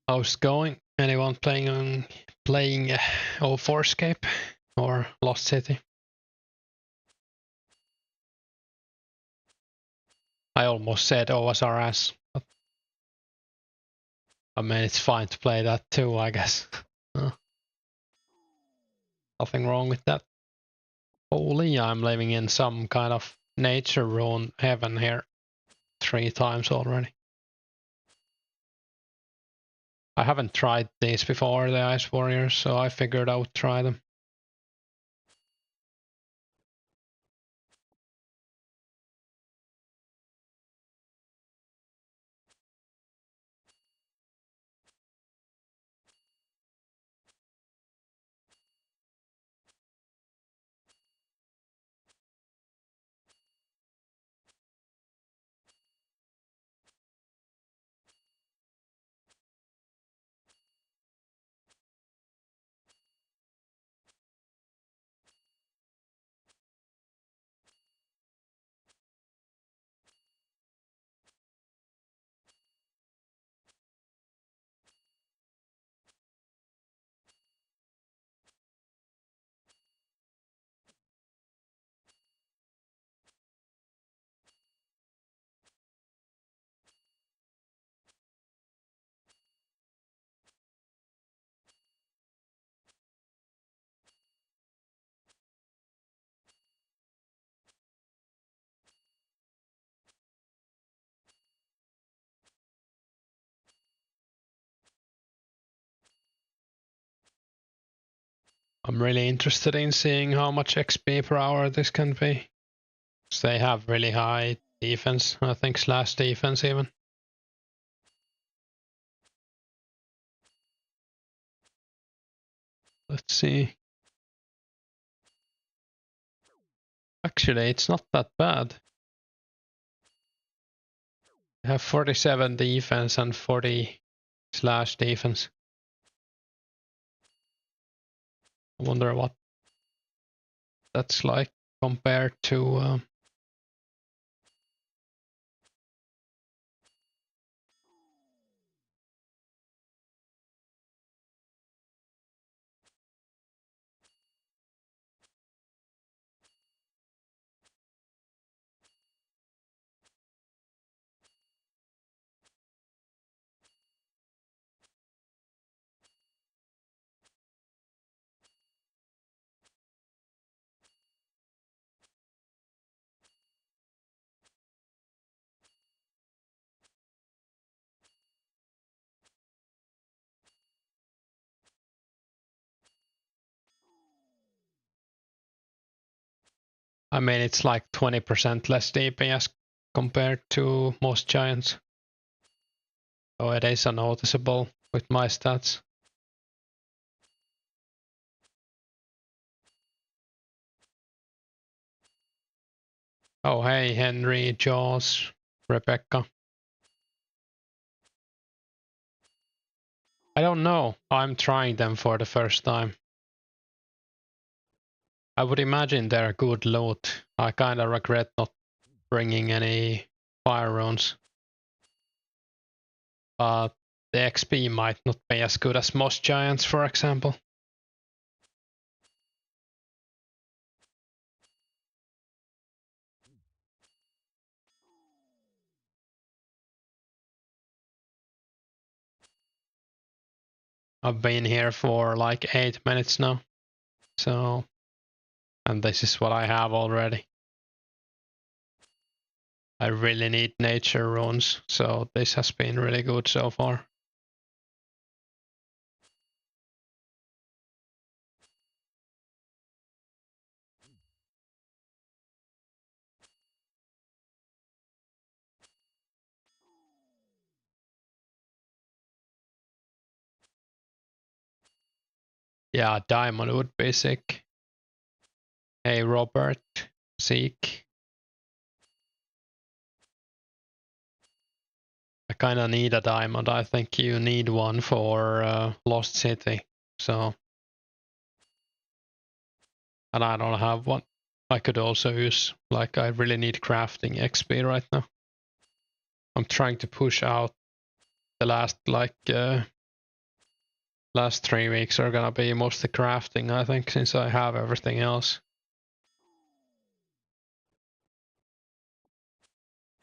How's it going? Anyone playing 2004scape or Lost City? I almost said OSRS, but I mean it's fine to play that too, I guess. Nothing wrong with that. Holy, I'm living in some kind of nature rune heaven here 3 times already. I haven't tried these before, the Ice Warriors, so I figured I would try them. I'm really interested in seeing how much XP per hour this can be. So they have really high defense, I think slash defense even. Let's see. Actually, it's not that bad. They have 47 defense and 40 slash defense. I wonder what that's like compared to I mean, it's like 20% less DPS compared to most giants. So it is unnoticeable with my stats. Oh hey, Henry, Jaws, Rebecca. I don't know. I'm trying them for the first time. I would imagine they're good loot. I kinda regret not bringing any fire runes. But the XP might not be as good as most giants, for example. I've been here for like 8 minutes now. So, and this is what I have already. I really need nature runes, so this has been really good so far. Yeah, diamond would be sick. Hey Robert, Zeke. I kinda need a diamond. I think you need one for Lost City. So, and I don't have one. I could also use, like, I really need crafting XP right now. I'm trying to push out the last, like, last 3 weeks are gonna be mostly crafting, I think, since I have everything else.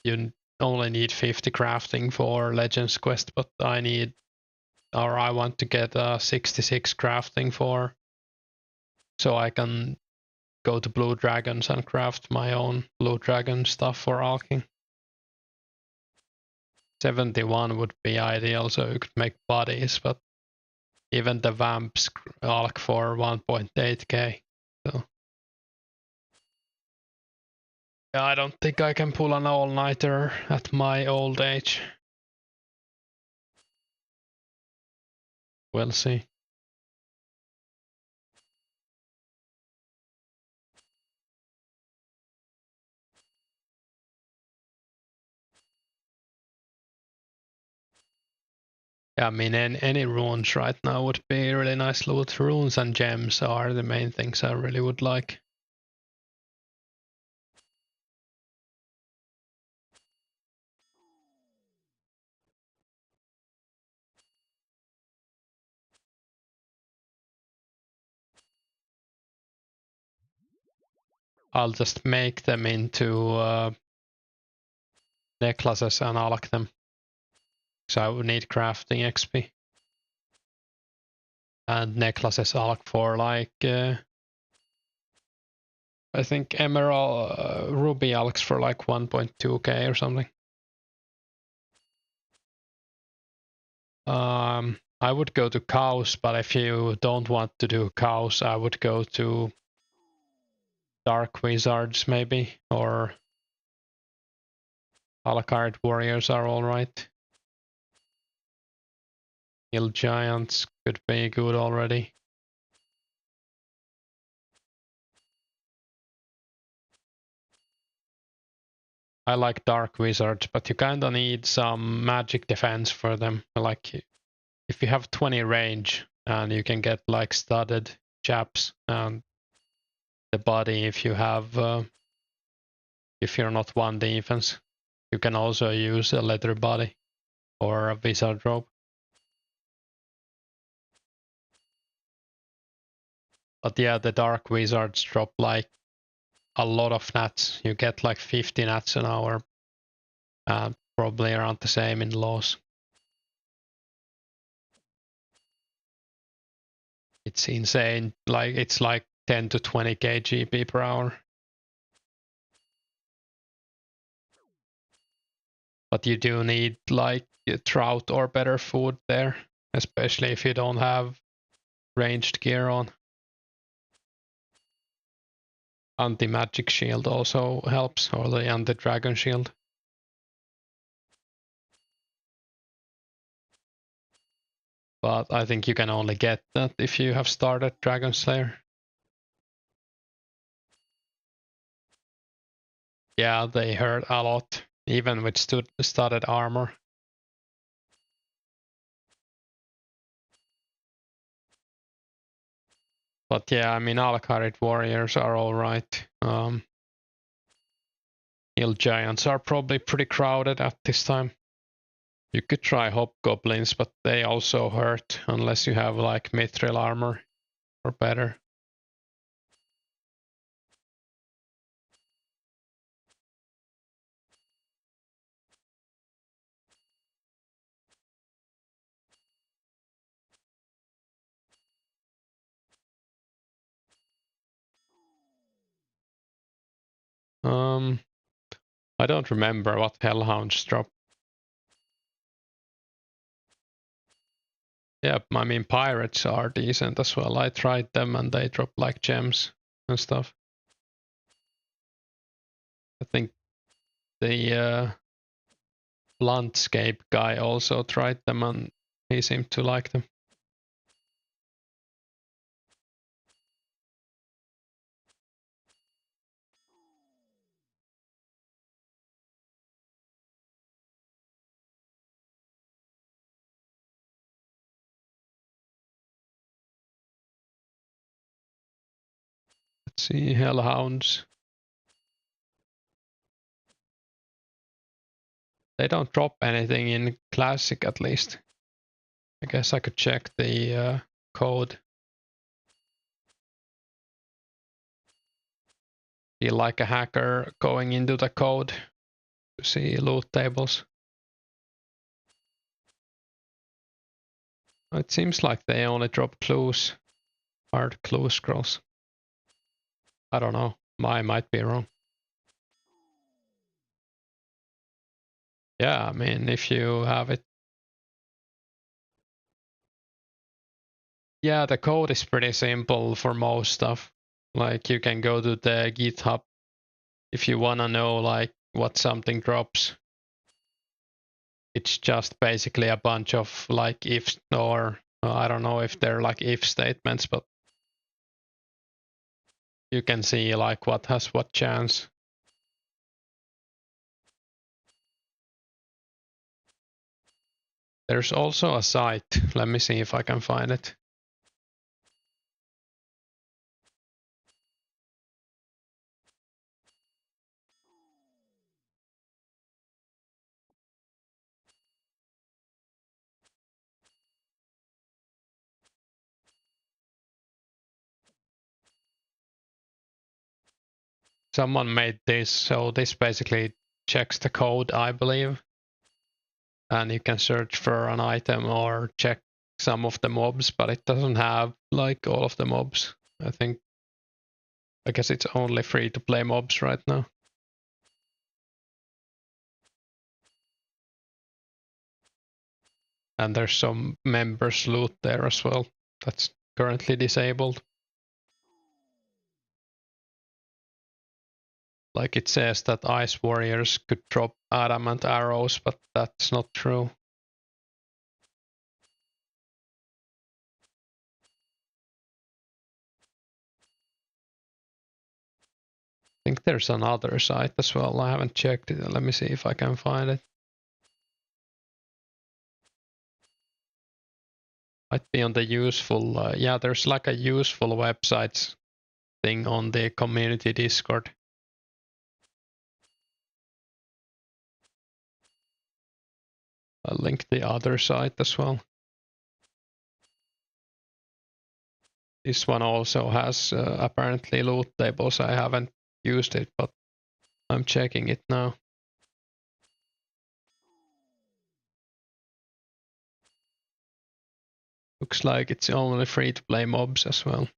You only need 50 crafting for Legends Quest, but I want to get 66 crafting for, so I can go to Blue Dragons and craft my own Blue Dragon stuff for alching. 71 would be ideal, so you could make bodies, but even the vamps alch for 1.8k. So yeah, I don't think I can pull an all-nighter at my old age. We'll see. Yeah, I mean, any runes right now would be really nice loot. Runes and gems are the main things I really would like. I'll just make them into necklaces and alch them. So I would need crafting XP. And necklaces alch for like, I think emerald, ruby alchs for like 1.2k or something. I would go to cows, but if you don't want to do cows, I would go to dark wizards maybe, or Alucard warriors are alright. Hill giants could be good already. I like dark wizards, but you kinda need some magic defense for them. Like if you have 20 range and you can get like studded chaps and the body if you have if you're not one defense. You can also use a leather body or a wizard robe. But yeah, the dark wizards drop like a lot of nats. You get like 50 nats an hour. Probably around the same in loss. It's insane. Like it's like 10 to 20k GP per hour. But you do need like trout or better food there, especially if you don't have ranged gear on. Anti-magic shield also helps, or the anti-dragon shield. But I think you can only get that if you have started Dragon Slayer. Yeah, they hurt a lot, even with studded armor. But yeah, I mean, Alkarid warriors are alright. Hill giants are probably pretty crowded at this time. You could try hobgoblins, but they also hurt unless you have like mithril armor or better. I don't remember what hellhounds drop. Yeah, I mean pirates are decent as well. I tried them and they drop like gems and stuff. I think the Runescape guy also tried them and he seemed to like them. Let's see, hellhounds. They don't drop anything in classic at least. I guess I could check the code. Be like a hacker going into the code to see loot tables. It seems like they only drop clues, hard clue scrolls. I don't know, I might be wrong. Yeah, I mean, if you have it. Yeah, the code is pretty simple for most stuff. Like you can go to the GitHub if you wanna know like what something drops. It's just basically a bunch of like if or I don't know if they're like if statements, but you can see like what has what chance. There's also a site. Let me see if I can find it. Someone made this, so this basically checks the code, I believe. And you can search for an item or check some of the mobs, but it doesn't have like all of the mobs. I guess it's only free to play mobs right now. And there's some members loot there as well. That's currently disabled. Like it says that ice warriors could drop adamant arrows, but that's not true. I think there's another site as well. I haven't checked it. Let me see if I can find it. Might be on the useful. Yeah, there's like a useful websites thing on the community Discord. I'll link the other site as well. This one also has apparently loot tables. I haven't used it, but I'm checking it now. Looks like it's only free to play mobs as well.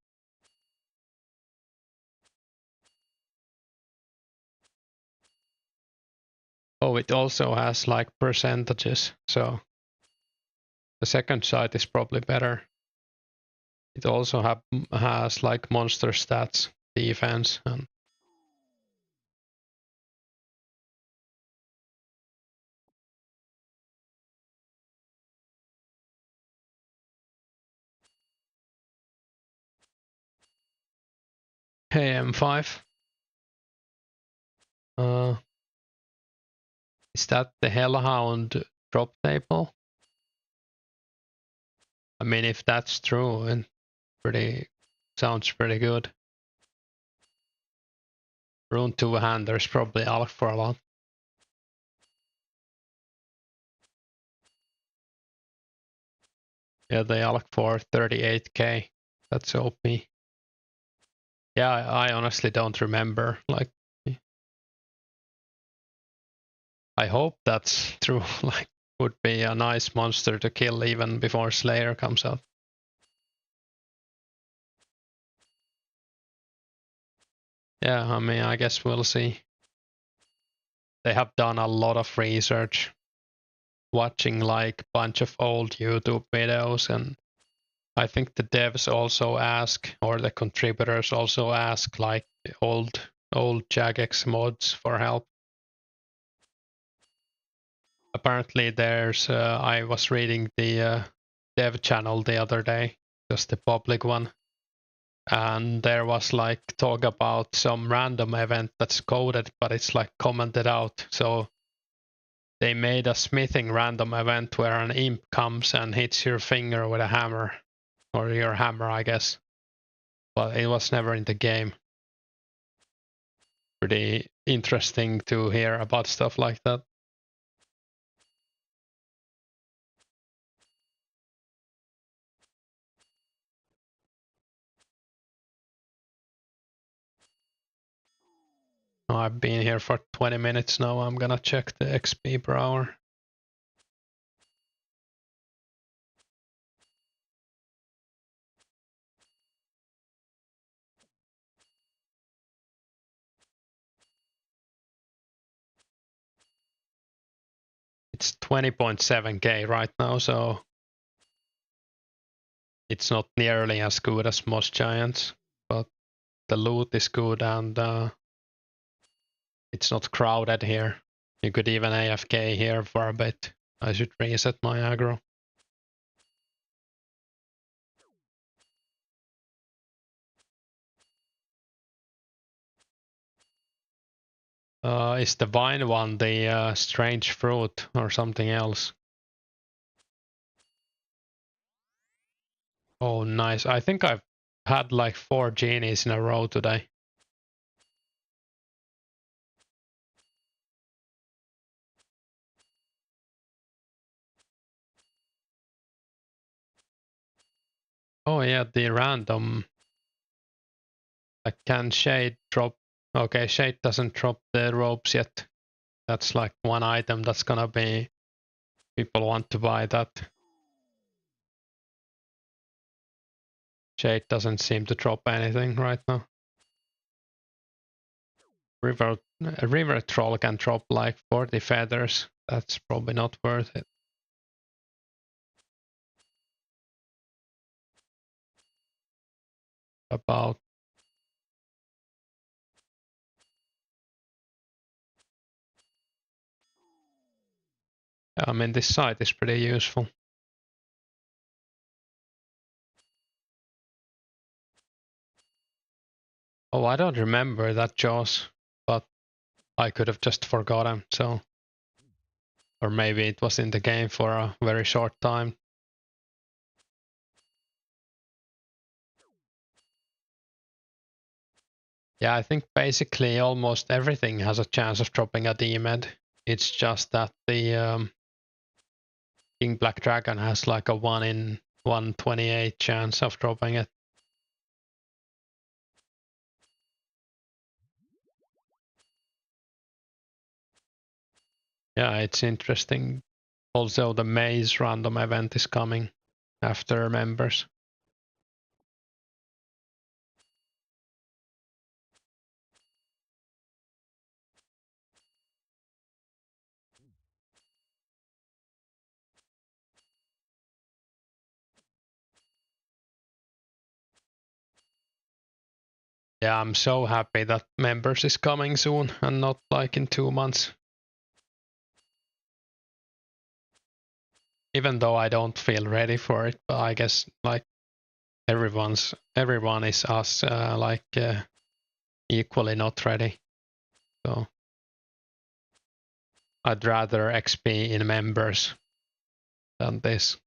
Oh, it also has like percentages, so the second site is probably better. It also has like monster stats, defense, and hey M5. Is that the Hellhound drop table? I mean, if that's true, and sounds pretty good. Rune 2 hand, there's probably alk for a lot. Yeah, they alk for 38k. That's OP. Yeah, I honestly don't remember. Like, I hope that's true. Like, would be a nice monster to kill even before Slayer comes out. Yeah, I mean, I guess we'll see. They have done a lot of research, watching like a bunch of old YouTube videos, and I think the devs also ask, or the contributors also ask, like old Jagex mods for help. Apparently, I was reading the dev channel the other day, just the public one, and there was like talk about some random event that's coded, but it's like commented out. So they made a smithing random event where an imp comes and hits your finger with a hammer, or your hammer, I guess. But it was never in the game. Pretty interesting to hear about stuff like that. I've been here for 20 minutes now. I'm gonna check the XP per hour. It's 20.7k right now, so it's not nearly as good as most giants, but the loot is good and it's not crowded here. You could even AFK here for a bit. I should reset my aggro. Is the vine one the strange fruit or something else? Oh, nice. I think I've had like 4 genies in a row today. Oh yeah, the random. Like, can Shade drop? Okay, Shade doesn't drop the ropes yet. That's like one item that's gonna be... People want to buy that. Shade doesn't seem to drop anything right now. A river troll can drop like 40 feathers. That's probably not worth it. About... I mean, this site is pretty useful. Oh, I don't remember that Jaws, but I could have just forgotten, so... Or maybe it was in the game for a very short time. Yeah, I think basically almost everything has a chance of dropping a D-Med. It's just that the King Black Dragon has like a 1 in 128 chance of dropping it. Yeah, it's interesting. Also, the Maze random event is coming after members. Yeah, I'm so happy that members is coming soon and not like in 2 months. Even though I don't feel ready for it, but I guess like everyone is us equally not ready. So I'd rather XP in members than this.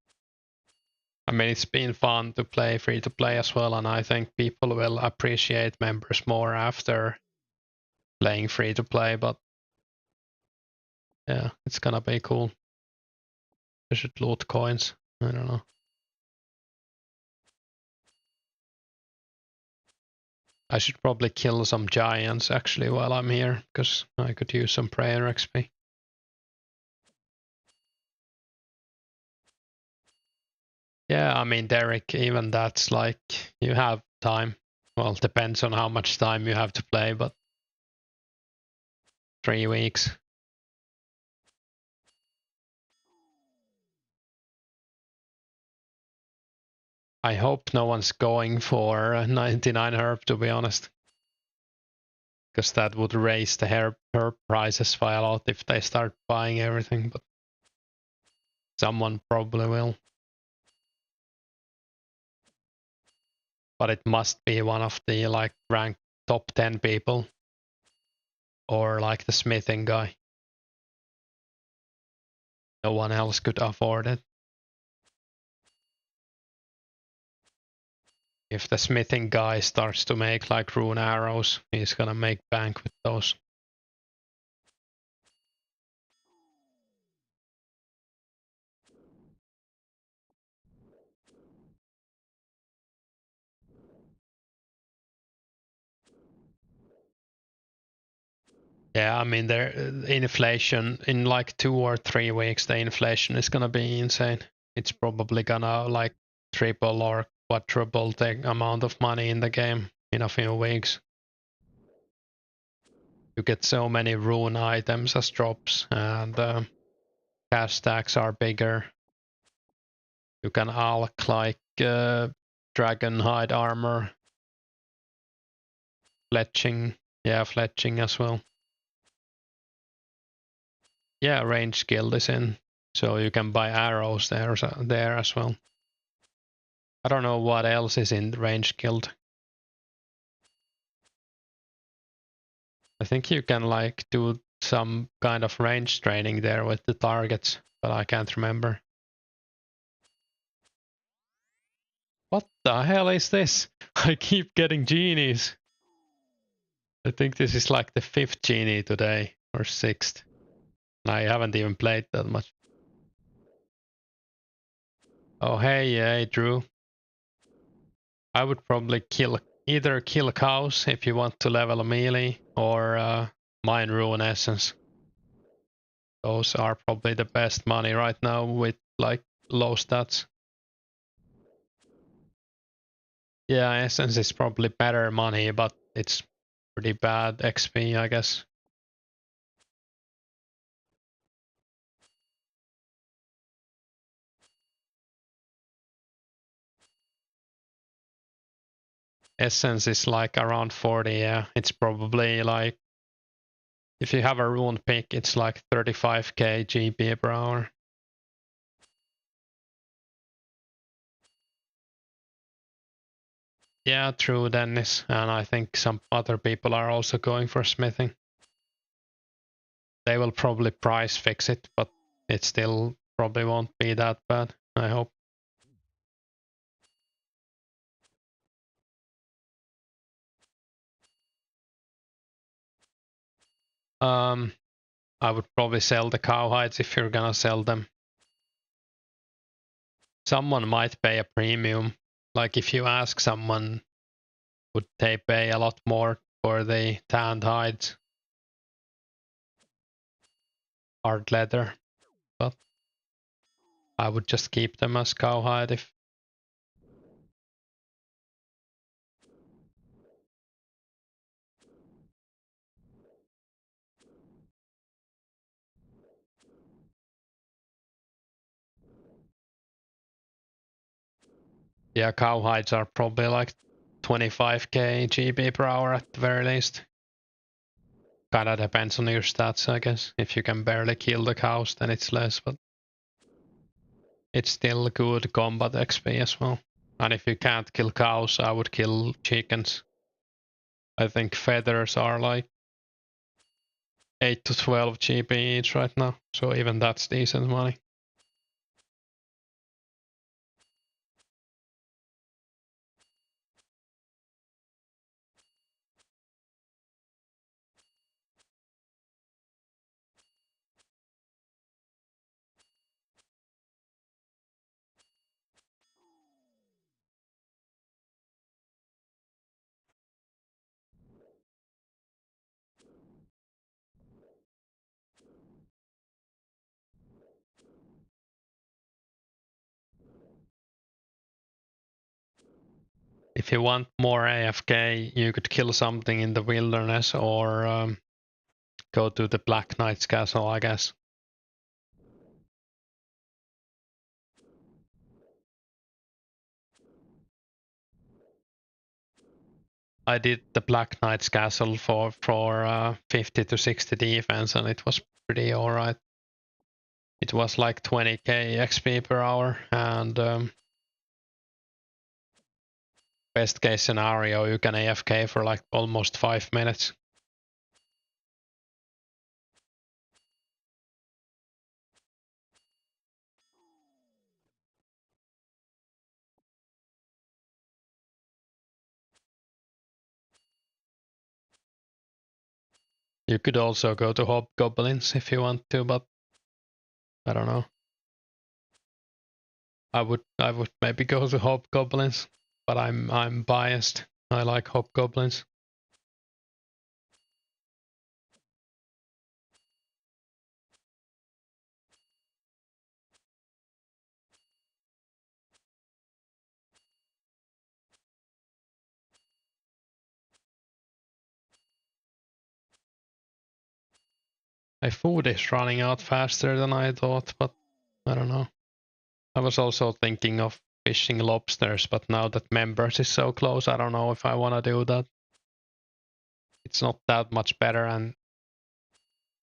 I mean, it's been fun to play free to play as well, and I think people will appreciate members more after playing free to play, but yeah, it's gonna be cool. I should loot coins. I don't know. I should probably kill some giants actually while I'm here, because I could use some prayer XP. Yeah, I mean, Derek, even that's like, you have time. Well, depends on how much time you have to play, but 3 weeks. I hope no one's going for 99 herb, to be honest. Because that would raise the herb prices by a lot if they start buying everything, but someone probably will. But it must be one of the like ranked top 10 people. Or like the smithing guy. No one else could afford it. If the smithing guy starts to make like rune arrows, he's gonna make bank with those. Yeah, I mean, there inflation in like 2 or 3 weeks, the inflation is gonna be insane. It's probably gonna like triple or quadruple the amount of money in the game in a few weeks. You get so many rune items as drops, and cash stacks are bigger. You can alch like dragon hide armor, fletching, yeah, fletching as well. Yeah, range guild is in, so you can buy arrows there as well. I don't know what else is in range guild. I think you can like do some kind of range training there with the targets, but I can't remember. What the hell is this? I keep getting genies. I think this is like the 5th genie today, or 6th. I haven't even played that much. Oh hey, Drew. I would probably either kill cows if you want to level a melee, or mine rune essence. Those are probably the best money right now with like low stats. Yeah, essence is probably better money, but it's pretty bad XP, I guess. Essence is like around 40, yeah. It's probably like, if you have a rune pick, it's like 35k GP per hour. Yeah, true, Dennis. And I think some other people are also going for smithing. They will probably price fix it, but it still probably won't be that bad, I hope. I would probably sell the cow hides if you're gonna sell them. Someone might pay a premium. Like if you ask someone, would they pay a lot more for the tanned hides? Hard leather. But I would just keep them as cowhide if. Yeah, cowhides are probably like 25k GP per hour at the very least. Kinda depends on your stats, I guess. If you can barely kill the cows, then it's less, but it's still good combat XP as well. And if you can't kill cows, I would kill chickens. I think feathers are like 8 to 12 GP each right now, so even that's decent money. If you want more AFK, you could kill something in the wilderness or go to the Black Knight's castle, I guess. I did the Black Knight's castle for 50 to 60 defense, and it was pretty alright. It was like 20k XP per hour, and best case scenario, you can AFK for like almost 5 minutes. You could also go to Hobgoblins if you want to, but I don't know. I would maybe go to Hobgoblins, but I'm biased. I like Hobgoblins. My food is running out faster than I thought, but I don't know. I was also thinking of fishing lobsters, but now that Members is so close, I don't know if I want to do that. It's not that much better, and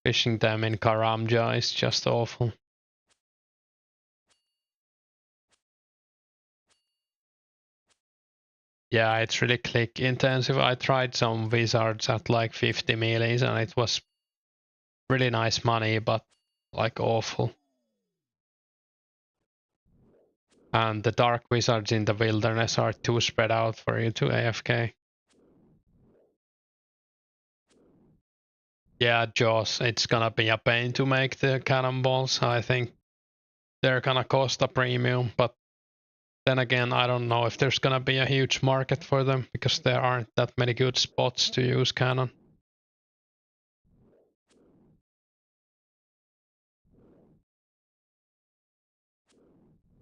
fishing them in Karamja is just awful. Yeah, it's really click intensive. I tried some wizards at like 50 meles and it was really nice money, but like awful. And the dark wizards in the wilderness are too spread out for you to AFK. Yeah, Jaws, it's gonna be a pain to make the cannonballs. I think they're gonna cost a premium, but then again, I don't know if there's gonna be a huge market for them because there aren't that many good spots to use cannon.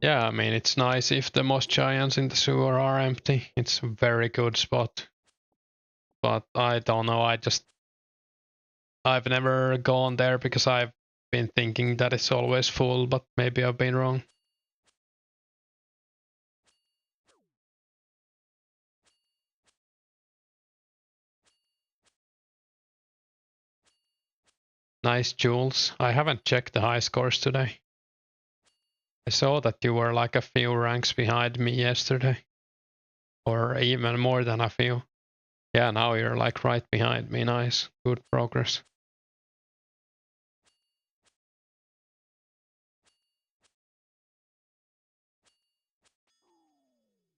Yeah, I mean, it's nice if the most giants in the sewer are empty. It's a very good spot. But I don't know, I've never gone there because I've been thinking that it's always full, but maybe I've been wrong. Nice, Jules. I haven't checked the high scores today. I saw that you were like a few ranks behind me yesterday. Or even more than a few. Yeah, now you're like right behind me. Nice. Good progress.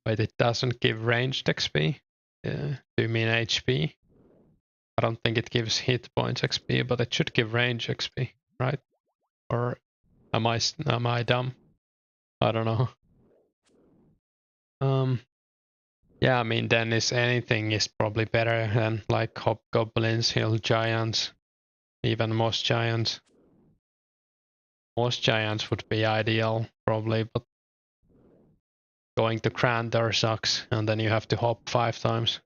But it doesn't give ranged XP. Do you mean HP? I don't think it gives hit points XP, but it should give range XP, right? Or am I dumb? I don't know. Yeah, I mean, then is anything is probably better than like hobgoblins, hill giants, even moss giants. Moss giants would be ideal probably, but going to Grandeur sucks, and then you have to hop 5 times.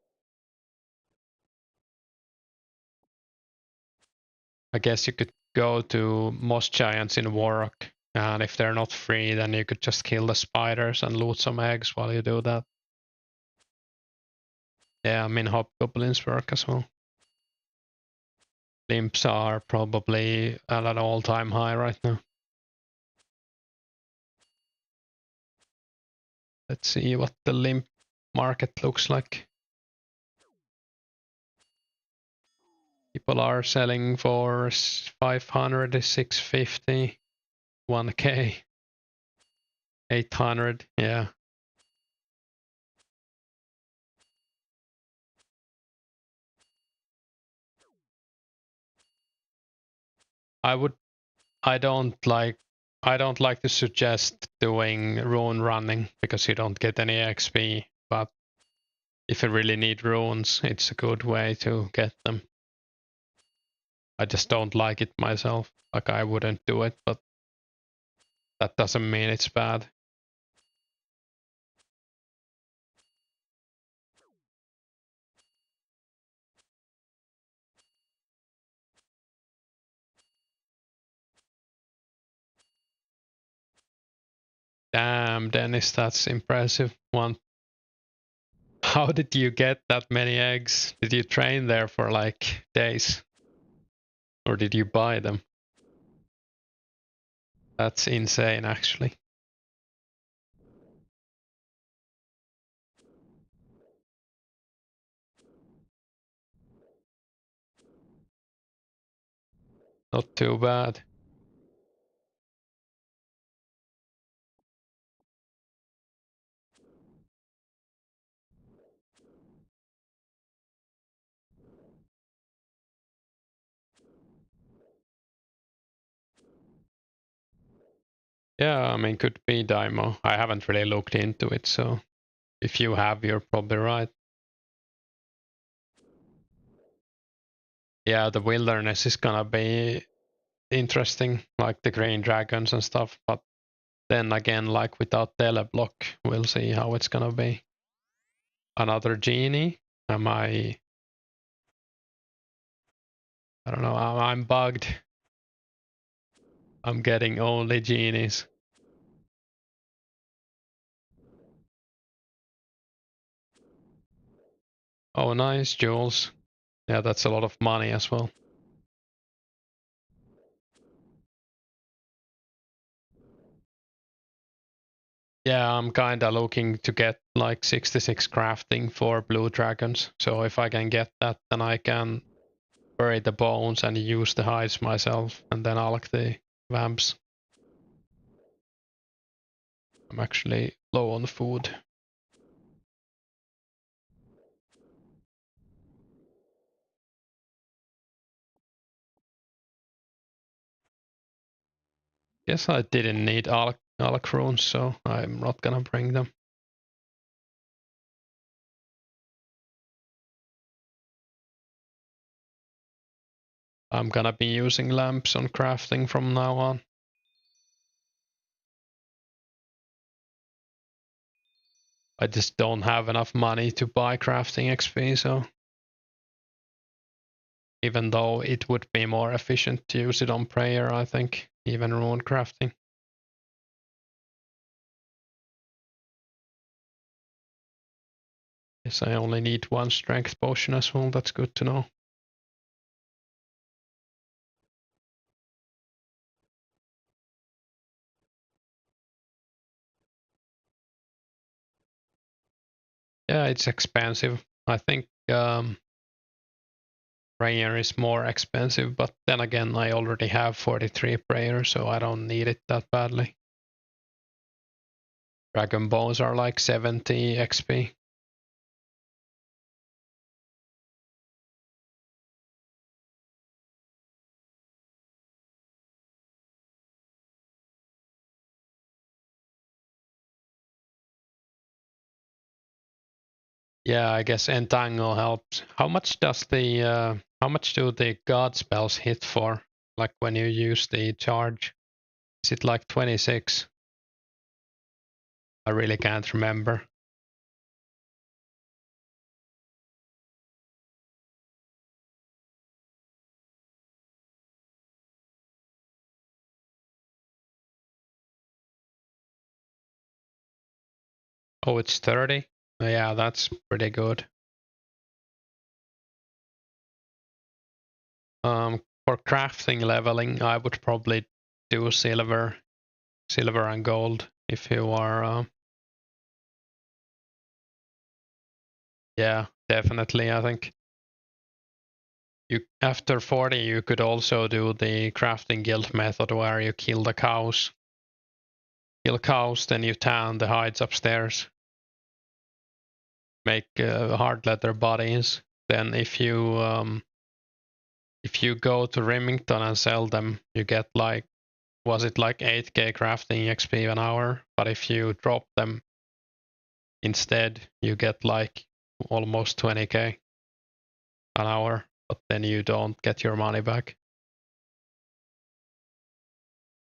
I guess you could go to moss giants in Warrock, and if they're not free, then you could just kill the spiders and loot some eggs while you do that. Yeah, I mean, hobgoblins work as well. Limps are probably at an all-time high right now. Let's see what the limp market looks like. People are selling for 500, 650, 1k, 800, yeah. I don't like to suggest doing rune running because you don't get any XP, but if you really need runes, it's a good way to get them. I just don't like it myself. Like, I wouldn't do it, but that doesn't mean it's bad. Damn, Dennis, that's impressive. How did you get that many eggs? Did you train there for like days? Or did you buy them? That's insane, actually. Not too bad. Yeah, I mean, could be Daimo. I haven't really looked into it, so if you have, you're probably right. Yeah, the wilderness is gonna be interesting, like the green dragons and stuff, but then again, like without teleblock, we'll see how it's gonna be. Another genie? Am I don't know, I'm bugged. I'm getting only genies. Oh, nice, Jules. Yeah, that's a lot of money as well. Yeah, I'm kinda looking to get like 66 crafting for blue dragons. So if I can get that, then I can bury the bones and use the hides myself, and then alch the vamps. I'm actually low on food. Guess I didn't need alch runes, so I'm not gonna bring them. I'm gonna be using lamps on crafting from now on. I just don't have enough money to buy crafting XP, so even though it would be more efficient to use it on prayer, I think, even rune crafting. Yes, I only need one strength potion as well, that's good to know. Yeah, it's expensive. I think prayer is more expensive, but then again, I already have 43 prayer, so I don't need it that badly. Dragon bones are like 70 XP. Yeah, I guess entangle helps. How much do the god spells hit for? Like when you use the charge? Is it like 26? I really can't remember. Oh, it's 30? Yeah, that's pretty good. For crafting leveling, I would probably do silver and gold if you are. Yeah, definitely. I think you after 40 you could also do the crafting guild method where you kill the cows. Kill cows, then you tan the hides upstairs. Make hard leather bodies. Then if you go to Remington and sell them, you get like, was it like 8k crafting XP an hour? But if you drop them instead, you get like almost 20k an hour, but then you don't get your money back.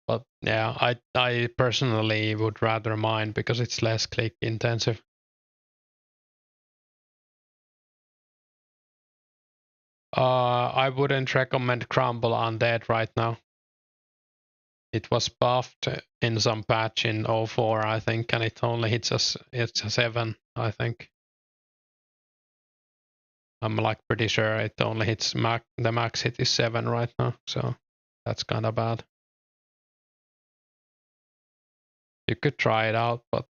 But yeah, I personally would rather mine because it's less click intensive. I wouldn't recommend Crumble Undead right now. It was buffed in some patch in 04, I think, and it only hits us. It's a 7, I think. I'm like pretty sure it only hits the max hit is 7 right now, so that's kind of bad. You could try it out, but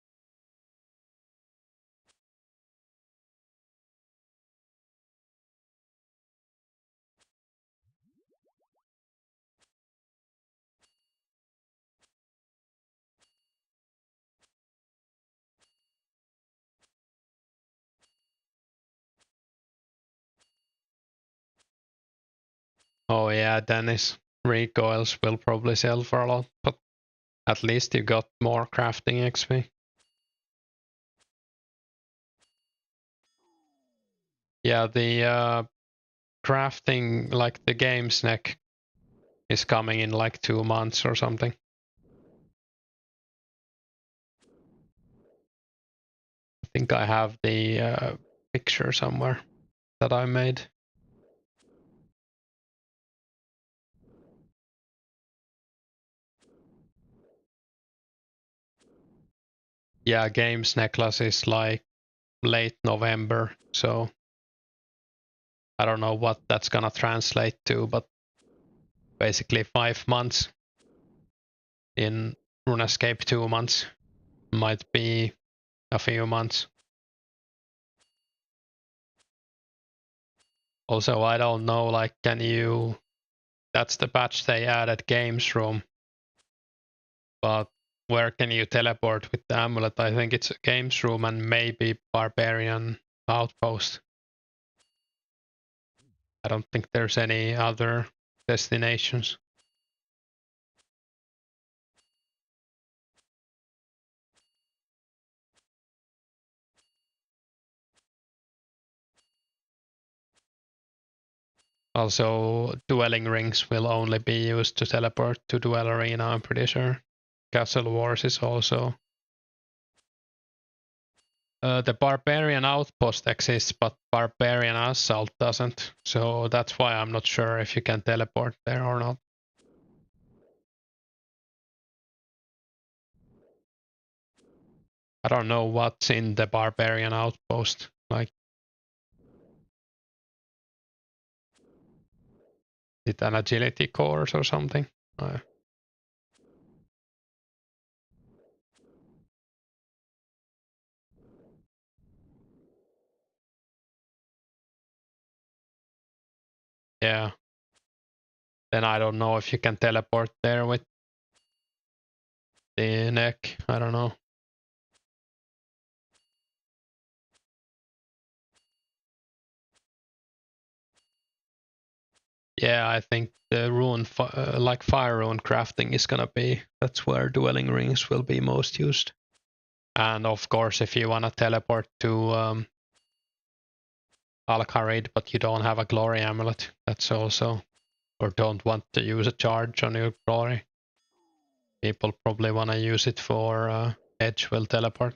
oh yeah, Dennis recoils will probably sell for a lot, but at least you got more crafting XP. Yeah, the crafting, like the game snack, is coming in like 2 months or something. I think I have the picture somewhere that I made. Yeah, games necklace is like late November, so I don't know what that's gonna translate to, but basically 5 months. In Runescape 2 months. Might be a few months. Also, I don't know, like, can you... That's the patch they added games room. But where can you teleport with the amulet? I think it's a games room and maybe barbarian outpost. I don't think there's any other destinations. Also, dwelling rings will only be used to teleport to duel arena, I'm pretty sure. Castle Wars is also... the Barbarian Outpost exists, but Barbarian Assault doesn't. So that's why I'm not sure if you can teleport there or not. I don't know what's in the Barbarian Outpost. Like, is it an agility course or something? Yeah. Then I don't know if you can teleport there with the neck. I don't know. Yeah, I think the like fire rune crafting is gonna be, that's where dwelling rings will be most used. And of course, if you wanna teleport to Alcarid, but you don't have a glory amulet, that's also, or don't want to use a charge on your glory. People probably wanna use it for edge will teleport.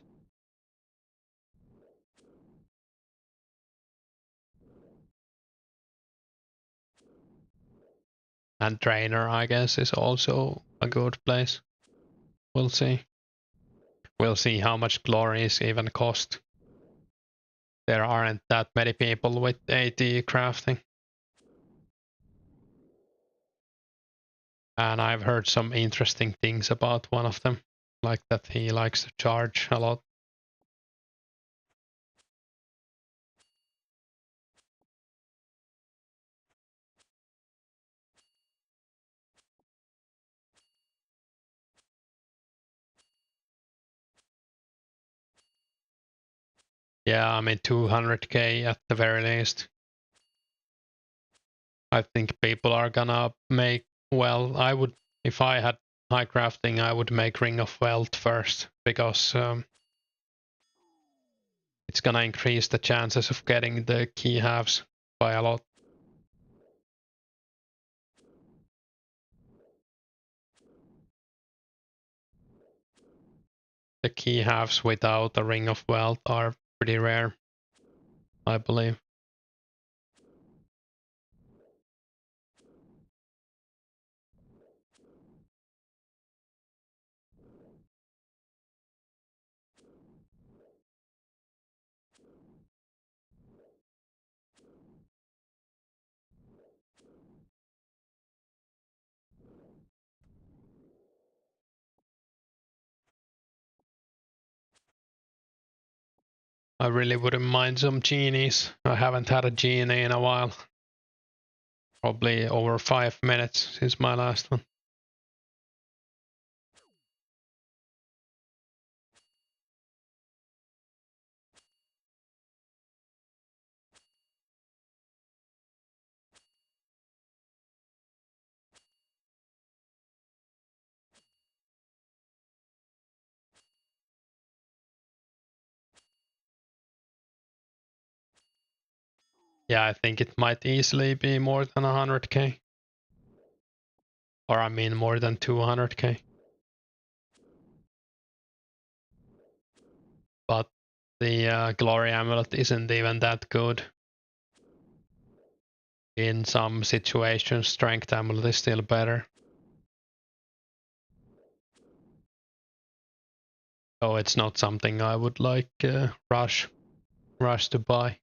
And trainer, I guess, is also a good place. We'll see. We'll see how much glories even cost. There aren't that many people with 80 crafting. And I've heard some interesting things about one of them, like that he likes to charge a lot. Yeah, I mean 200k at the very least. I think people are gonna make, well, I would, if I had high crafting, I would make Ring of Wealth first, because it's gonna increase the chances of getting the key halves by a lot. The key halves without a Ring of Wealth are pretty rare, I believe. I really wouldn't mind some genies. I haven't had a genie in a while. Probably over 5 minutes since my last one. Yeah, I think it might easily be more than 100k. Or I mean more than 200k. But the Glory Amulet isn't even that good. In some situations, Strength Amulet is still better. So it's not something I would like rush to buy.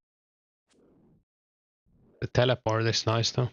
The teleport is nice though.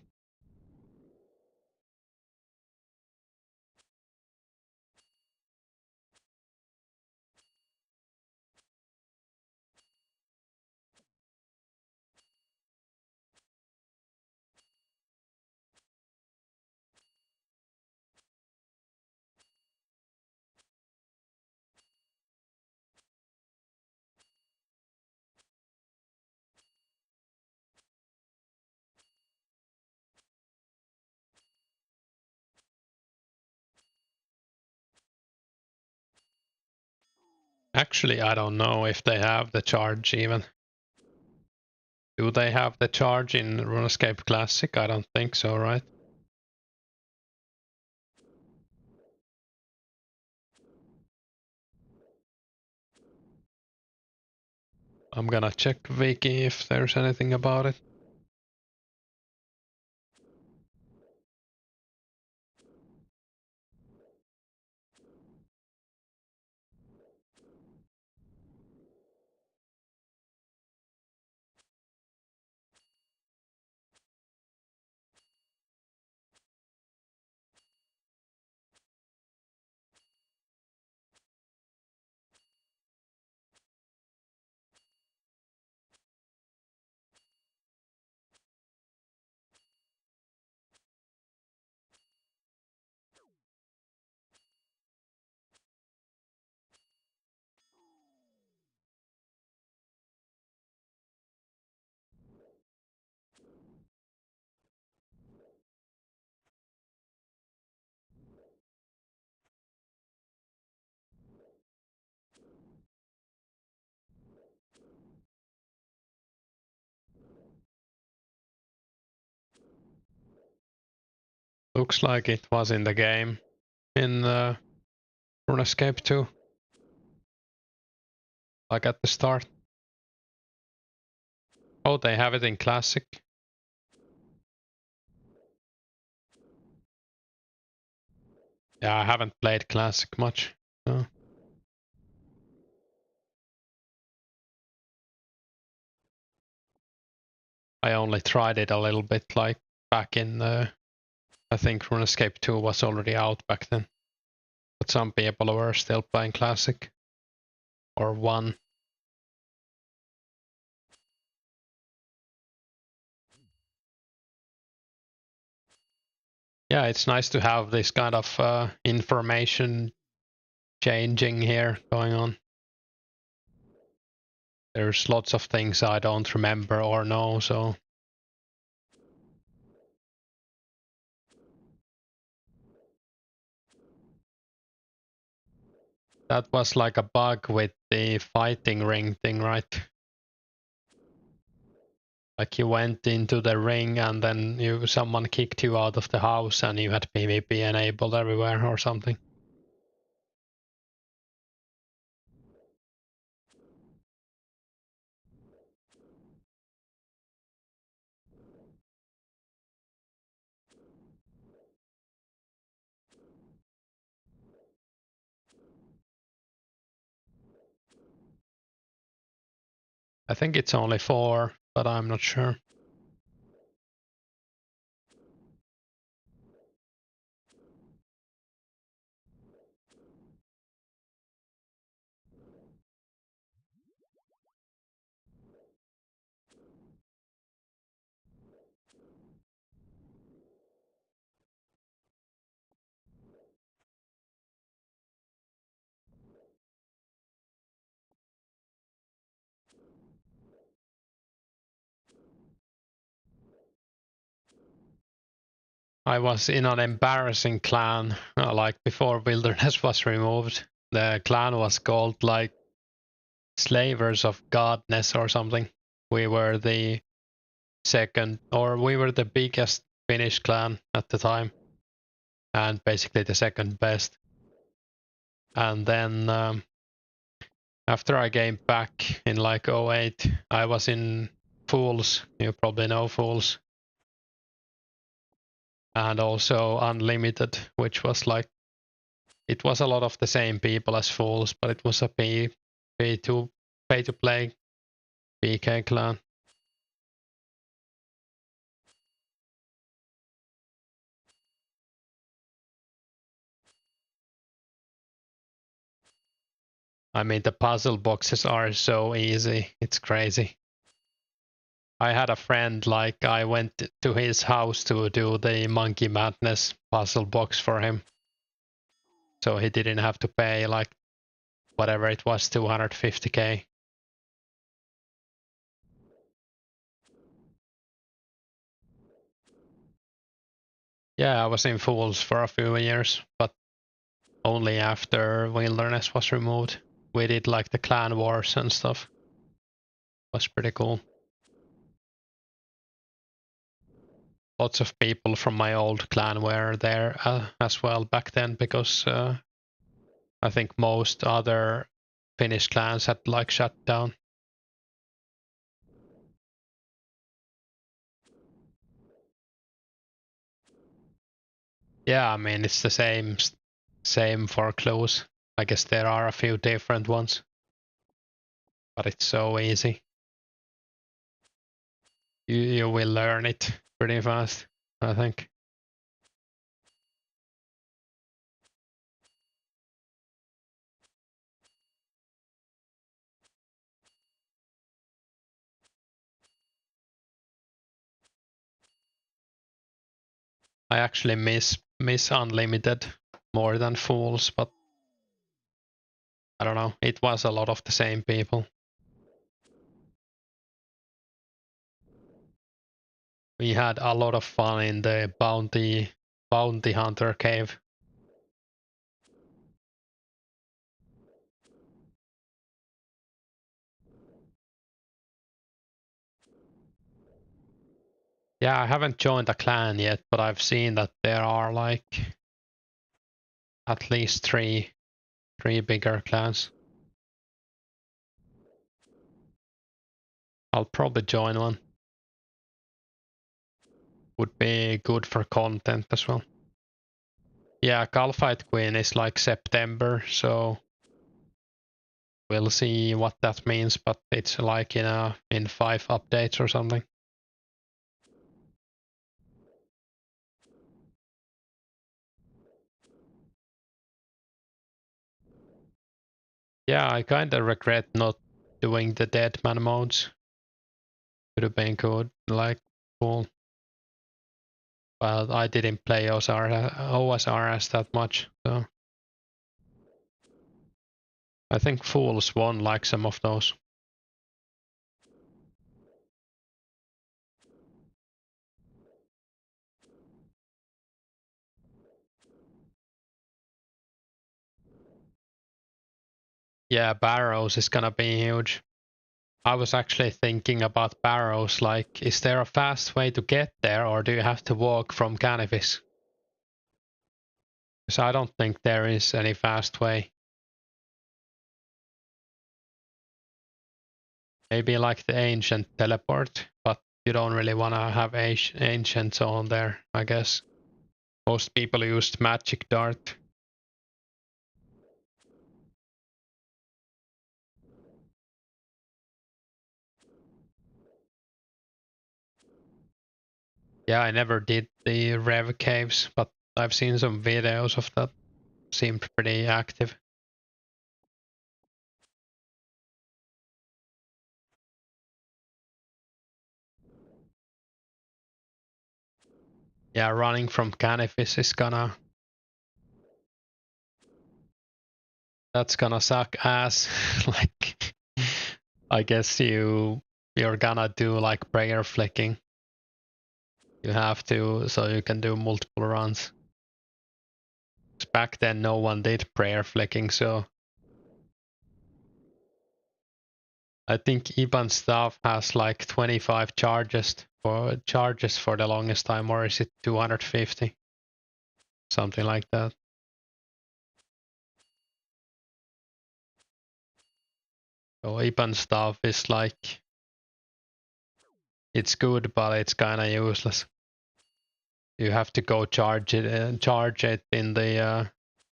Actually, I don't know if they have the charge even. Do they have the charge in RuneScape Classic? I don't think so, right? I'm gonna check Wiki if there's anything about it. Looks like it was in the game in RuneScape 2. Like at the start. Oh, they have it in Classic. Yeah, I haven't played Classic much. So. I only tried it a little bit, like back in I think RuneScape 2 was already out back then. But some people were still playing Classic. Or 1. Yeah, it's nice to have this kind of information changing here going on. There's lots of things I don't remember or know, so. That was like a bug with the fighting ring thing, right? Like you went into the ring and then someone kicked you out of the house and you had PvP enabled everywhere or something. I think it's only 4, but I'm not sure. I was in an embarrassing clan, like before Wilderness was removed. The clan was called like Slavers of Godness or something. We were the second, or we were the biggest Finnish clan at the time, and basically the second best. And then after I came back in like 08, I was in Fools. You probably know Fools. And also Unlimited, which was like It was a lot of the same people as Fools, but it was a pay to play PK clan. I mean, the puzzle boxes are so easy. It's crazy. I had a friend, like, I went to his house to do the Monkey Madness puzzle box for him. So he didn't have to pay, like, whatever it was, 250k. Yeah, I was in Fools for a few years, but only after Wilderness was removed. We did, like, the clan wars and stuff. It was pretty cool. Lots of people from my old clan were there as well back then, because I think most other Finnish clans had, like, shut down. Yeah, I mean, it's the same for clues. I guess there are a few different ones, but it's so easy. You will learn it pretty fast, I think. I actually miss Unlimited more than Fools, but I don't know. It was a lot of the same people. We had a lot of fun in the bounty hunter cave. Yeah, I haven't joined a clan yet, but I've seen that there are, like, at least three bigger clans. I'll probably join one. Would be good for content as well. Yeah, Galfight Queen is like September, so we'll see what that means, but it's like in 5 updates or something. Yeah, I kinda regret not doing the Deadman modes. Could have been good, like, cool. But I didn't play OSRS that much, so I think Fools won, like, some of those. Yeah, Barrows is gonna be huge. I was actually thinking about Barrows, like, is there a fast way to get there, or do you have to walk from Canifis? Because I don't think there is any fast way. Maybe like the ancient teleport, but you don't really want to have ancients on there, I guess. Most people used magic dart. Yeah, I never did the Rev caves, but I've seen some videos of that. Seemed pretty active. Yeah, running from Canifis is gonna... That's gonna suck ass. Like, I guess you're gonna do, like, prayer flicking. You have to, so you can do multiple runs. Back then no one did prayer flicking, so I think Iban stuff has like 25 charges for the longest time, or is it 250? Something like that. So Iban stuff is like, it's good, but it's kinda useless. You have to go charge it in the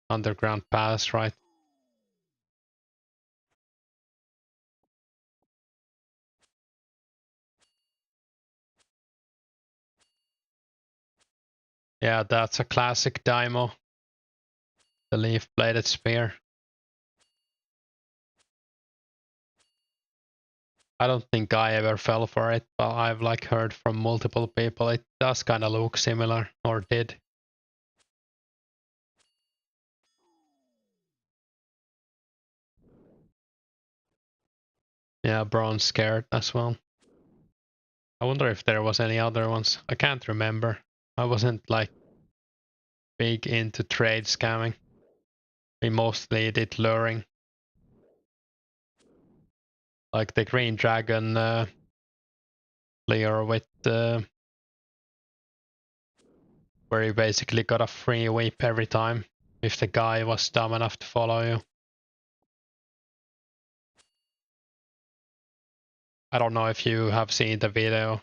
underground paths, right? Yeah, that's a classic Daimo, the leaf-bladed spear. I don't think I ever fell for it, but I've like heard from multiple people it does kind of look similar, or did. Yeah, bronze scared as well. I wonder if there was any other ones. I can't remember. I wasn't like big into trade scamming. We mostly did luring. Like the green dragon lure with where you basically got a free whip every time if the guy was dumb enough to follow you. I don't know if you have seen the video.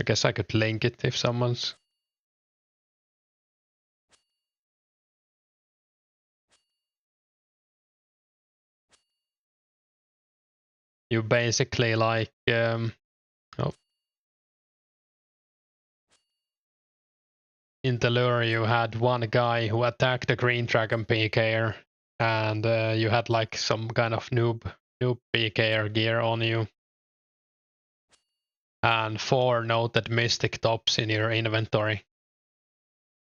I guess I could link it if someone's. You basically like oh. In the lure you had one guy who attacked the green dragon PKer, and you had like some kind of noob PKer gear on you, and 4 noted mystic tops in your inventory.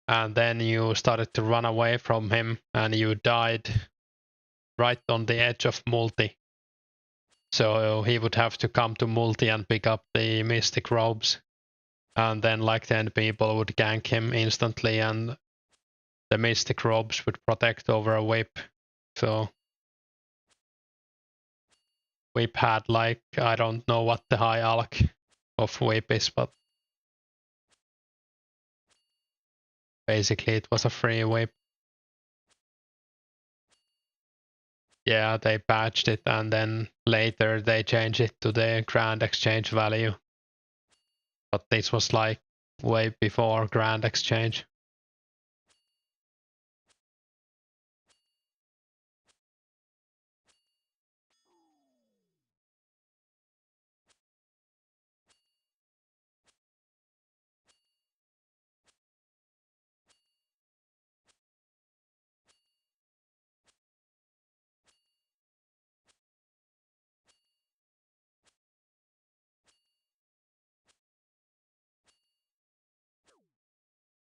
And then you started to run away from him, and you died right on the edge of multi. So he would have to come to multi and pick up the mystic robes, and then like 10 people would gank him instantly, and the mystic robes would protect over a whip. So whip had like, I don't know what the high alch of whip is, but basically it was a free whip. Yeah, they patched it, and then later they changed it to the grand exchange value. But this was like way before grand exchange.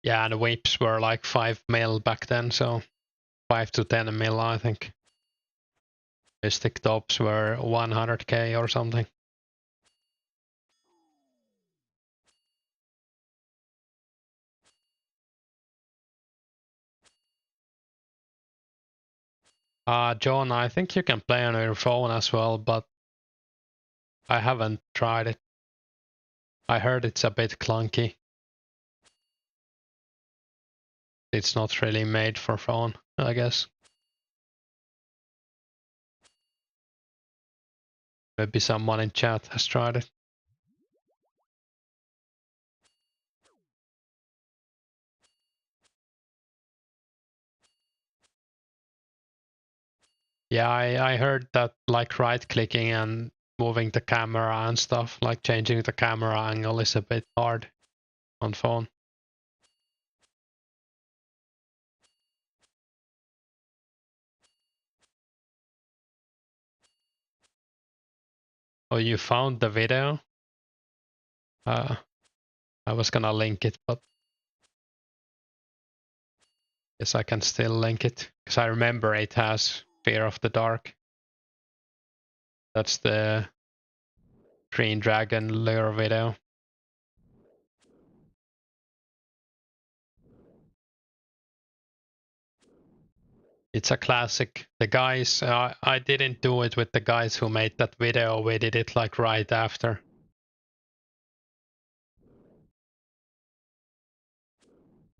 Yeah, and the whips were like 5 mil back then, so 5 to 10 mil, I think. Mystic tops were 100k or something. John, I think you can play on your phone as well, but I haven't tried it. I heard it's a bit clunky. It's not really made for phone, I guess. Maybe someone in chat has tried it. Yeah, I heard that like right clicking and moving the camera and stuff, like changing the camera angle is a bit hard on phone. Oh, you found the video? I was gonna link it, but guess I can still link it, because I remember it has Fear of the Dark. That's the Green Dragon lure video. It's a classic. The guys, I didn't do it with the guys who made that video. We did it like right after.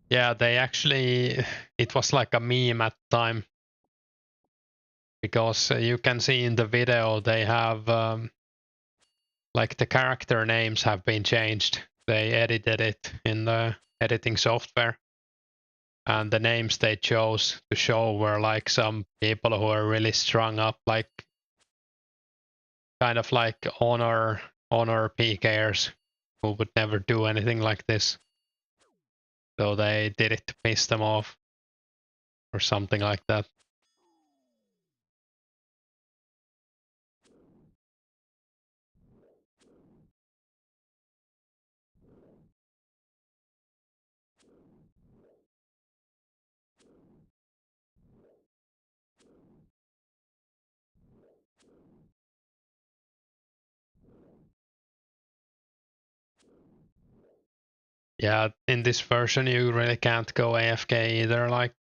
Yeah, they actually, it was like a meme at the time. Because you can see in the video they have, like the character names have been changed. They edited it in the editing software. and the names they chose to show were like some people who are really strung up, like kind of like honor PKers who would never do anything like this. So they did it to piss them off or something like that. Yeah, in this version you really can't go AFK either. Like,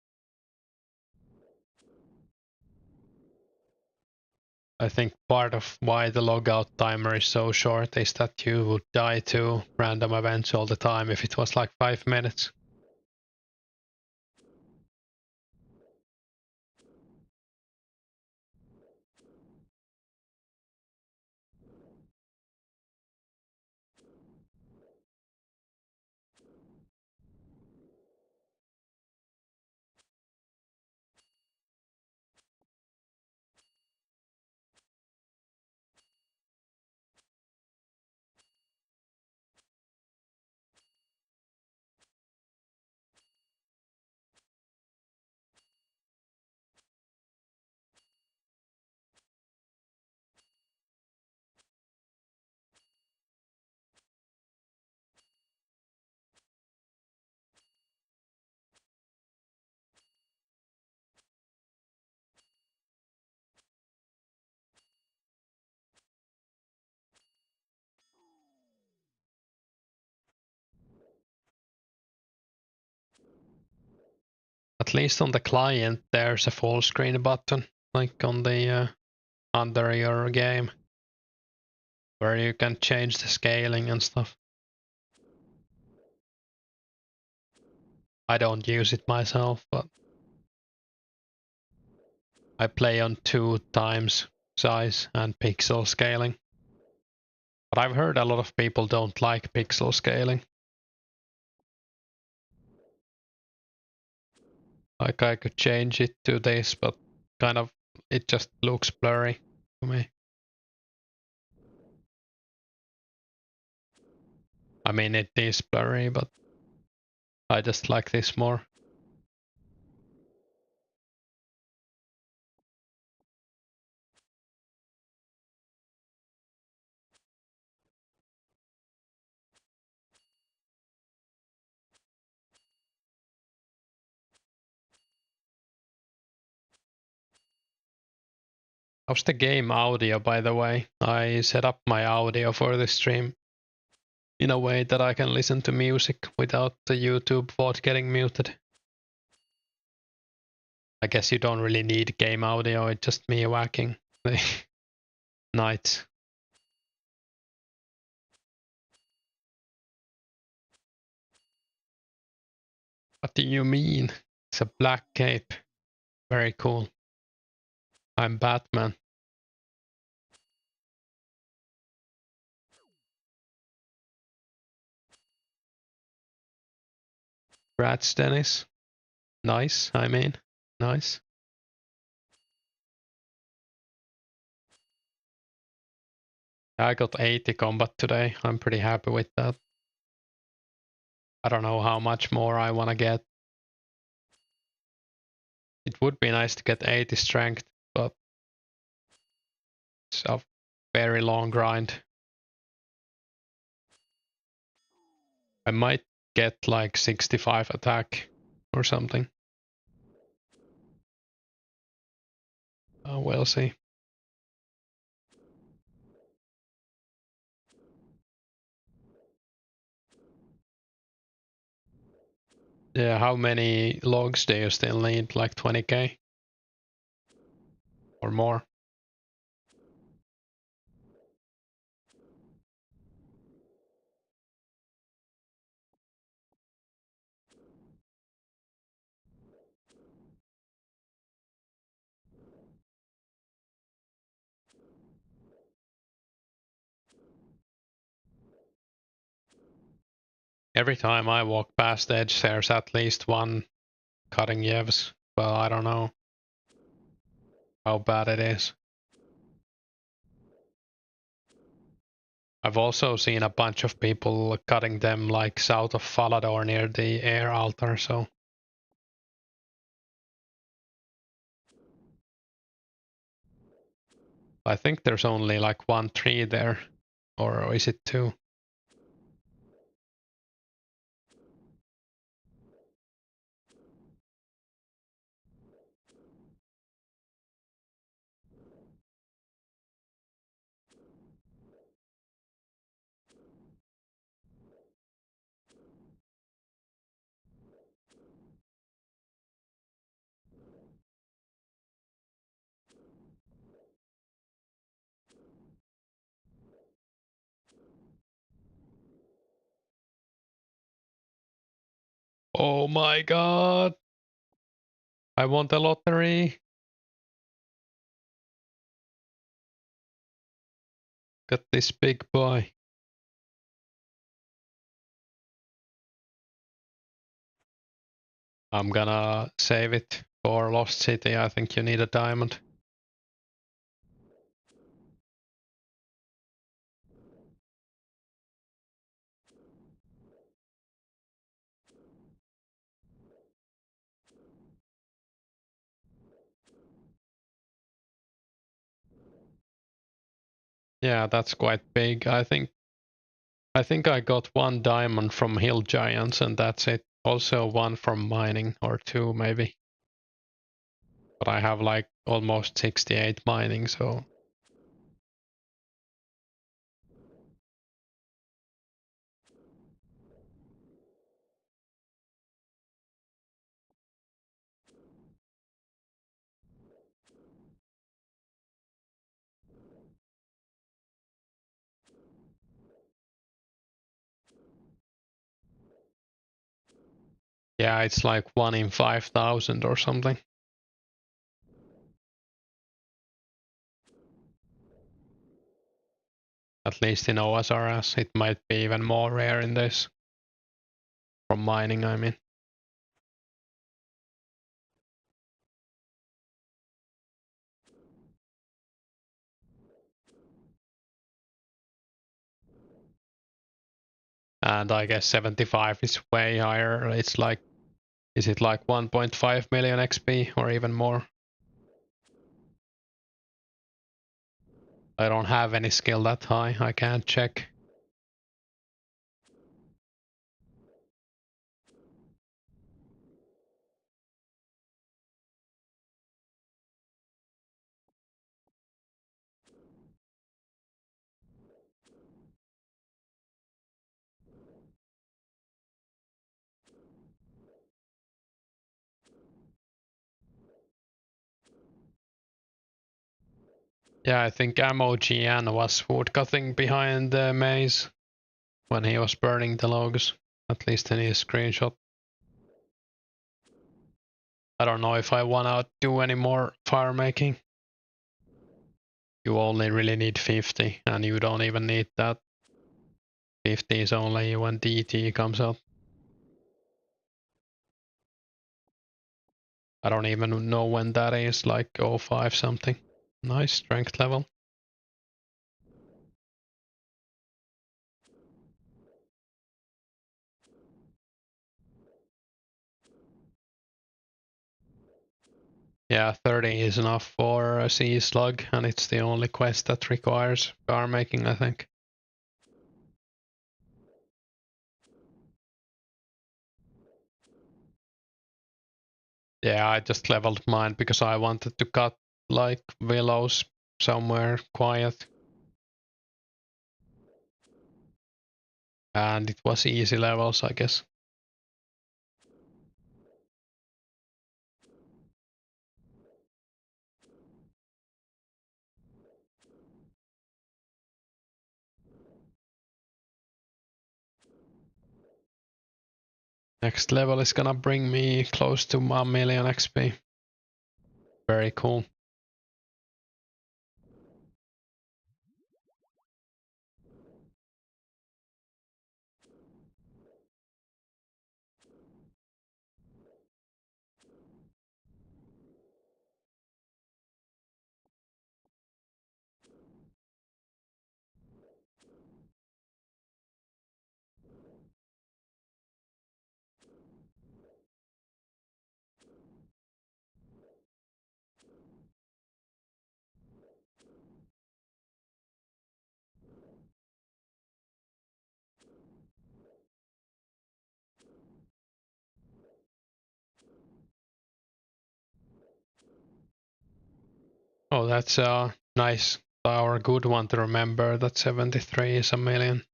I think part of why the logout timer is so short is that you would die to random events all the time if it was like 5 minutes. At least on the client there's a full screen button, like on the under your game, where you can change the scaling and stuff. I don't use it myself, but I play on 2 times size and pixel scaling. But I've heard a lot of people don't like pixel scaling. Like, I could change it to this, but kind of it just looks blurry to me. I mean, it is blurry, but I just like this more. How's the game audio, by the way? I set up my audio for this stream in a way that I can listen to music without the YouTube VOD getting muted. I guess you don't really need game audio, it's just me whacking the knights. What do you mean? It's a black cape. Very cool. I'm Batman. Rats, Dennis. Nice, I mean. Nice. I got 80 combat today. I'm pretty happy with that. I don't know how much more I want to get. It would be nice to get 80 strength, but it's a very long grind. I might get like 65 attack or something. We'll see. Yeah, how many logs do you still need? Like 20k? Or more? Every time I walk past the edge, there's at least one cutting Yevs. Well, I don't know how bad it is. I've also seen a bunch of people cutting them like south of Falador near the air altar, so. I think there's only like one tree there, or is it two? Oh my god! I won the lottery! Got this big boy. I'm gonna save it for Lost City. I think you need a diamond. Yeah, that's quite big. I think I got one diamond from Hill Giants and that's it. Also one from mining, or two maybe. But I have like almost 68 mining, so. Yeah, it's like 1 in 5,000 or something. At least in OSRS. It might be even more rare in this. From mining, I mean. And I guess 75 is way higher. It's like, is it like 1.5 million XP or even more? I don't have any skill that high. I can't check. Yeah, I think MOGN was woodcutting behind the maze when he was burning the logs, at least in his screenshot. I don't know if I wanna do any more fire making. You only really need 50, and you don't even need that. 50 is only when DT comes out. I don't even know when that is, like 05 something. Nice strength level. Yeah, 30 is enough for a sea slug, and it's the only quest that requires car making, I think. Yeah, I just leveled mine because I wanted to cut like willows somewhere quiet. And it was easy levels, I guess. Next level is gonna bring me close to 1 million XP. Very cool. Oh, that's nice. Our good one to remember that 73 is a million.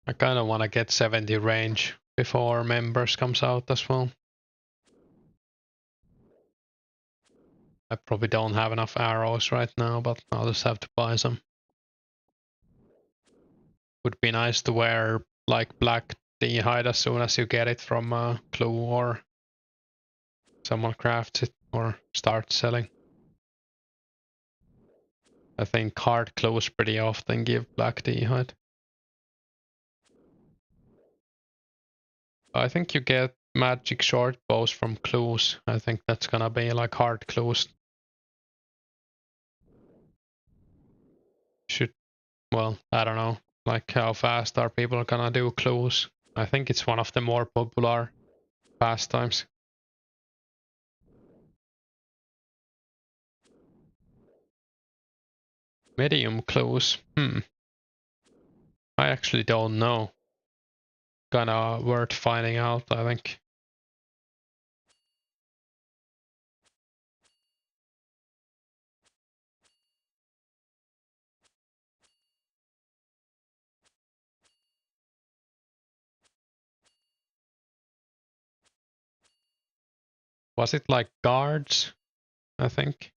I kind of want to get 70 range before members comes out as well. I probably don't have enough arrows right now, but I'll just have to buy some. Would be nice to wear like black D-hide as soon as you get it from a clue or someone crafts it or starts selling. I think hard clues pretty often give black D-hide. I think you get magic short bows from clues. I think that's gonna be like hard clues. Should, well, I don't know. Like how fast are people gonna do clues? I think it's one of the more popular pastimes. Medium clues. I actually don't know. Kinda worth finding out, I think. Was it like guards? I think.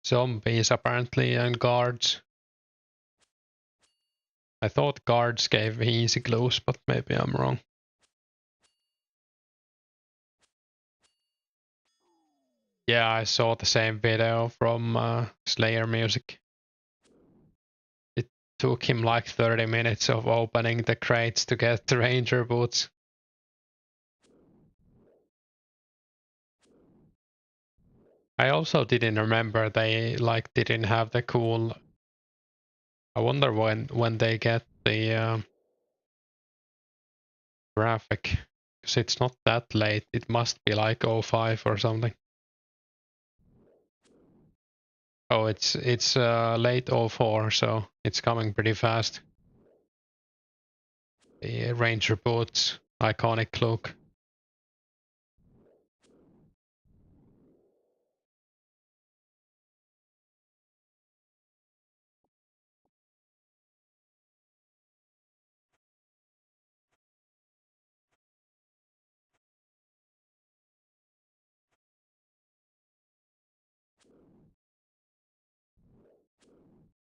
Zombies apparently and guards. I thought guards gave easy clues, but maybe I'm wrong. Yeah, I saw the same video from Slayer Music. It took him like 30 minutes of opening the crates to get the ranger boots. I also didn't remember they like didn't have the cool. I wonder when they get the graphic, because it's not that late. It must be like 05 or something. Oh, it's late 04, so it's coming pretty fast. The ranger boots, iconic cloak.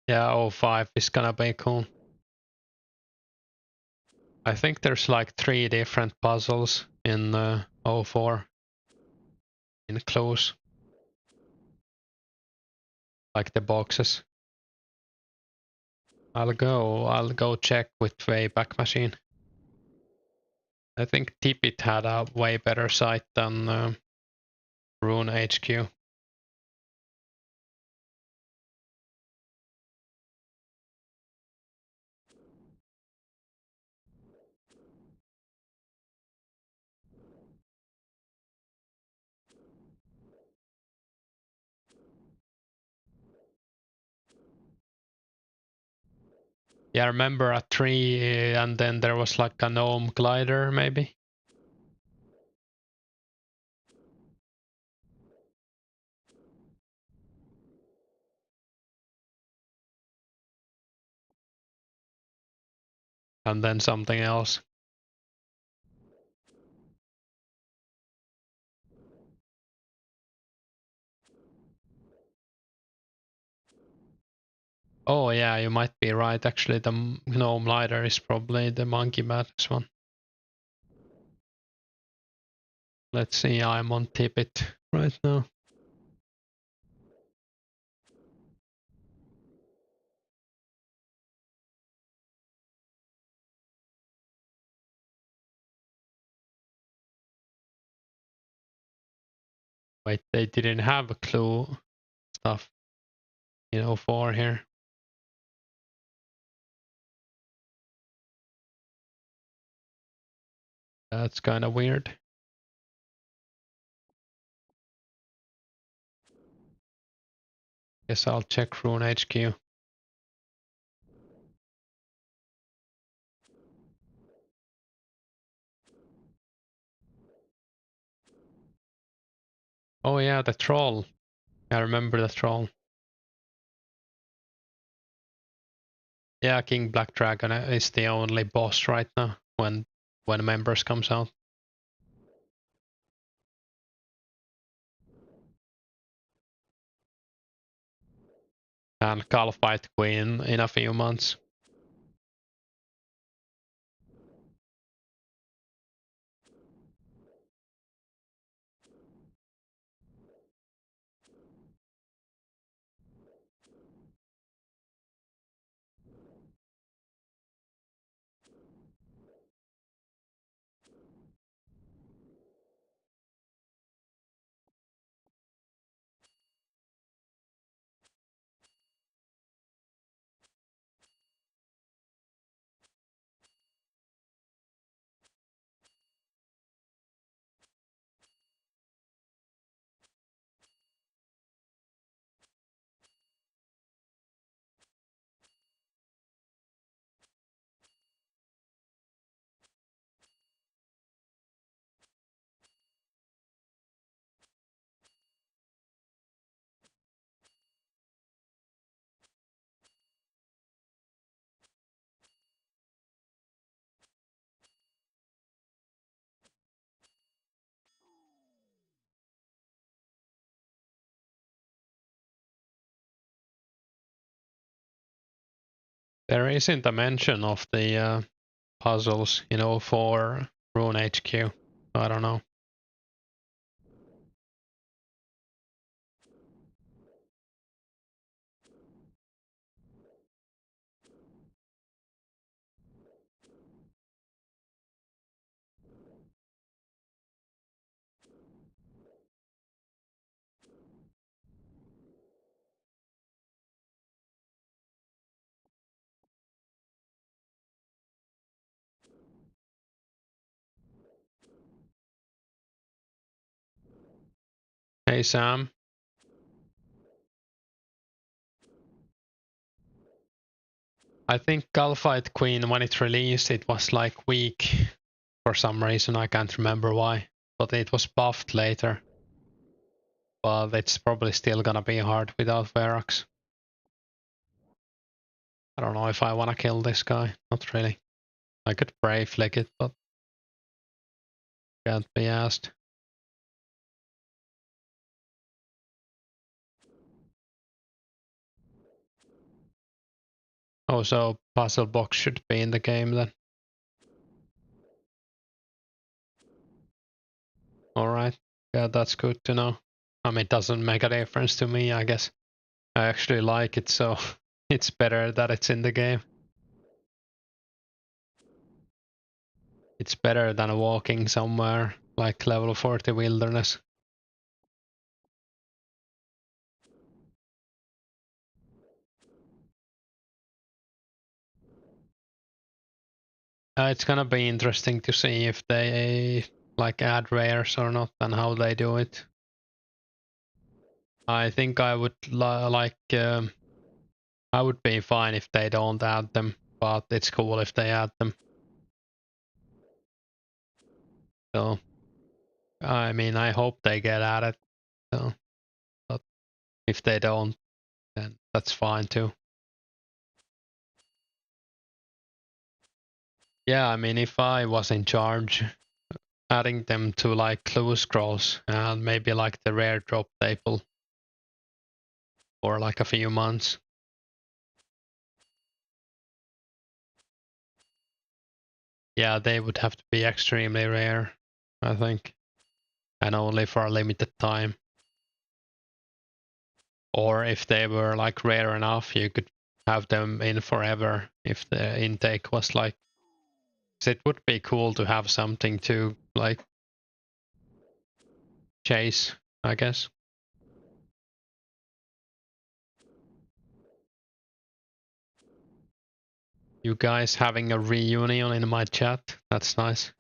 Yeah, 05 is gonna be cool. I think there's like 3 different puzzles in 04 in clues, like the boxes. I'll go check with Wayback Machine. I think Tippit had a way better site than Rune HQ. Yeah, I remember a tree and then there was like a gnome glider maybe. And then something else. Oh yeah, you might be right. Actually, the gnome glider is probably the monkey madness one. Let's see, I'm on Tippit right now. Wait, they didn't have a clue stuff in 04 here. That's kind of weird. Guess I'll check Rune HQ. Oh yeah, the troll. I remember the troll. Yeah, King Black Dragon is the only boss right now when members comes out. And Fight Queen in a few months. There isn't a mention of the puzzles, for Rune HQ. I don't know. Hey Sam. I think Fight Queen, when it released, it was like weak for some reason. I can't remember why, but it was buffed later. But it's probably still gonna be hard without Verax. I don't know if I wanna kill this guy. Not really. I could brave flick it, but can't be asked. Oh, so puzzle box should be in the game then. Alright. Yeah, that's good to know. I mean, it doesn't make a difference to me, I guess. I actually like it, so it's better that it's in the game. It's better than walking somewhere like level 40 wilderness. It's gonna be interesting to see if they like add rares or not and how they do it. I think I would I would be fine if they don't add them, but it's cool if they add them. So, I mean, I hope they get added. So, but if they don't, then that's fine too. Yeah, I mean, if I was in charge, adding them to like clue scrolls and maybe like the rare drop table for like a few months. Yeah, they would have to be extremely rare, I think, and only for a limited time. Or if they were like rare enough, you could have them in forever if the intake was like. It would be cool to have something to like chase, I guess. You guys having a reunion in my chat, that's nice.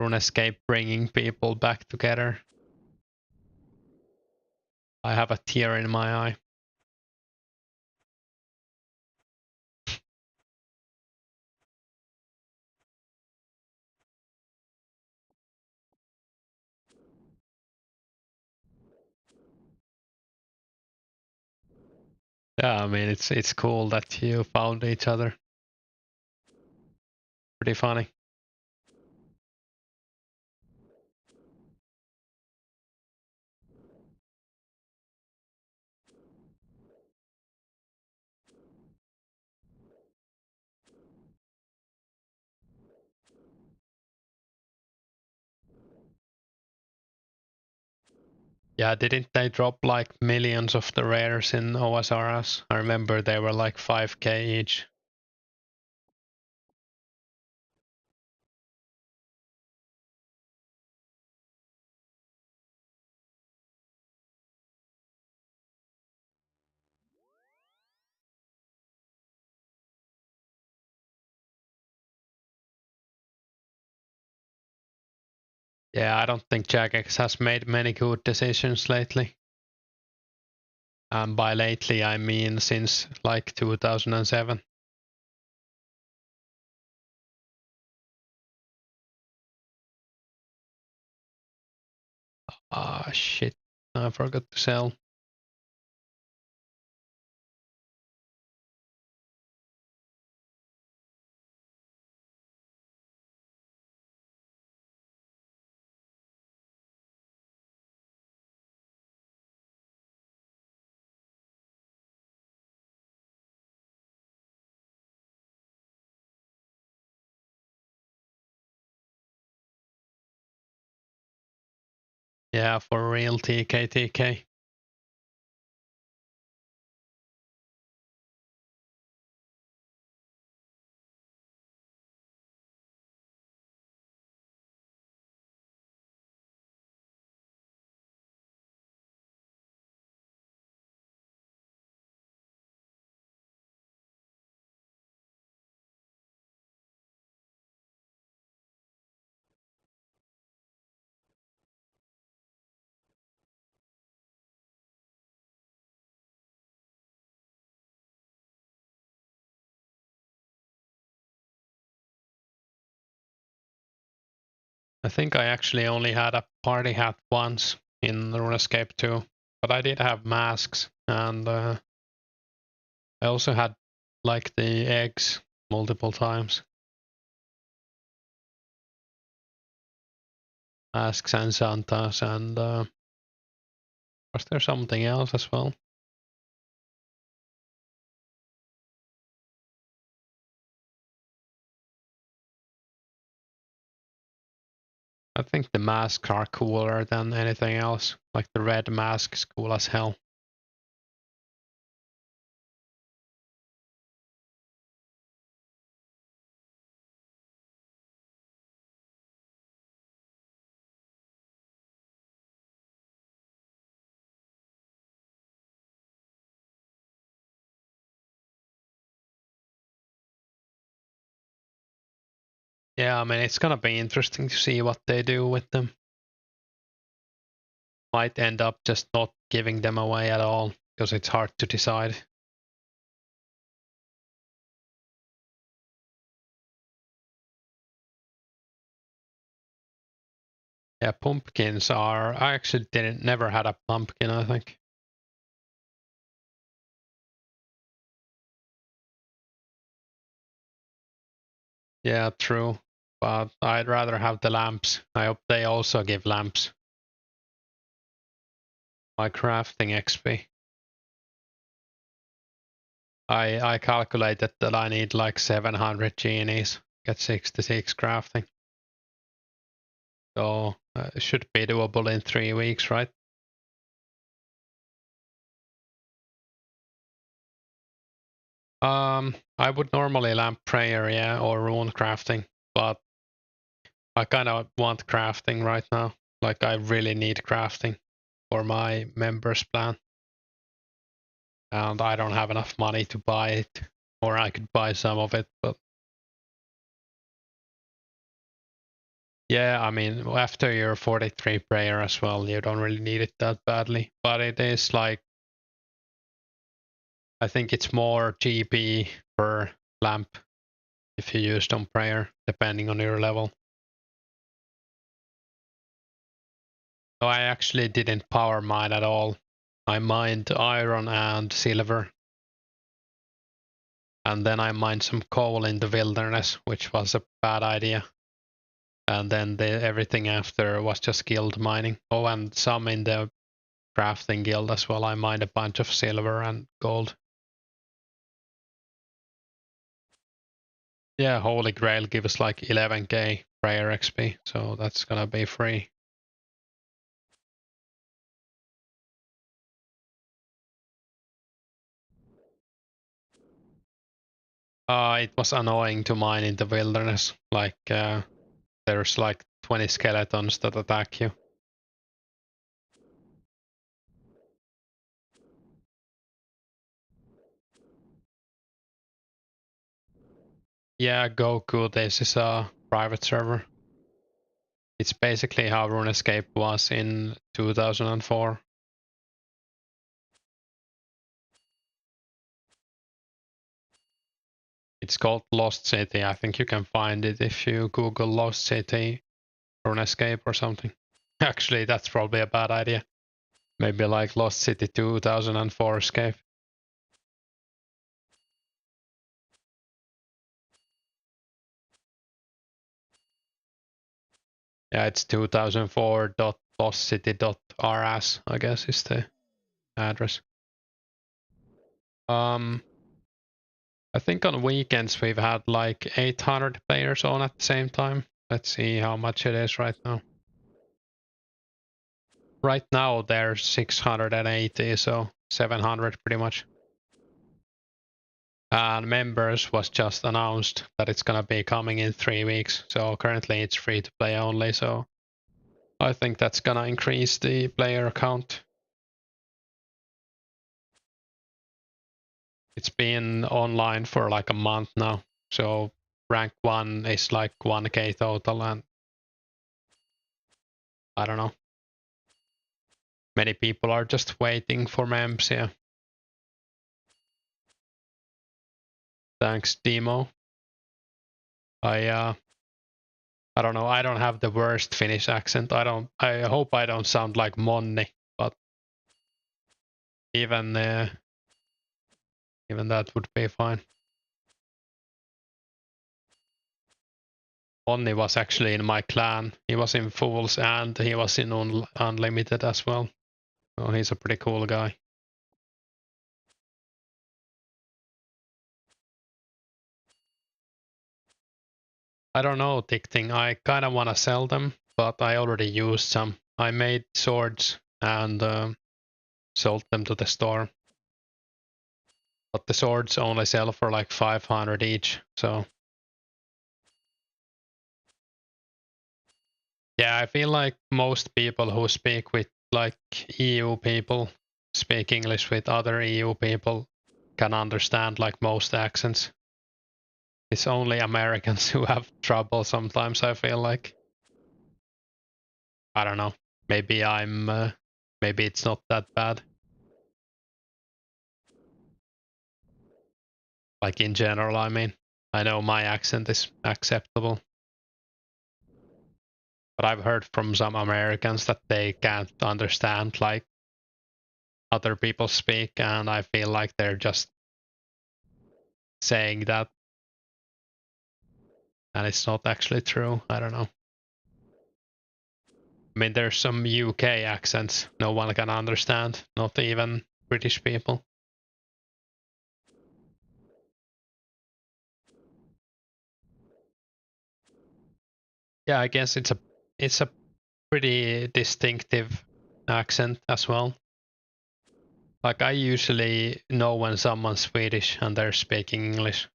Runescape bringing people back together. I have a tear in my eye. Yeah, I mean it's cool that you found each other. Pretty funny. Yeah, didn't they drop like millions of the rares in OSRS? I remember they were like 5k each. Yeah, I don't think Jagex has made many good decisions lately. And by lately, I mean since like 2007. Ah, shit. I forgot to sell. Yeah, for real TK. I think I actually only had a party hat once in RuneScape 2, but I did have masks, and I also had like the eggs multiple times. Masks and Santas, and was there something else as well? I think the masks are cooler than anything else. Like the red mask is cool as hell. Yeah, I mean, it's gonna be interesting to see what they do with them. Might end up just not giving them away at all, because it's hard to decide. Yeah, pumpkins are. I actually didn't never had a pumpkin, I think. Yeah, true. But I'd rather have the lamps. I hope they also give lamps. My crafting XP. I calculated that I need like 700 genies, get 66 crafting. So it should be doable in 3 weeks, right? I would normally lamp prayer, yeah, or rune crafting, but I kind of want crafting right now. Like I really need crafting for my members plan, and I don't have enough money to buy it, or I could buy some of it, but Yeah, I mean, after you're 43 prayer as well, you don't really need it that badly. But it is like, I think it's more GP per lamp if you use on prayer, depending on your level. So I actually didn't power mine at all. I mined iron and silver. And then I mined some coal in the wilderness, which was a bad idea. And then everything after was just guild mining. Oh, and some in the crafting guild as well. I mined a bunch of silver and gold. Yeah, Holy Grail gives like 11k prayer XP, so that's gonna be free. It was annoying to mine in the wilderness. Like, there's like 20 skeletons that attack you. Yeah, Goku, this is a private server. It's basically how Runescape was in 2004. It's called Lost City. I think you can find it if you Google Lost City Runescape or something. Actually, that's probably a bad idea. Maybe like Lost City 2004scape. Yeah, it's 2004.lostcity.rs, I guess is the address. I think on weekends we've had like 800 players on at the same time. Let's see how much it is right now. Right now there's 680, so 700 pretty much. And members was just announced that it's gonna be coming in 3 weeks. So currently it's free to play only, so I think that's gonna increase the player count. It's been online for like a month now. So rank 1 is like 1k total, and I don't know. Many people are just waiting for mems, yeah. Thanks, Demo. I don't know. I don't have the worst Finnish accent. I hope I don't sound like Monni, but even that would be fine. Monni was actually in my clan. He was in Fools and he was in Unlimited as well. So he's a pretty cool guy. I don't know, Dicting. I kind of want to sell them, but I already used some. I made swords and sold them to the store. But the swords only sell for like 500 each, so. Yeah, I feel like most people who speak with like EU people speak English with other EU people can understand like most accents. It's only Americans who have trouble sometimes, I feel like. I don't know. Maybe maybe it's not that bad. Like in general, I mean. I know my accent is acceptable. But I've heard from some Americans that they can't understand like other people speak, and I feel like they're just saying that. And it's not actually true. I don't know. I mean, there's some UK accents no one can understand, not even British people. Yeah, I guess it's a pretty distinctive accent as well. Like I usually know when someone's Swedish and they're speaking English.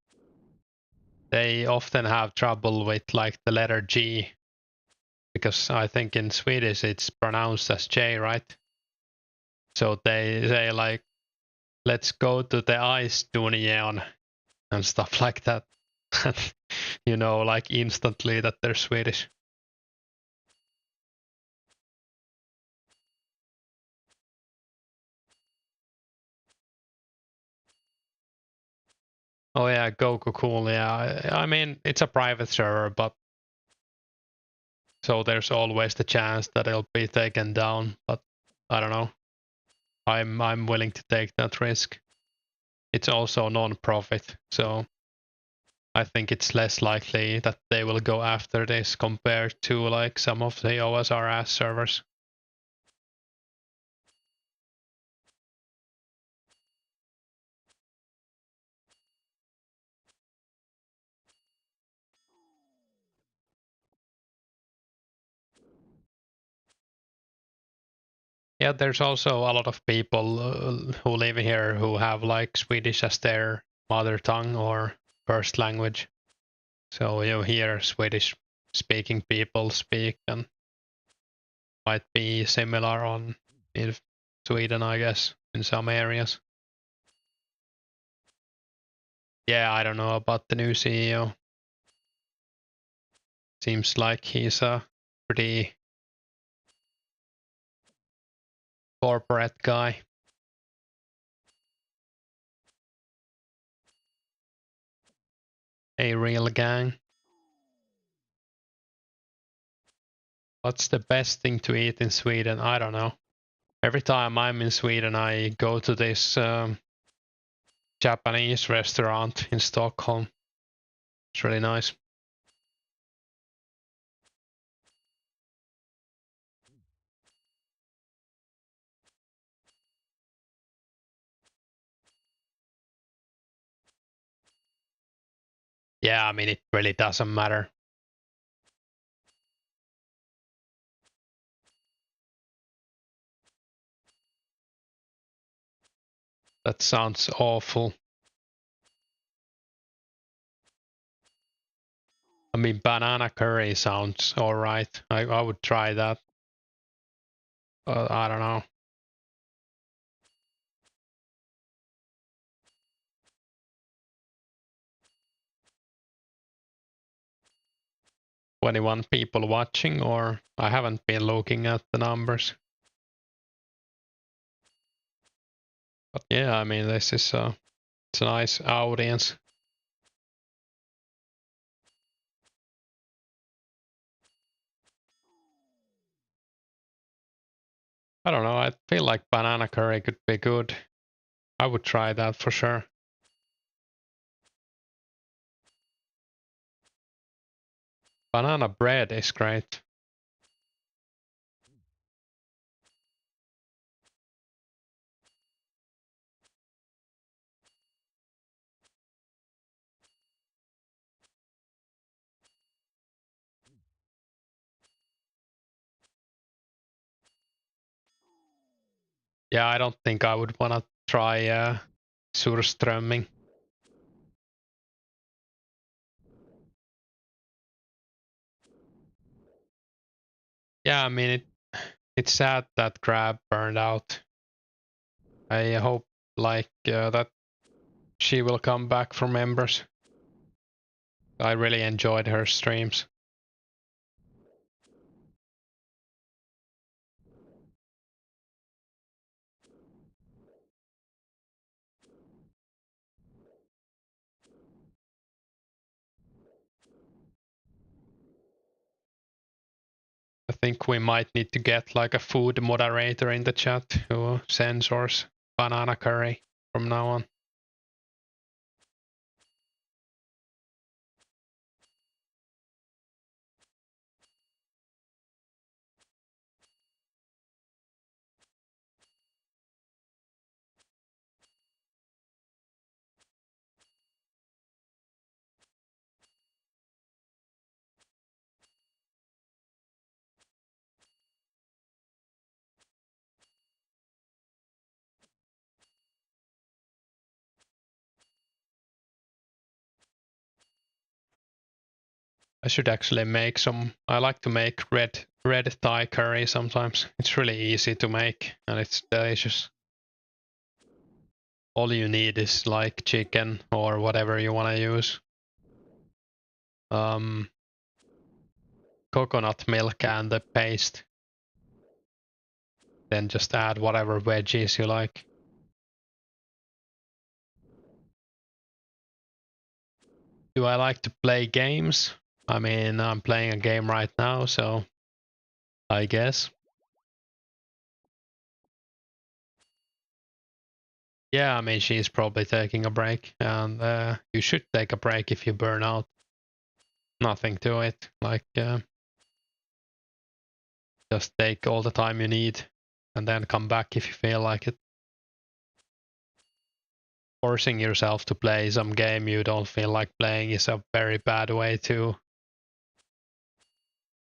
They often have trouble with like the letter G, because I think in Swedish it's pronounced as J, right? So they say like, let's go to the ice union and stuff like that. You know, like instantly that they're Swedish. Oh yeah, Goku cool. Yeah, I mean it's a private server, but so there's always the chance that it'll be taken down. But I don't know. I'm willing to take that risk. It's also non-profit, so I think it's less likely that they will go after this compared to like some of the OSRS servers. Yeah, there's also a lot of people who live here who have like Swedish as their mother tongue or first language. So you hear Swedish speaking people speak and might be similar on in Sweden, I guess, in some areas. Yeah, I don't know about the new CEO. Seems like he's a pretty corporate guy. A real gang. What's the best thing to eat in Sweden? I don't know. Every time I'm in Sweden, I go to this Japanese restaurant in Stockholm. It's really nice. Yeah, I mean, it really doesn't matter. That sounds awful. I mean, banana curry sounds alright. I would try that. I don't know. 21 people watching, or I haven't been looking at the numbers. But yeah, I mean, this is it's a nice audience. I don't know, I feel like banana curry could be good. I would try that for sure. Banana bread is great. Yeah, I don't think I would want to try surströmming. Yeah, I mean, it's sad that Crab burned out. I hope like that she will come back for members. I really enjoyed her streams. I think we might need to get like a food moderator in the chat who censors banana curry from now on. I should actually make some. I like to make red Thai curry sometimes. It's really easy to make and it's delicious. All you need is like chicken or whatever you want to use. Um, Coconut milk and the paste. Then just add whatever veggies you like. Do I like to play games? I mean, I'm playing a game right now, so I guess. Yeah, I mean, she's probably taking a break, and you should take a break if you burn out. Nothing to it. Like, just take all the time you need, and then come back if you feel like it. Forcing yourself to play some game you don't feel like playing is a very bad way to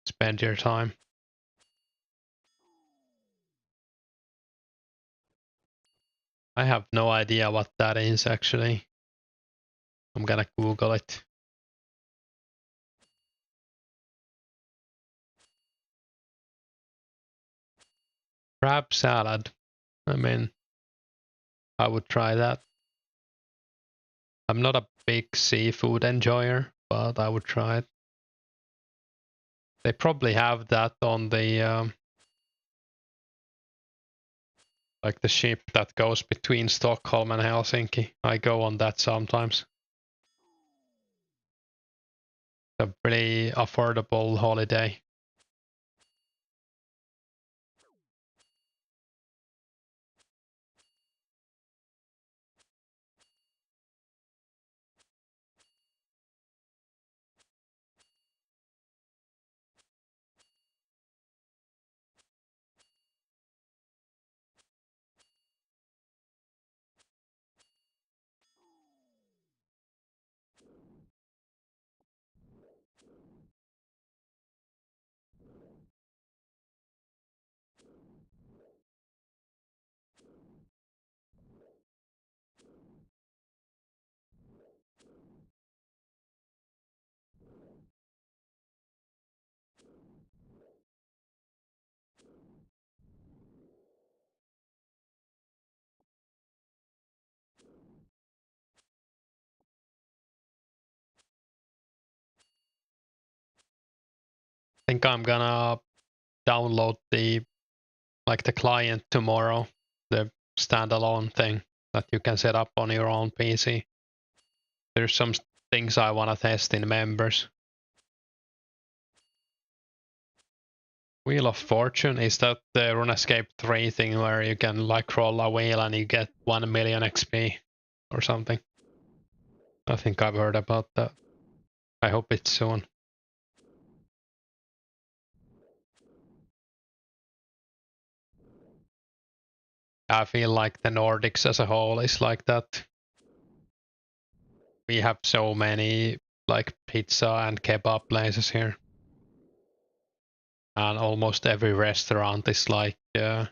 spend your time. I have no idea what that is actually. I'm gonna Google it. Crab salad. I mean, I would try that. I'm not a big seafood enjoyer, but I would try it. They probably have that on the like the ship that goes between Stockholm and Helsinki. I go on that sometimes. It's a pretty affordable holiday. I think I'm gonna download the client tomorrow, the standalone thing that you can set up on your own PC. There's some things I want to test in members. Wheel of Fortune, is that the Runescape 3 thing where you can like roll a wheel and you get 1 million XP or something? I think I've heard about that. I hope it's soon. I feel like the Nordics as a whole is like that. We have so many like pizza and kebab places here. And almost every restaurant is like I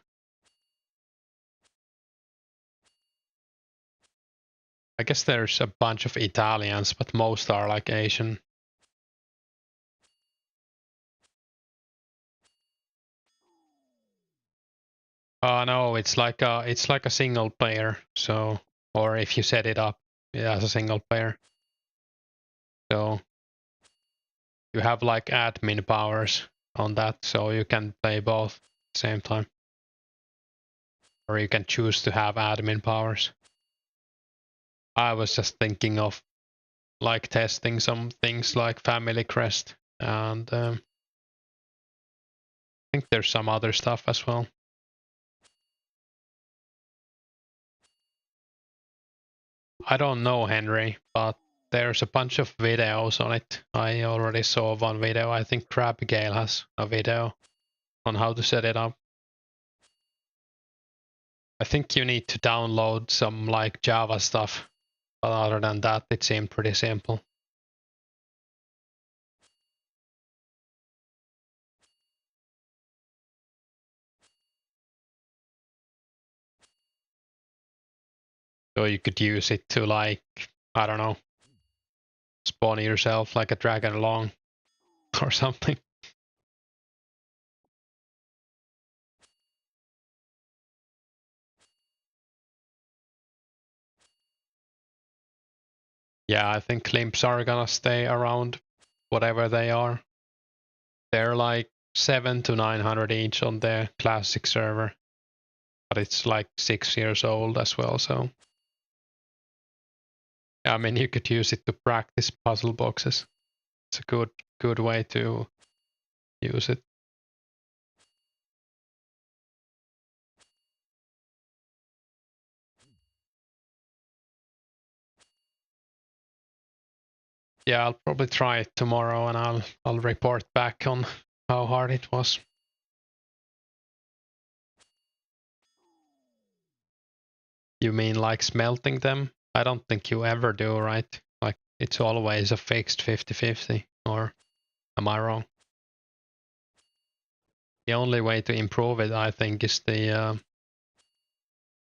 guess there's a bunch of Italians, but most are like Asian. No, it's like a single player. So, or if you set it up as a single player, so you have like admin powers on that, so you can play both at the same time, or you can choose to have admin powers. I was just thinking of like testing some things like Family Crest, and I think there's some other stuff as well. I don't know, Henry, but there's a bunch of videos on it. I already saw one video. I think Crabgale has a video on how to set it up. I think you need to download some like Java stuff, but other than that, it seemed pretty simple. So you could use it to like, I don't know, spawn yourself like a dragon along or something. Yeah, I think Limps are gonna stay around whatever they are. They're like 700 to 900 each on the classic server, but it's like 6 years old as well, so I mean, you could use it to practice puzzle boxes. It's a good way to use it. Yeah, I'll probably try it tomorrow, and I'll report back on how hard it was. You mean like smelting them? I don't think you ever do, right? Like it's always a fixed 50-50, or am I wrong? The only way to improve it, I think, is the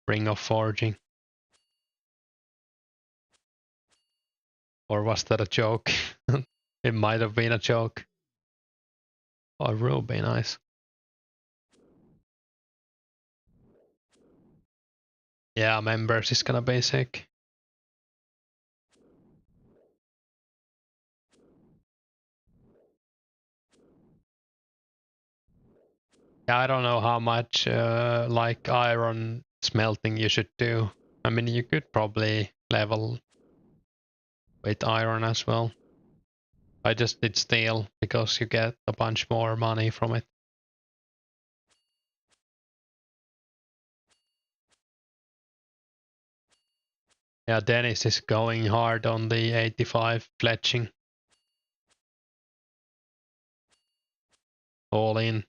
ring of forging. Or was that a joke? It might have been a joke. Oh, it will be nice. Yeah, members is gonna be sick. Yeah, I don't know how much like iron smelting you should do. I mean, you could probably level with iron as well. I just did steel because you get a bunch more money from it. Yeah, Dennis is going hard on the 85 fletching. All in.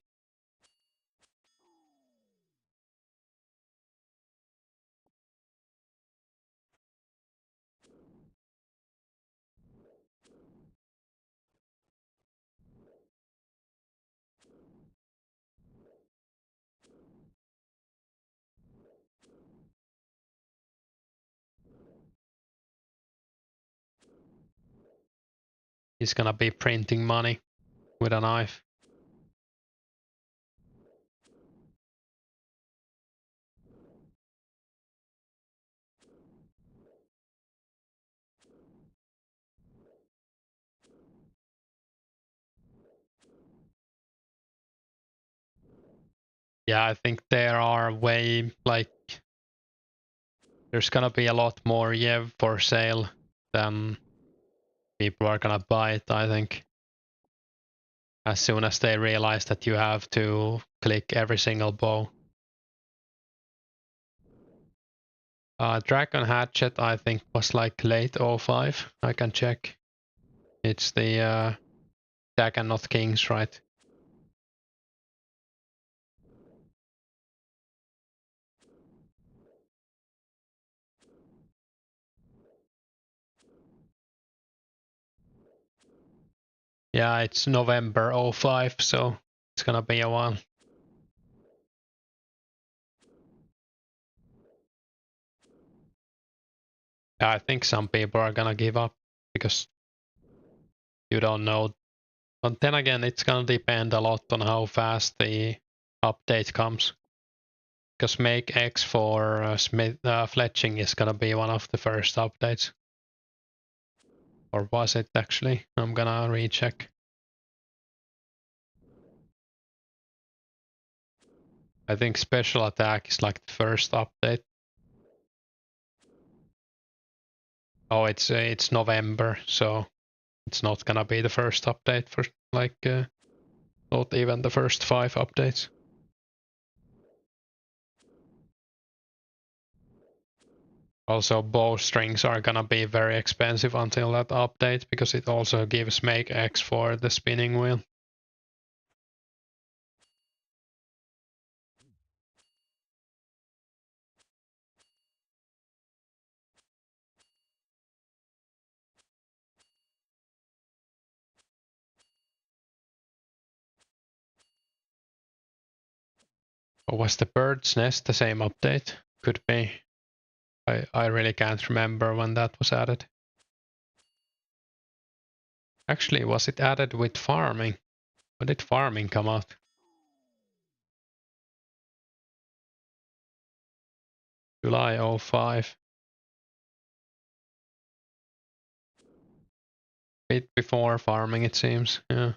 He's gonna be printing money with a knife. Yeah, I think there are way like there's gonna be a lot more Yev for sale than people are gonna buy it, I think. As soon as they realize that you have to click every single bow. Dragon Hatchet, I think, was like late 05. I can check. It's the Dragon not Kings, right? Yeah, it's November 05, so it's gonna be a while. Yeah, I think some people are gonna give up because you don't know. But then again, it's gonna depend a lot on how fast the update comes. Because Make X for fletching is gonna be one of the first updates. Or was it actually? I'm gonna recheck. I think special attack is like the first update. Oh, it's November, so it's not gonna be the first update for like not even the first 5 updates. Also, bowstrings are gonna be very expensive until that update because it also gives Make X for the spinning wheel. Or was the bird's nest the same update? Could be. I really can't remember when that was added. Actually, was it added with farming? When did farming come out? July 05. Bit before farming, it seems. Yeah.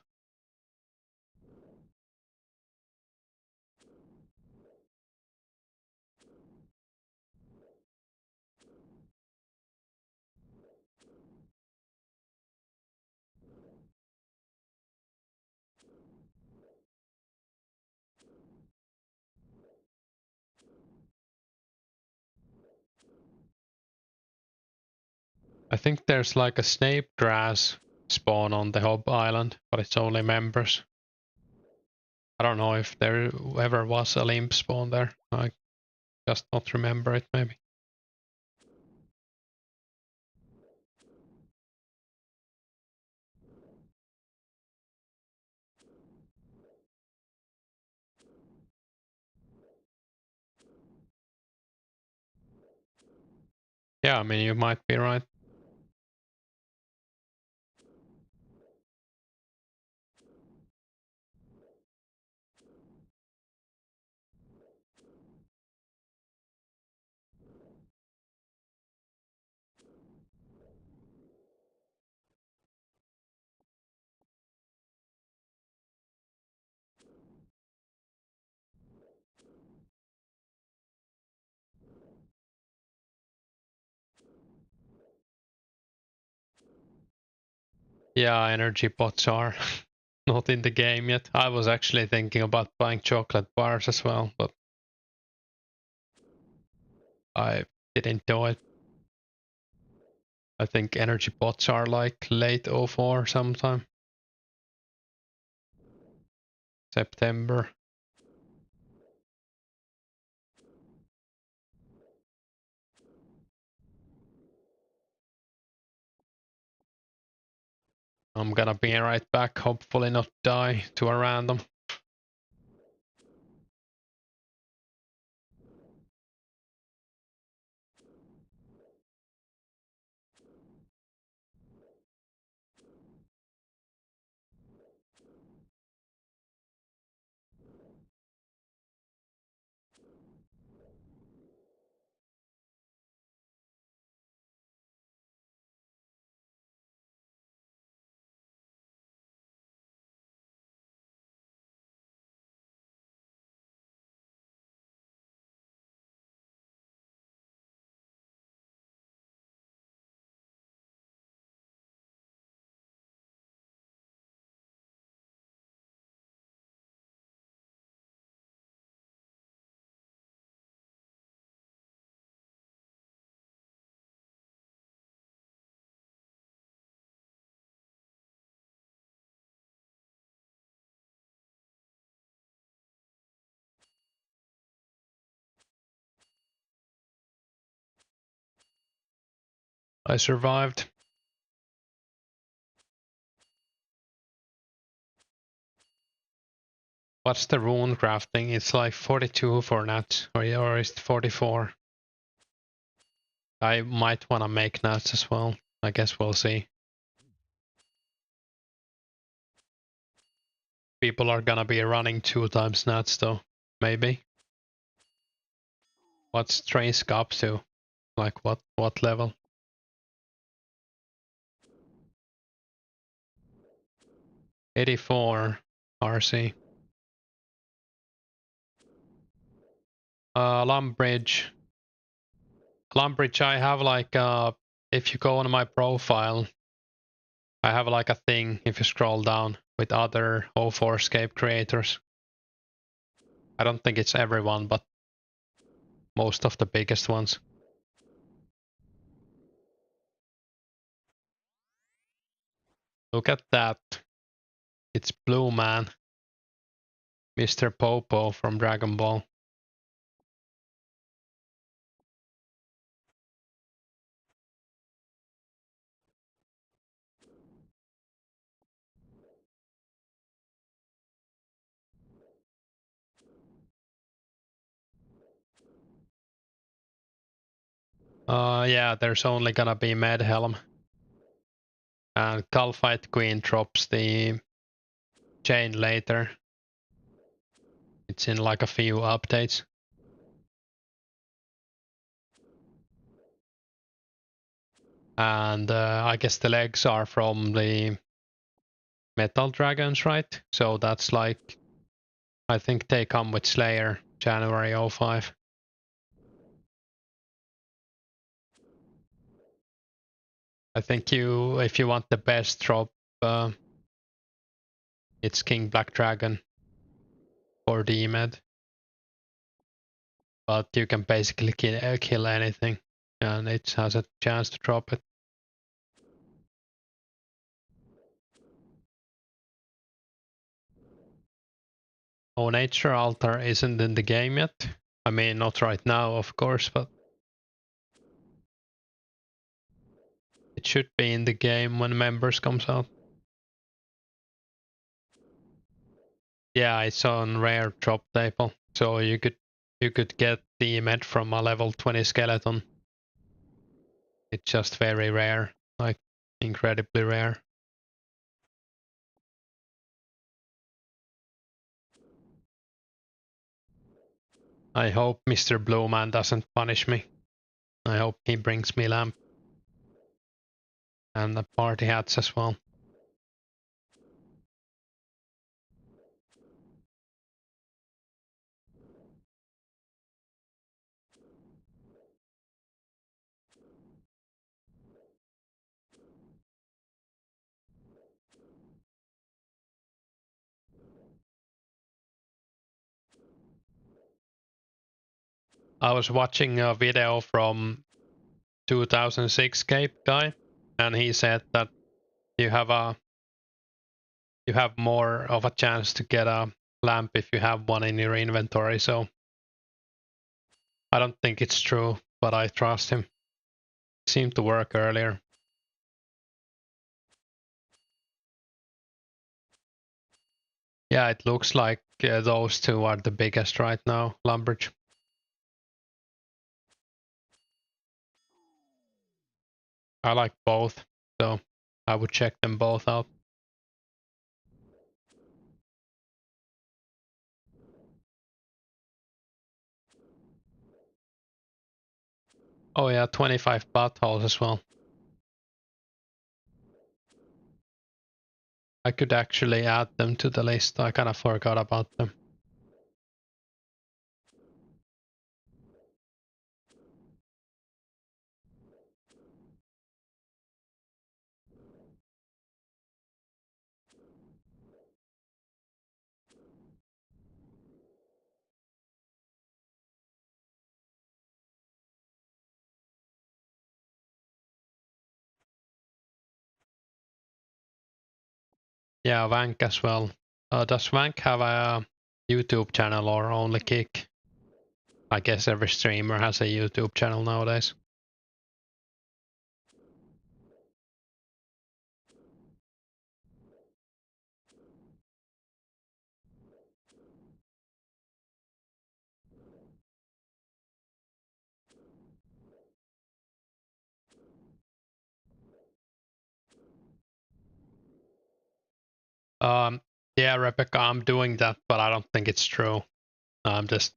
I think there's like a snape grass spawn on the Hob Island, but it's only members. I don't know if there ever was a limp spawn there. I just not remember it, maybe. Yeah, I mean, you might be right. Yeah, energy pots are not in the game yet. I was actually thinking about buying chocolate bars as well, but I didn't do it. I think energy pots are like late 04 sometime. September. I'm gonna be right back, hopefully not die to a random. I survived. What's the rune crafting? It's like 42 for nuts, or is it 44? I might want to make nuts as well. I guess we'll see. People are gonna be running 2 times nuts though, maybe. What's Trace up to? Like what level? 84 RC. Lumbridge. Lumbridge, I have like if you go on my profile, I have like a thing if you scroll down with other 2004scape creators. I don't think it's everyone, but most of the biggest ones. Look at that. It's Blue Man. Mr. Popo from Dragon Ball. Yeah, there's only gonna be Medhelm. And Calphite Queen drops the chain later. It's in like a few updates. And I guess the legs are from the Metal Dragons, right? So that's like, I think they come with Slayer, January 05. I think if you want the best drop, it's King Black Dragon or D-Med. But you can basically kill anything, and it has a chance to drop it. Oh, Nature Altar isn't in the game yet. I mean, not right now, of course, but it should be in the game when Members comes out. Yeah, it's on rare drop table, so you could get the med from a level 20 skeleton. It's just very rare, like incredibly rare. I hope Mr. Blue Man doesn't punish me. I hope he brings me lamp and the party hats as well. I was watching a video from 2006scape guy, and he said that you have more of a chance to get a lamp if you have one in your inventory. So I don't think it's true, but I trust him. It seemed to work earlier. Yeah, it looks like those two are the biggest right now, Lumbridge. I like both, so I would check them both out. Oh yeah, 25 buttholes as well. I could actually add them to the list. I kind of forgot about them. Yeah, Vank as well. Does Vank have a YouTube channel or only Kick? I guess every streamer has a YouTube channel nowadays. Um, yeah, Rebecca, I'm doing that, but I don't think it's true. I'm just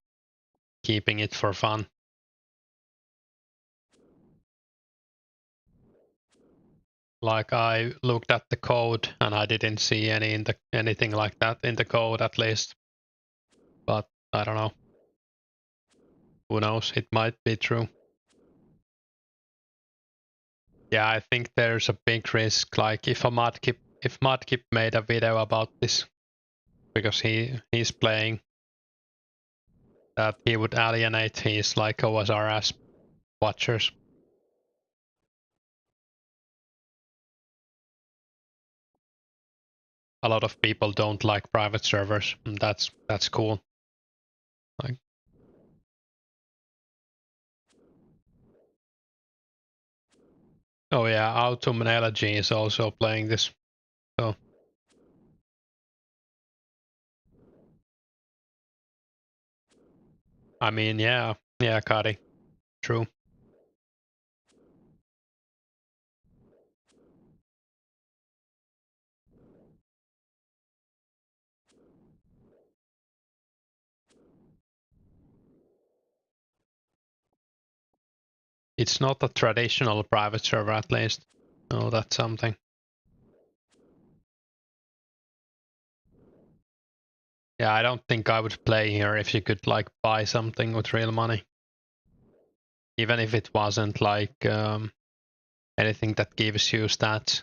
keeping it for fun. Like I looked at the code and I didn't see anything like that in the code at least. But I don't know. Who knows? It might be true. Yeah, I think there's a big risk. Like if Mudkip made a video about this, because he's playing, that he would alienate his like OSRS watchers. A lot of people don't like private servers, and that's cool. Like, oh yeah, Autumn Elegy is also playing this. So I mean, yeah, Kari, true. It's not a traditional private server, at least. Oh, that's something. Yeah, I don't think I would play here if you could like buy something with real money. Even if it wasn't like anything that gives you stats.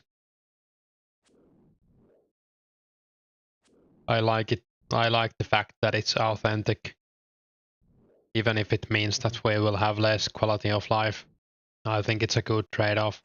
I like it. I like the fact that it's authentic. Even if it means that we will have less quality of life. I think it's a good trade-off.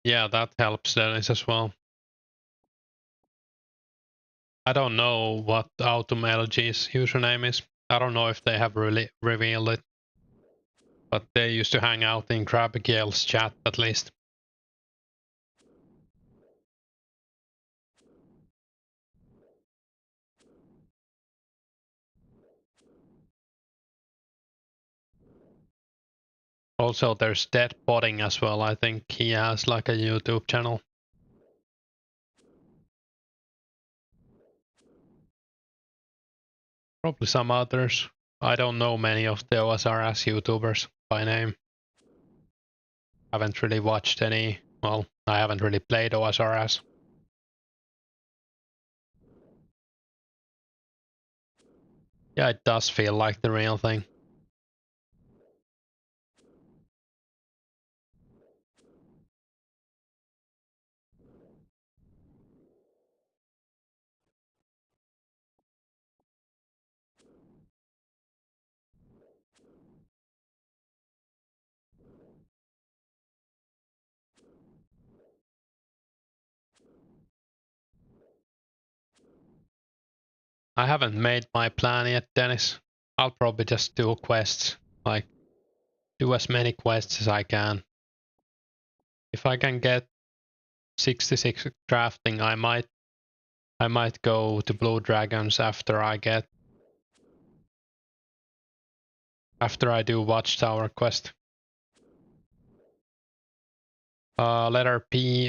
Yeah, that helps Dennis as well. I don't know what Autumn LG's username is. I don't know if they have really revealed it. But they used to hang out in Crabgale's chat at least. Also, there's Dead Potting as well. I think he has like a YouTube channel. Probably some others. I don't know many of the OSRS YouTubers by name. Haven't really watched any. Well, I haven't really played OSRS. Yeah, it does feel like the real thing. I haven't made my plan yet, Dennis. I'll probably just do quests. Like, do as many quests as I can. If I can get 66 crafting, I might go to Blue Dragons after I do Watchtower quest. Letter P,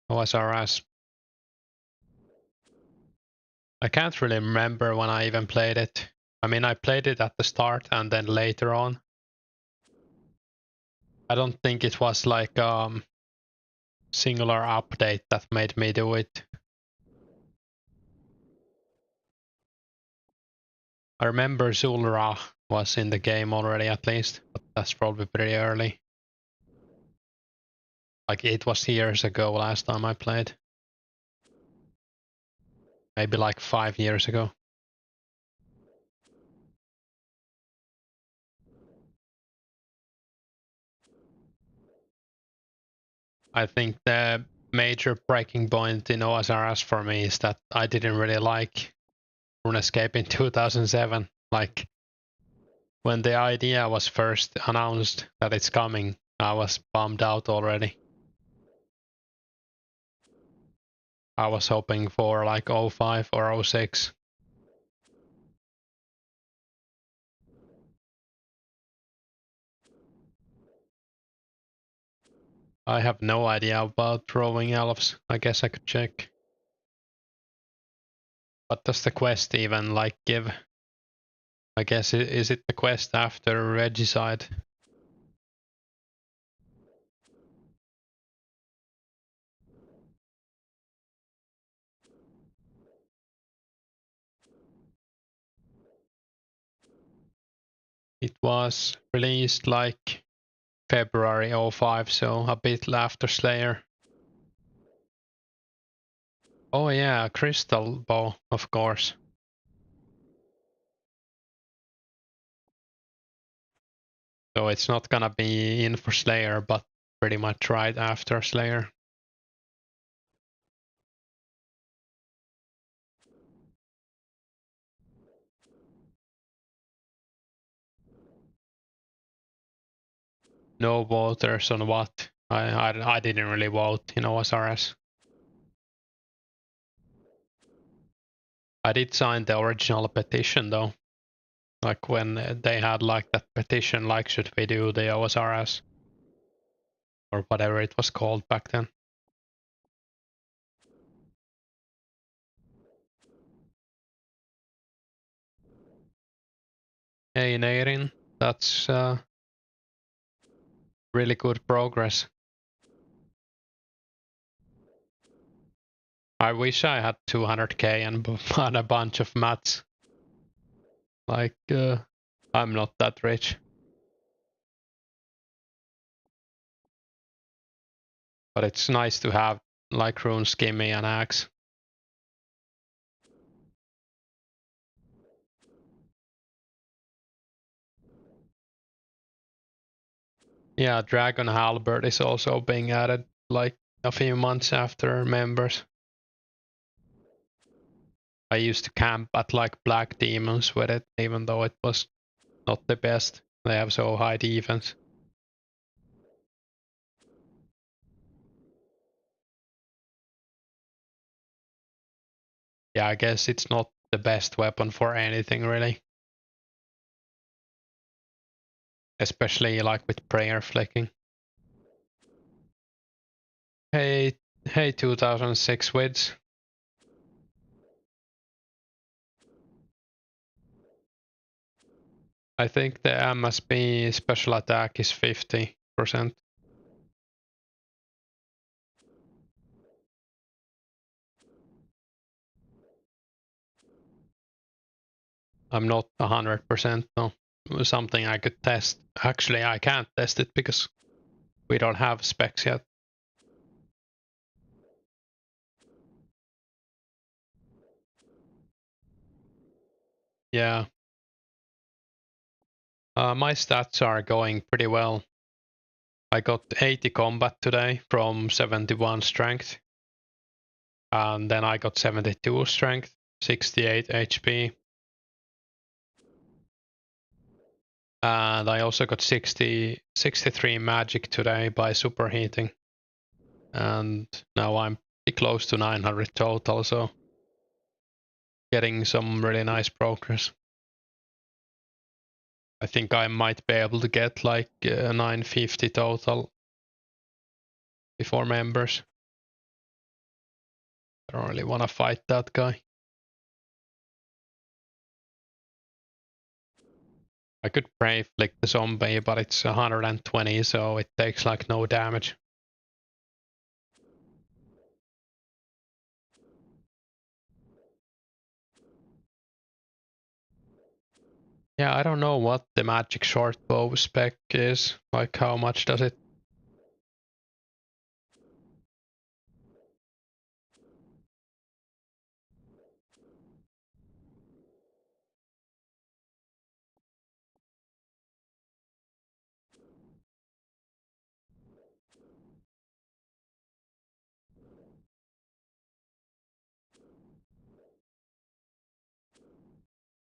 OSRS. I can't really remember when I even played it. I mean, I played it at the start and then later on. I don't think it was like singular update that made me do it. I remember Zul'Ra was in the game already at least, but that's probably pretty early. Like it was years ago last time I played. Maybe like 5 years ago. I think the major breaking point in OSRS for me is that I didn't really like Runescape in 2007. Like when the idea was first announced that it's coming, I was bummed out already. I was hoping for like 05 or 06. I have no idea about throwing elves. I guess I could check. What does the quest even like give? I guess is it the quest after Regicide? It was released like February 05, so a bit after Slayer. Oh yeah, Crystal Bow, of course. So it's not gonna be in for Slayer, but pretty much right after Slayer. No voters on what? I didn't really vote in OSRS. I did sign the original petition though. Like when they had like that petition, like should we do the OSRS? Or whatever it was called back then. Hey Neirin, that's really good progress. I wish I had 200k and a bunch of mats. Like, I'm not that rich. But it's nice to have like Rune Skimmy and Axe. Yeah, Dragon Halberd is also being added like a few months after members. I used to camp at like Black Demons with it, even though it was not the best. They have so high defense. Yeah, I guess it's not the best weapon for anything really. Especially like with prayer flicking. Hey, 2006 Wids. I think the MSB special attack is 50%. I'm not 100% no. Something I could test. Actually, I can't test it because we don't have specs yet. Yeah. My stats are going pretty well. I got 80 combat today from 71 strength. And then I got 72 strength, 68 HP. And I also got 63 magic today by superheating. And now I'm pretty close to 900 total, so getting some really nice progress. I think I might be able to get like 950 total before members. I don't really want to fight that guy. I could pray flick the zombie, but it's 120, so it takes like no damage. Yeah, I don't know what the magic short bow spec is. Like, how much does it?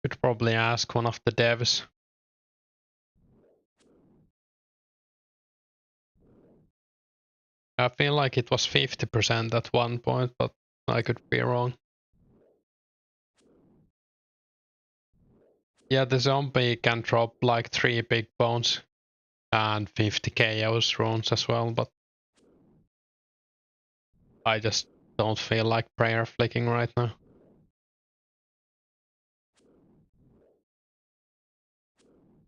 Could probably ask one of the devs. I feel like it was 50% at one point, but I could be wrong. Yeah, the zombie can drop like 3 big bones and 50 chaos runes as well, but I just don't feel like prayer flicking right now.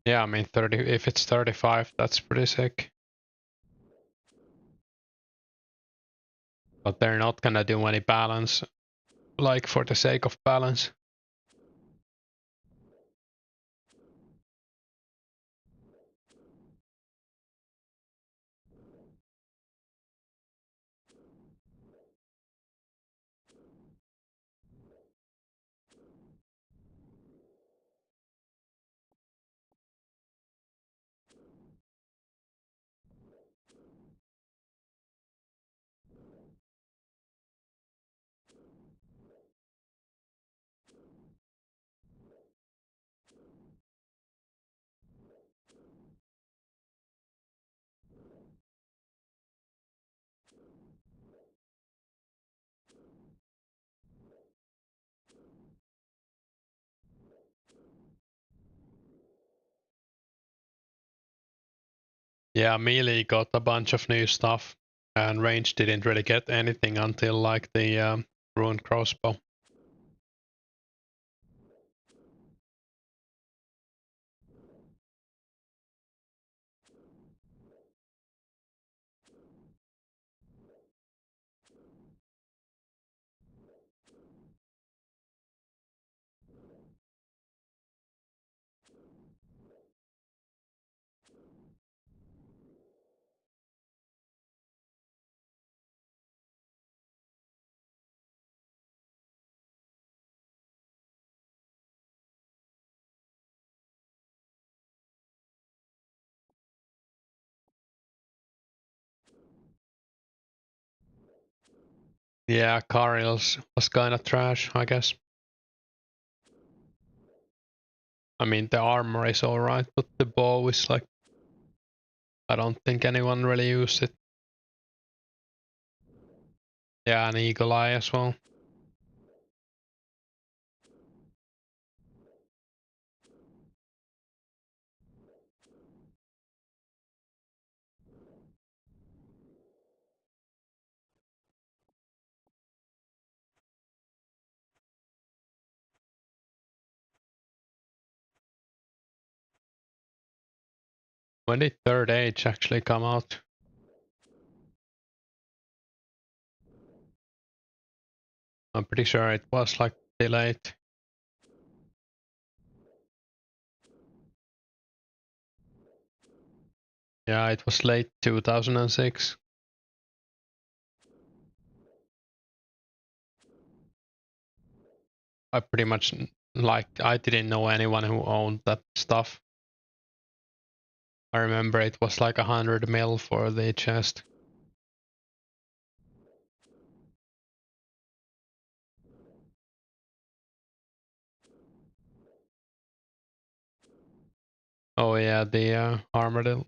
Yeah, I mean 30. If it's 35, that's pretty sick. But they're not gonna do any balance, like for the sake of balance. Yeah, melee got a bunch of new stuff, and range didn't really get anything until like the rune crossbow. Yeah, Karel's was kind of trash, I guess. I mean, the armor is alright, but the bow is like, I don't think anyone really used it. Yeah, an eagle eye as well. When did Third Age actually come out? I'm pretty sure it was like delayed. Yeah, it was late 2006. I pretty much I didn't know anyone who owned that stuff. I remember it was like 100 mil for the chest. Oh yeah, the armadillo.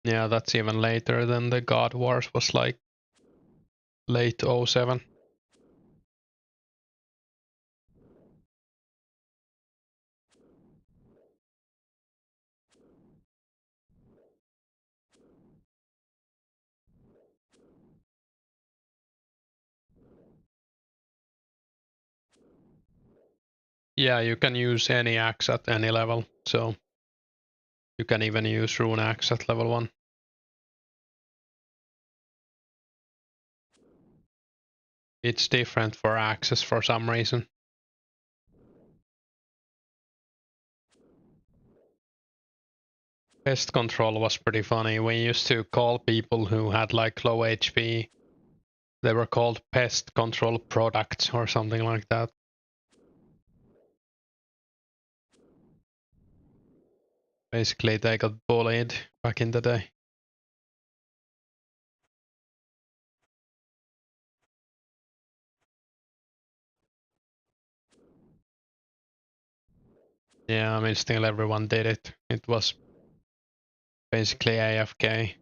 Yeah, that's even later than the God Wars was like late 07. Yeah, you can use any axe at any level, so you can even use rune axe at level 1. It's different for axes for some reason. Pest control was pretty funny. We used to call people who had like low HP, they were called pest control products or something like that. Basically, they got bullied back in the day. Yeah, I mean, still everyone did it. It was basically AFK.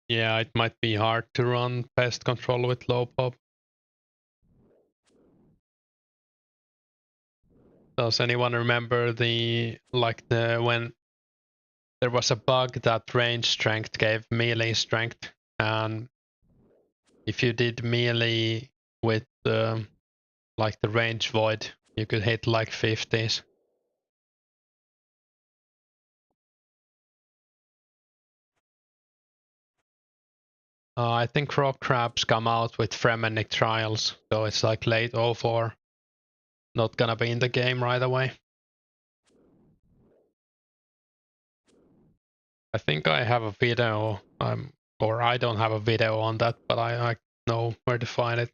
Yeah, it might be hard to run pest control with low pop. Does anyone remember the when there was a bug that range strength gave melee strength, and if you did melee with like the range void, you could hit like 50s. I think rock crabs come out with Fremenic trials, so it's like late 04. Not gonna be in the game right away. I think I have a video, or I don't have a video on that, but I know where to find it.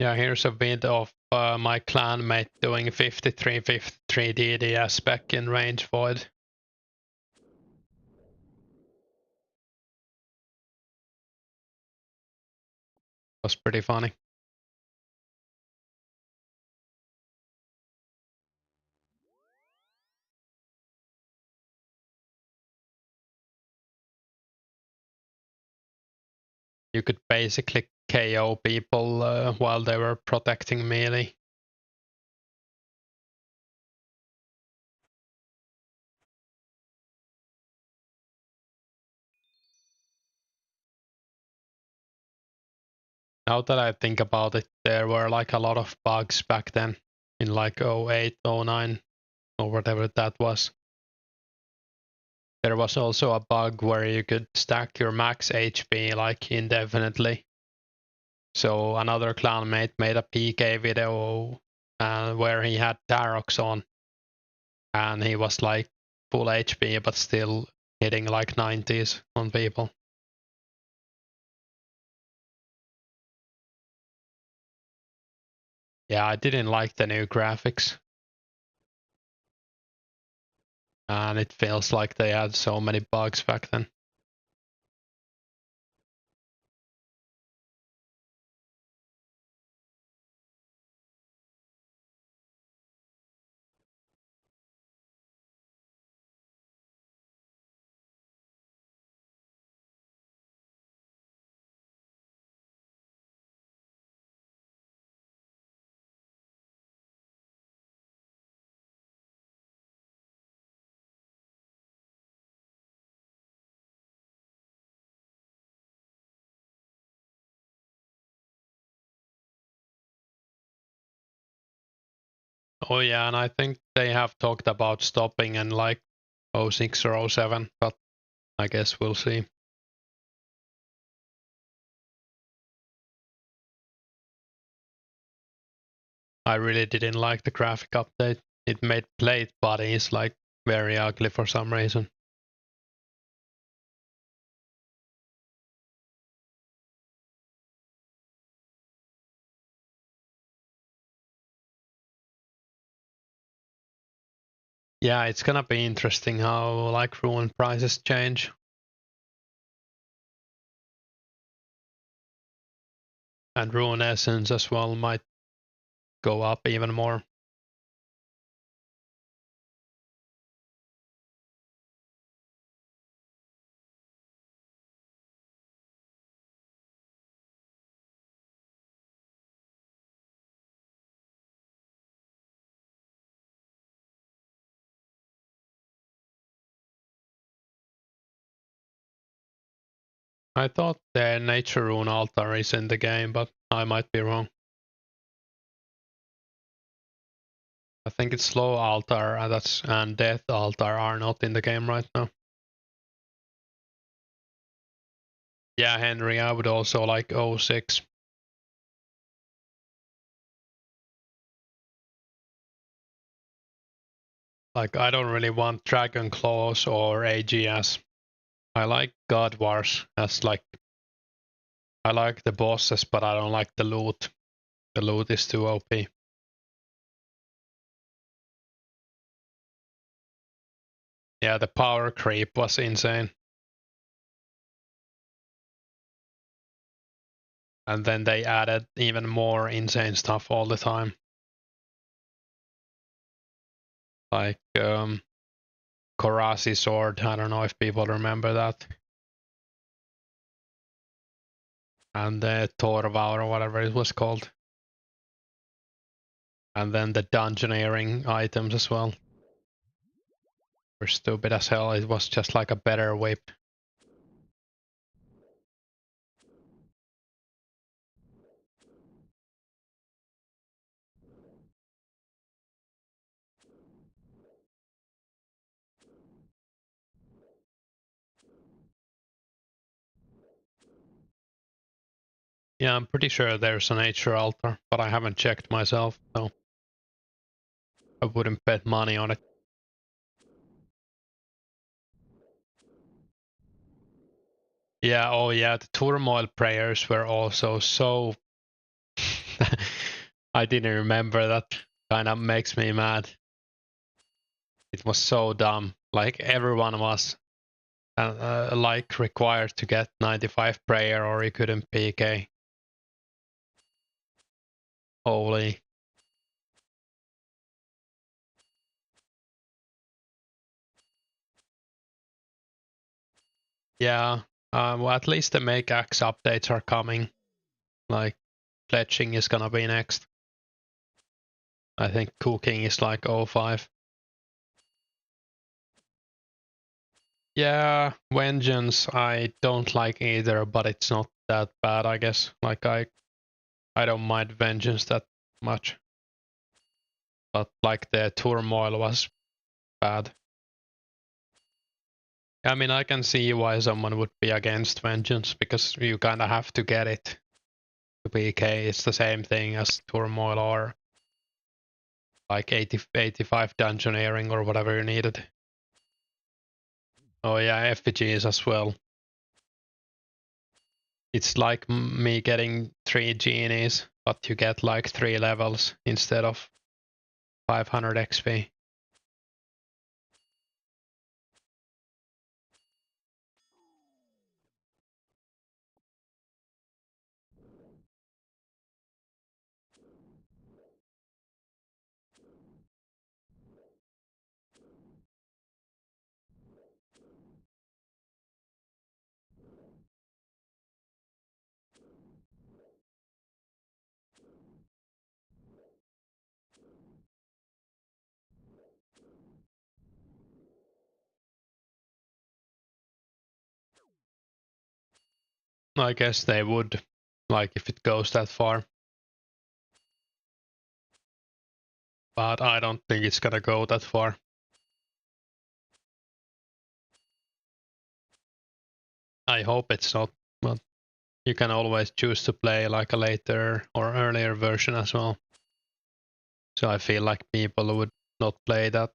Yeah, here's a vid of my clanmate doing 53 DDS back in range void. Was pretty funny. You could basically KO people while they were protecting melee. Now that I think about it, there were like a lot of bugs back then in like 08, 09 or whatever that was. There was also a bug where you could stack your max HP like indefinitely. So another clanmate made a PK video where he had Darox on and he was like full HP but still hitting like 90s on people. Yeah, I didn't like the new graphics. And it feels like they had so many bugs back then. Oh yeah, and I think they have talked about stopping in like 06 or 07, but I guess we'll see. I really didn't like the graphic update. It made plate bodies like very ugly for some reason. Yeah, it's gonna be interesting how like rune prices change. And rune essence as well might go up even more. I thought the nature rune altar is in the game, but I might be wrong. I think it's slow altar and death altar are not in the game right now. Yeah, Henry, I would also like 06. Like, I don't really want Dragon Claws or AGS. I like God Wars as like, I like the bosses, but I don't like the loot. The loot is too OP. Yeah, the power creep was insane. And then they added even more insane stuff all the time. Like Korasi sword, I don't know if people remember that. And the Torva or whatever it was called. And then the dungeoneering items as well. Were stupid as hell. It was just like a better whip. Yeah, I'm pretty sure there's a nature altar, but I haven't checked myself, so I wouldn't bet money on it. Yeah, oh yeah, the turmoil prayers were also so I didn't remember that. Kind of makes me mad. It was so dumb. Like everyone was like required to get 95 prayer or you couldn't PK. Holy. Yeah. Well, at least the make X updates are coming. Like pledging is gonna be next. I think cooking is like 05. Yeah, Vengeance I don't like either, but it's not that bad, I guess. Like I don't mind Vengeance that much. But like the Turmoil was bad. I mean, I can see why someone would be against Vengeance, because you kind of have to get it to PK. It's the same thing as Turmoil or like 85 Dungeoneering or whatever you needed. Oh yeah, effigies as well. It's like me getting 3 genies, but you get like 3 levels instead of 500 XP. I guess they would, like if it goes that far. But I don't think it's gonna go that far. I hope it's not, but you can always choose to play like a later or earlier version as well. So I feel like people would not play that.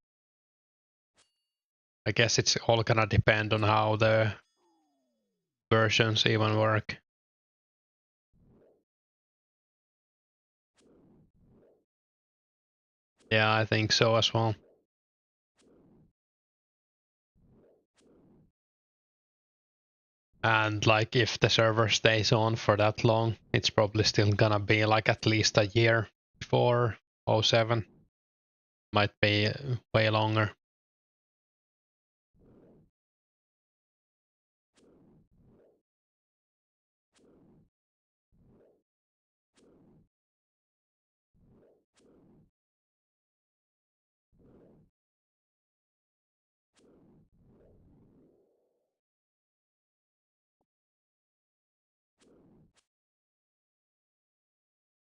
I guess it's all gonna depend on how the versions even work. Yeah, I think so as well. And like if the server stays on for that long, it's probably still gonna be like at least a year before 07. Might be way longer.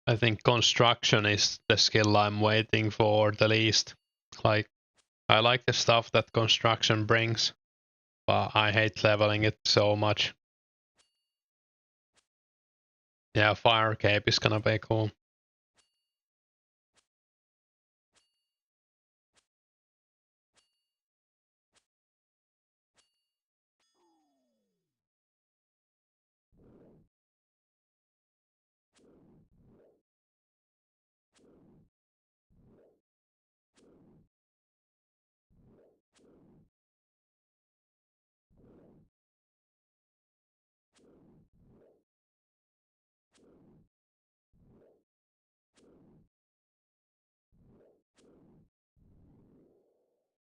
I think construction is the skill I'm waiting for the least. Like, I like the stuff that construction brings, but I hate leveling it so much. Yeah, fire cape is gonna be cool.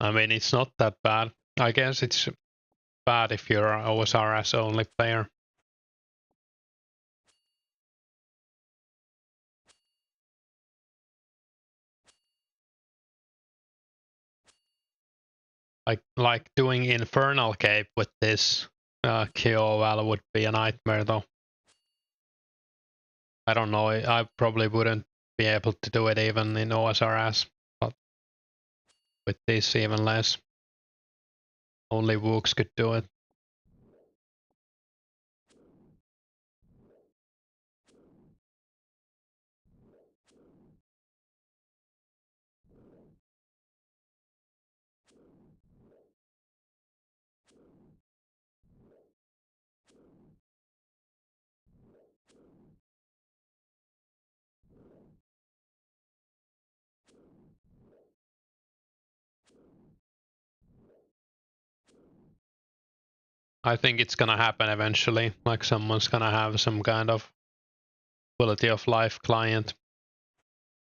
I mean, it's not that bad. I guess it's bad if you're a OSRS only player. Like doing Infernal Cape with this KOL would be a nightmare though. I don't know, I probably wouldn't be able to do it even in OSRS, but with this even less. Only Wooks could do it. I think it's gonna happen eventually. Like someone's gonna have some kind of quality of life client.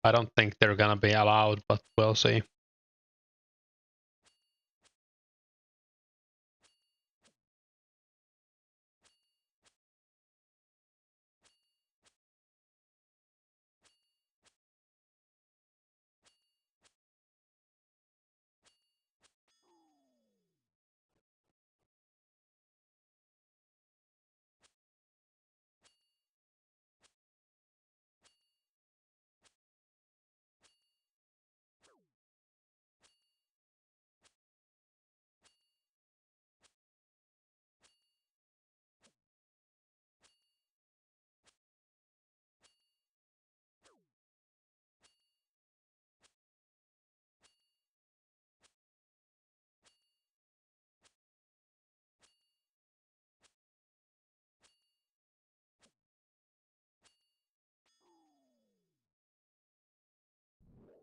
I don't think they're gonna be allowed, but we'll see.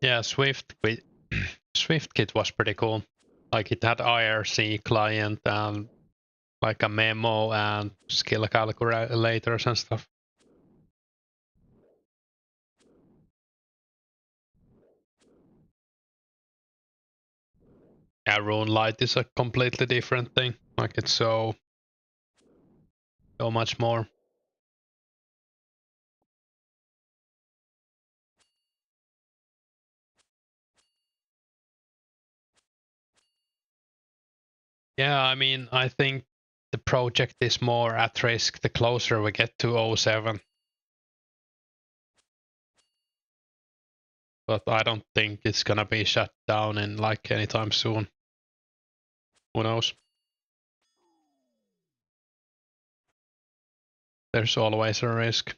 Yeah, SwiftKit was pretty cool. Like it had IRC client and like a memo and skill calculators and stuff. Yeah, Runelight is a completely different thing. Like it's so much more. Yeah, I mean, I think the project is more at risk the closer we get to 07. But I don't think it's gonna be shut down in like anytime soon. Who knows? There's always a risk.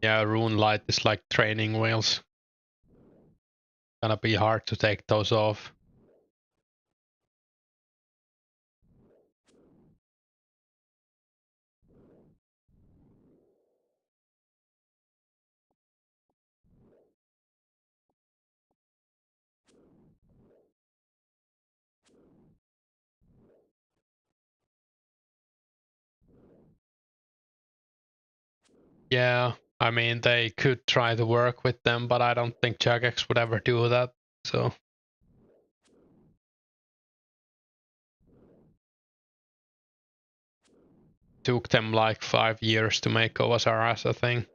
Yeah, Runelight is like training wheels. Gonna be hard to take those off. Yeah, I mean, they could try to work with them, but I don't think Jagex would ever do that. So took them like 5 years to make OSRS a thing.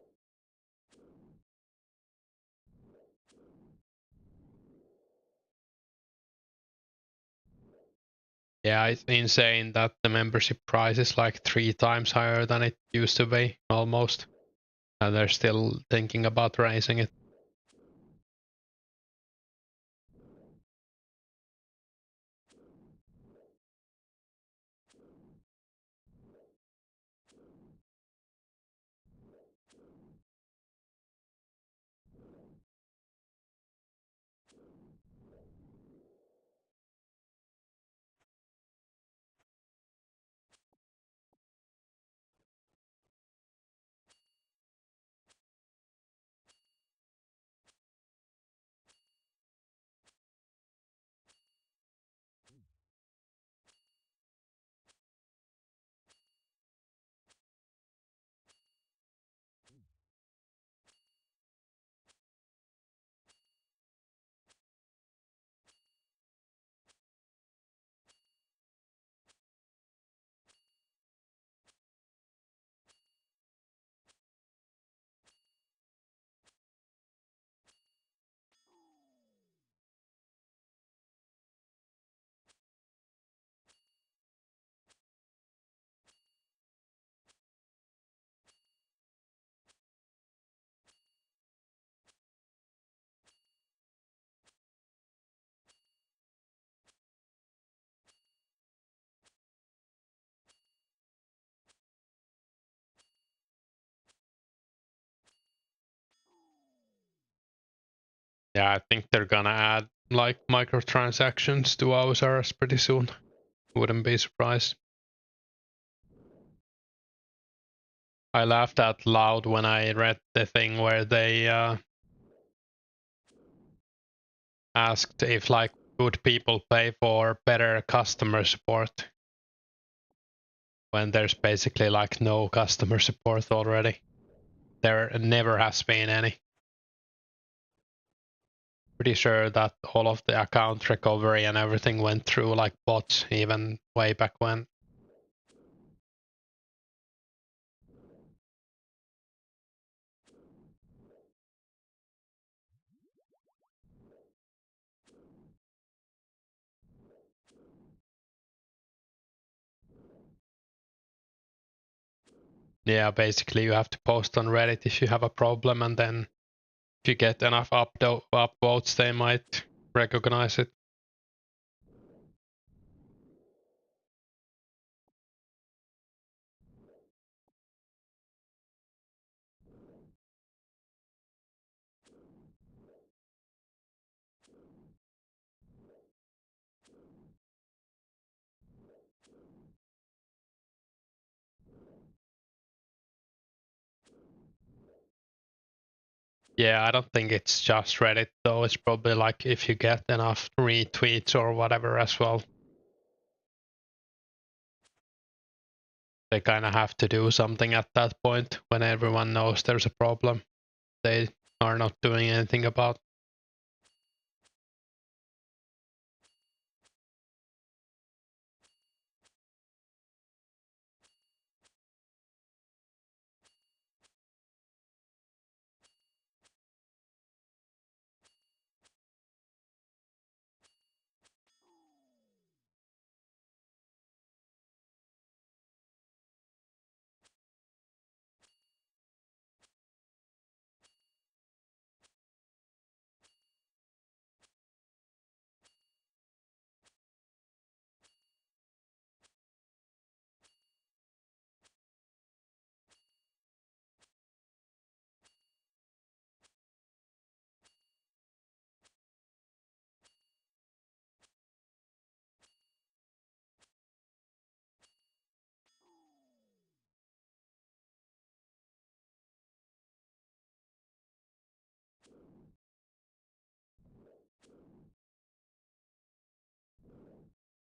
Yeah, it's insane that the membership price is like 3 times higher than it used to be, almost. And they're still thinking about raising it. Yeah, I think they're gonna add like microtransactions to OSRS pretty soon. Wouldn't be surprised. I laughed out loud when I read the thing where they asked if like would people pay for better customer support when there's basically like no customer support already. There never has been any. Pretty sure that all of the account recovery and everything went through like bots even way back when. Yeah, basically you have to post on Reddit if you have a problem, and then if you get enough upvotes, they might recognize it. Yeah, I don't think it's just Reddit though. It's probably like if you get enough retweets or whatever as well. They kind of have to do something at that point when everyone knows there's a problem they are not doing anything about.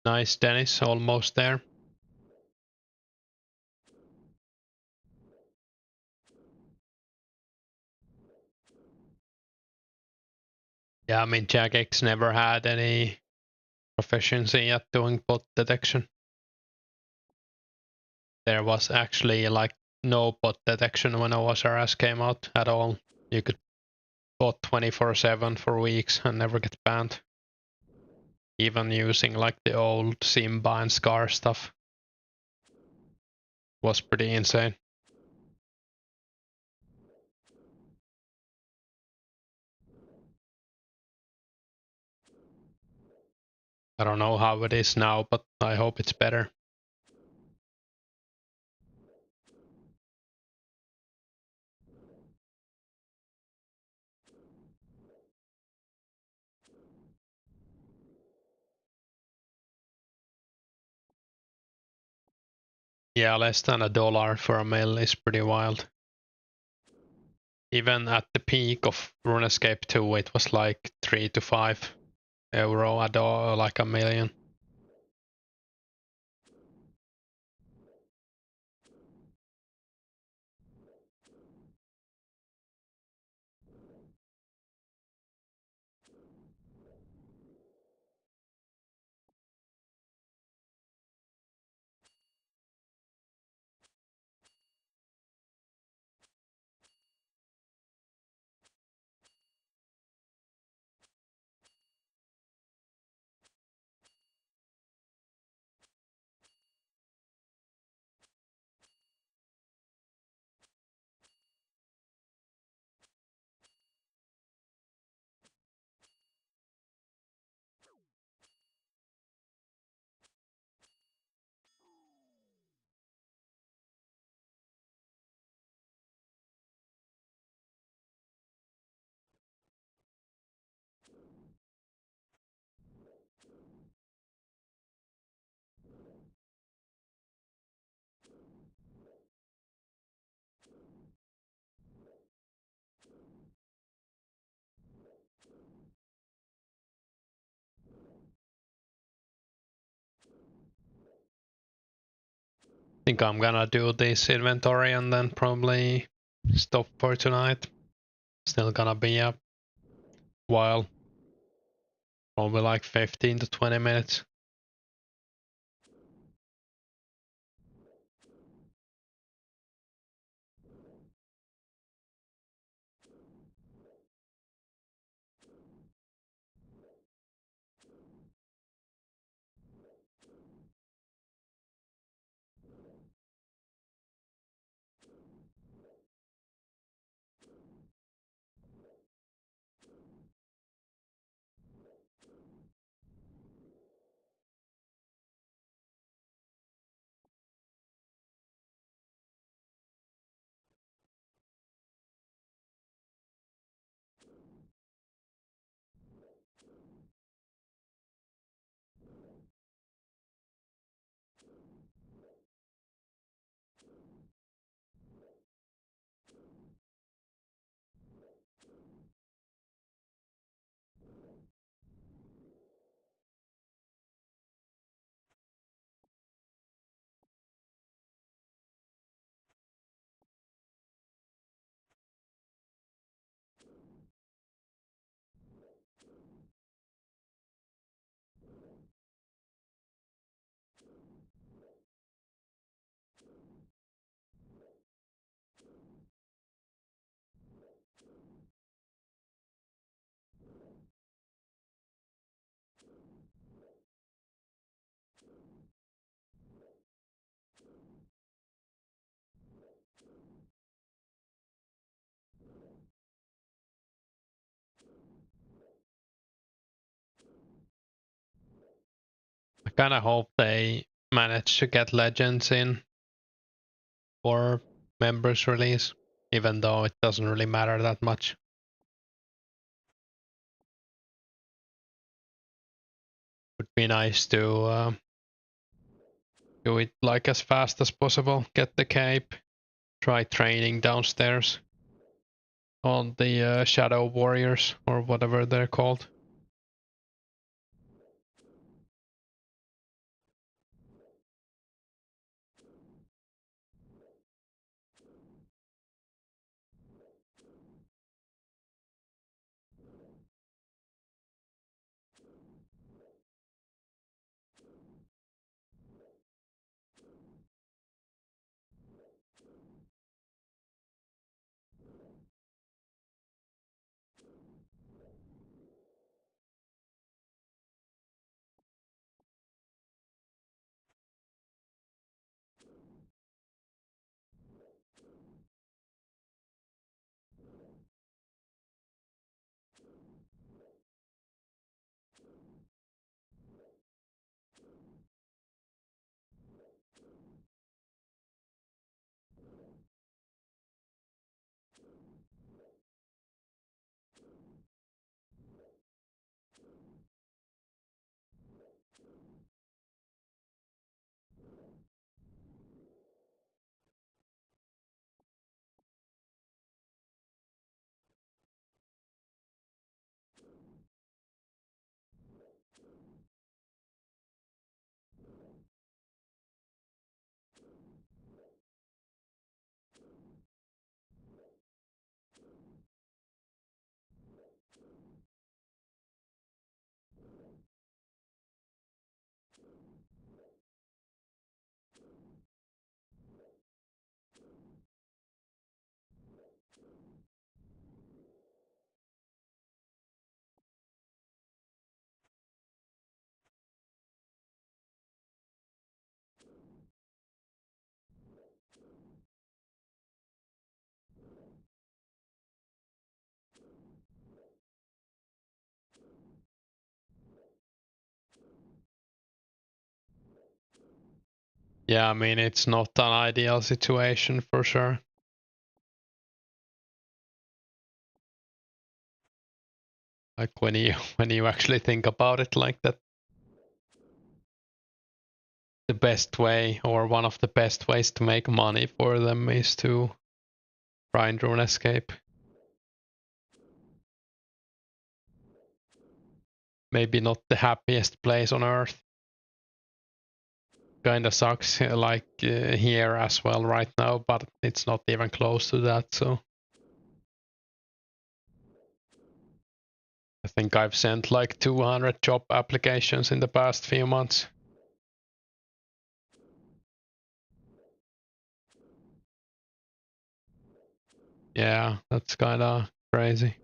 Nice, Dennis, almost there. Yeah, I mean, Jagex never had any proficiency at doing bot detection. There was actually like no bot detection when OSRS came out at all. You could bot 24/7 for weeks and never get banned. Even using like the old Simba and Scar stuff was pretty insane. I don't know how it is now, but I hope it's better. Yeah, less than $1 for a mil is pretty wild. Even at the peak of Runescape 2, it was like 3 to 5 euro a dollar, like a million. think I'm gonna do this inventory and then probably stop for tonight. Still gonna be a while. Probably like 15 to 20 minutes. I kinda hope they manage to get Legends in for members release, even though it doesn't really matter that much. Would be nice to do it like as fast as possible. Get the cape, try training downstairs on the Shadow Warriors or whatever they're called. Yeah, I mean, it's not an ideal situation for sure. Like when you when you actually think about it like that, the best way or one of the best ways to make money for them is to grind Runescape. Maybe not the happiest place on earth. kind of sucks like here as well right now, but it's not even close to that. So I think I've sent like 200 job applications in the past few months. Yeah, that's kind of crazy.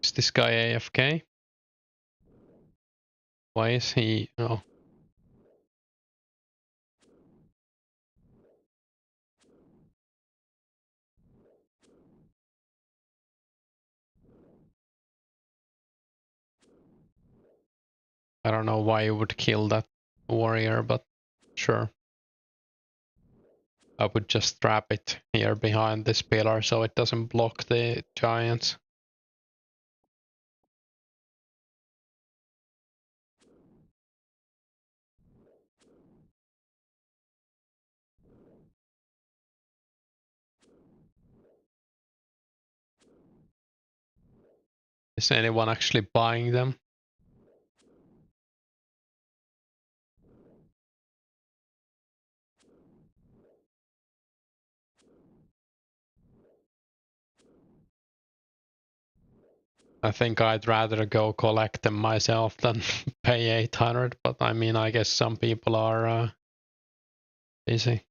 Is this guy AFK? Why is he? Oh, I don't know why you would kill that warrior, but sure. I would just trap it here behind this pillar so it doesn't block the giants. Is anyone actually buying them? I think I'd rather go collect them myself than pay 800, but I mean, I guess some people are busy.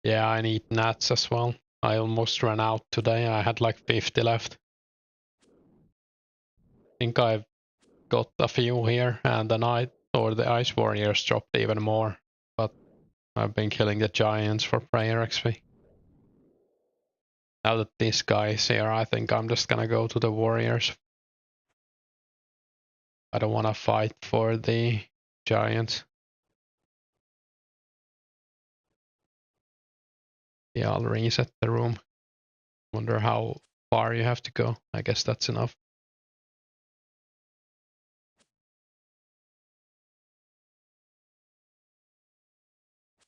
Yeah, I need gnats as well. I almost ran out today. I had like 50 left. I think I've got a few here, and the night or the ice warriors dropped even more. But I've been killing the giants for prayer XP. Now that this guy is here, I think I'm just gonna go to the warriors. I don't wanna fight for the giants. Yeah, I'll reset the room. Wonder how far you have to go. I guess that's enough.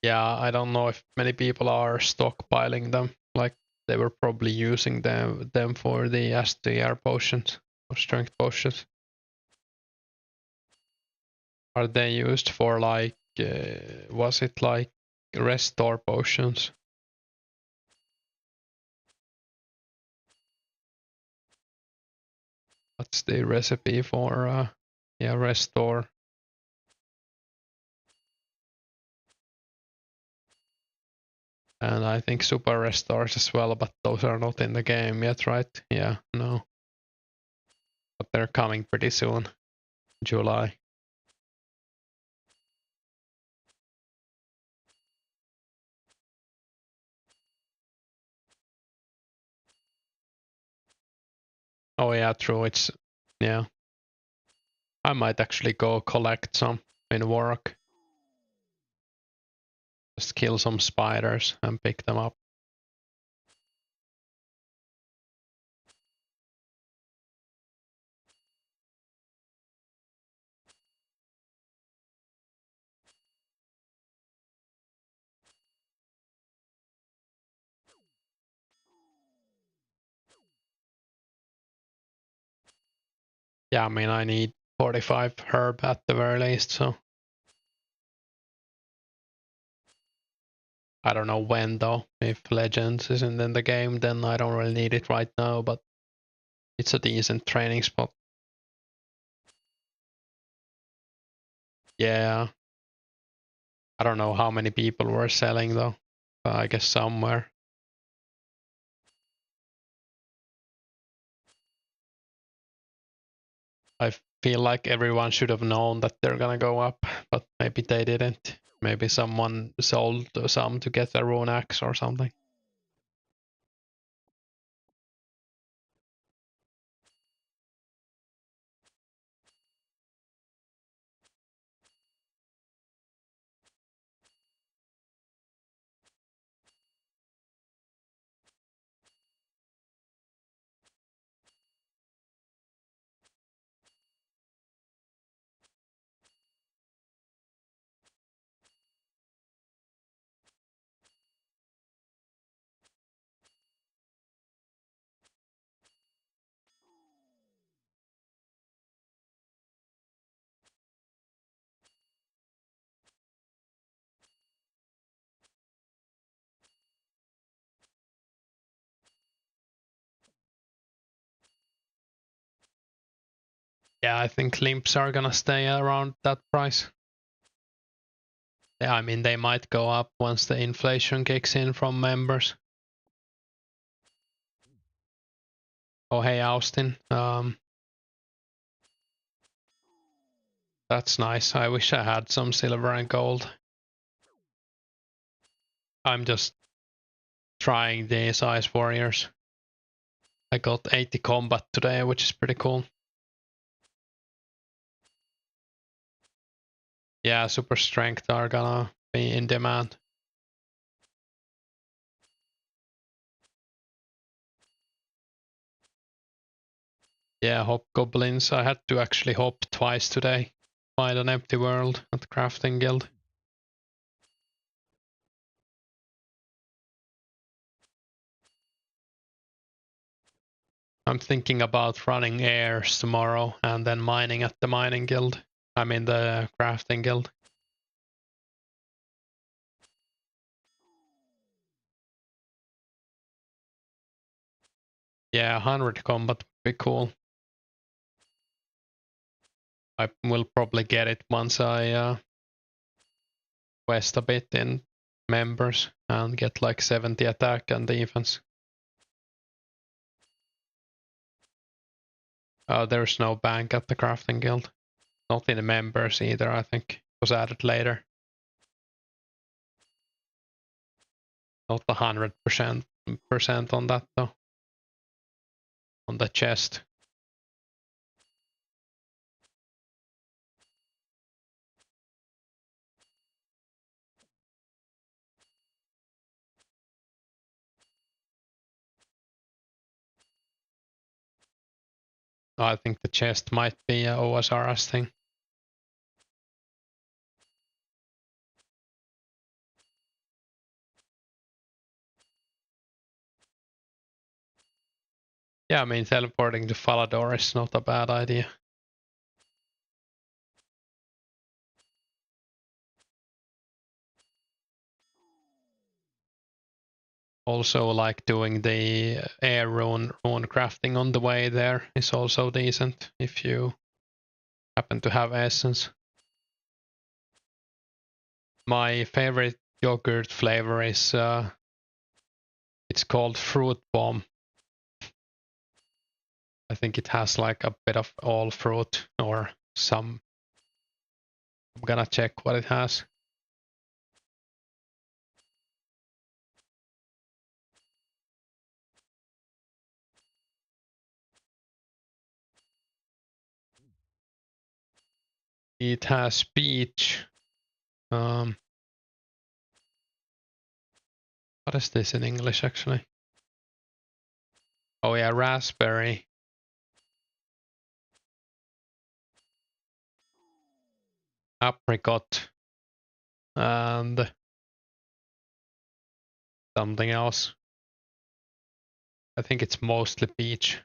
Yeah, I don't know if many people are stockpiling them. Like they were probably using them for the SDR potions or strength potions. Are they used for like was it like restore potions? What's the recipe for yeah, restore? And I think super restores as well, but those are not in the game yet, right? Yeah, no. But they're coming pretty soon, July. Oh yeah, true. Yeah. I might actually go collect some in work. Just kill some spiders and pick them up. Yeah, I mean, I need 45 herb at the very least, so. I don't know when though. If Legends isn't in the game, then I don't really need it right now, but it's a decent training spot. Yeah. I don't know how many people were selling though. I guess somewhere. I feel like everyone should have known that they're gonna go up, but maybe they didn't. Maybe someone sold some to get a rune axe or something. Yeah, I think limps are gonna stay around that price. Yeah, I mean, they might go up once the inflation kicks in from members. Oh, hey, Austin. That's nice. I wish I had some silver and gold. I'm just trying these Ice Warriors. I got 80 combat today, which is pretty cool. Yeah, super strength are gonna be in demand. Yeah, hobgoblins. I had to actually hop twice today. Find an empty world at Crafting Guild. I'm thinking about running airs tomorrow and then mining at the mining guild. I'm in the crafting guild. Yeah, 100 combat would be cool. I will probably get it once I quest a bit in members and get like 70 attack and defense. There's no bank at the crafting guild. Not in the members either, I think. It was added later. Not 100% on that though. On the chest. I think the chest might be a OSRS thing. Yeah, I mean, teleporting to Falador is not a bad idea. Also, like doing the air rune crafting on the way there is also decent if you happen to have essence. My favorite yogurt flavor is called Fruit Bomb. I think it has like a bit of all fruit or some. I'm gonna check what it has. It has peach. What is this in English actually? Oh yeah, raspberry. Apricot. And something else. I think it's mostly peach.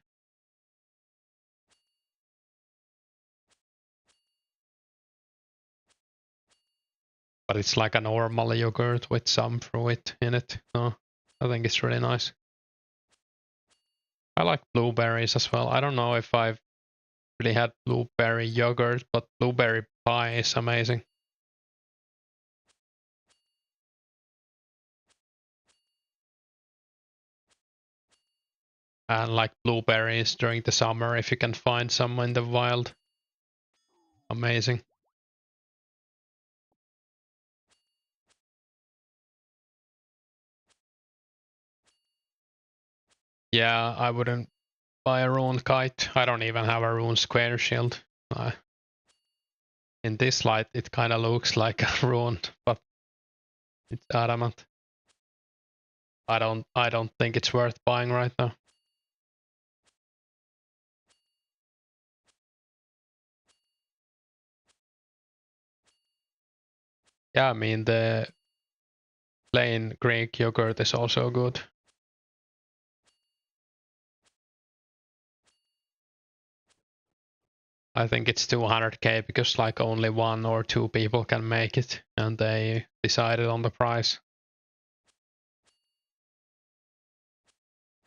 But it's like a normal yogurt with some fruit in it. So I think it's really nice. I like blueberries as well. I don't know if I've really had blueberry yogurt, but blueberry pie is amazing. And like blueberries during the summer, if you can find some in the wild. Amazing. Yeah, I wouldn't buy a rune kite. I don't even have a rune square shield. In this light, it kind of looks like a rune, but it's adamant. I don't think it's worth buying right now. Yeah, I mean the plain Greek yogurt is also good. I think it's 200k because like only 1 or 2 people can make it and they decided on the price.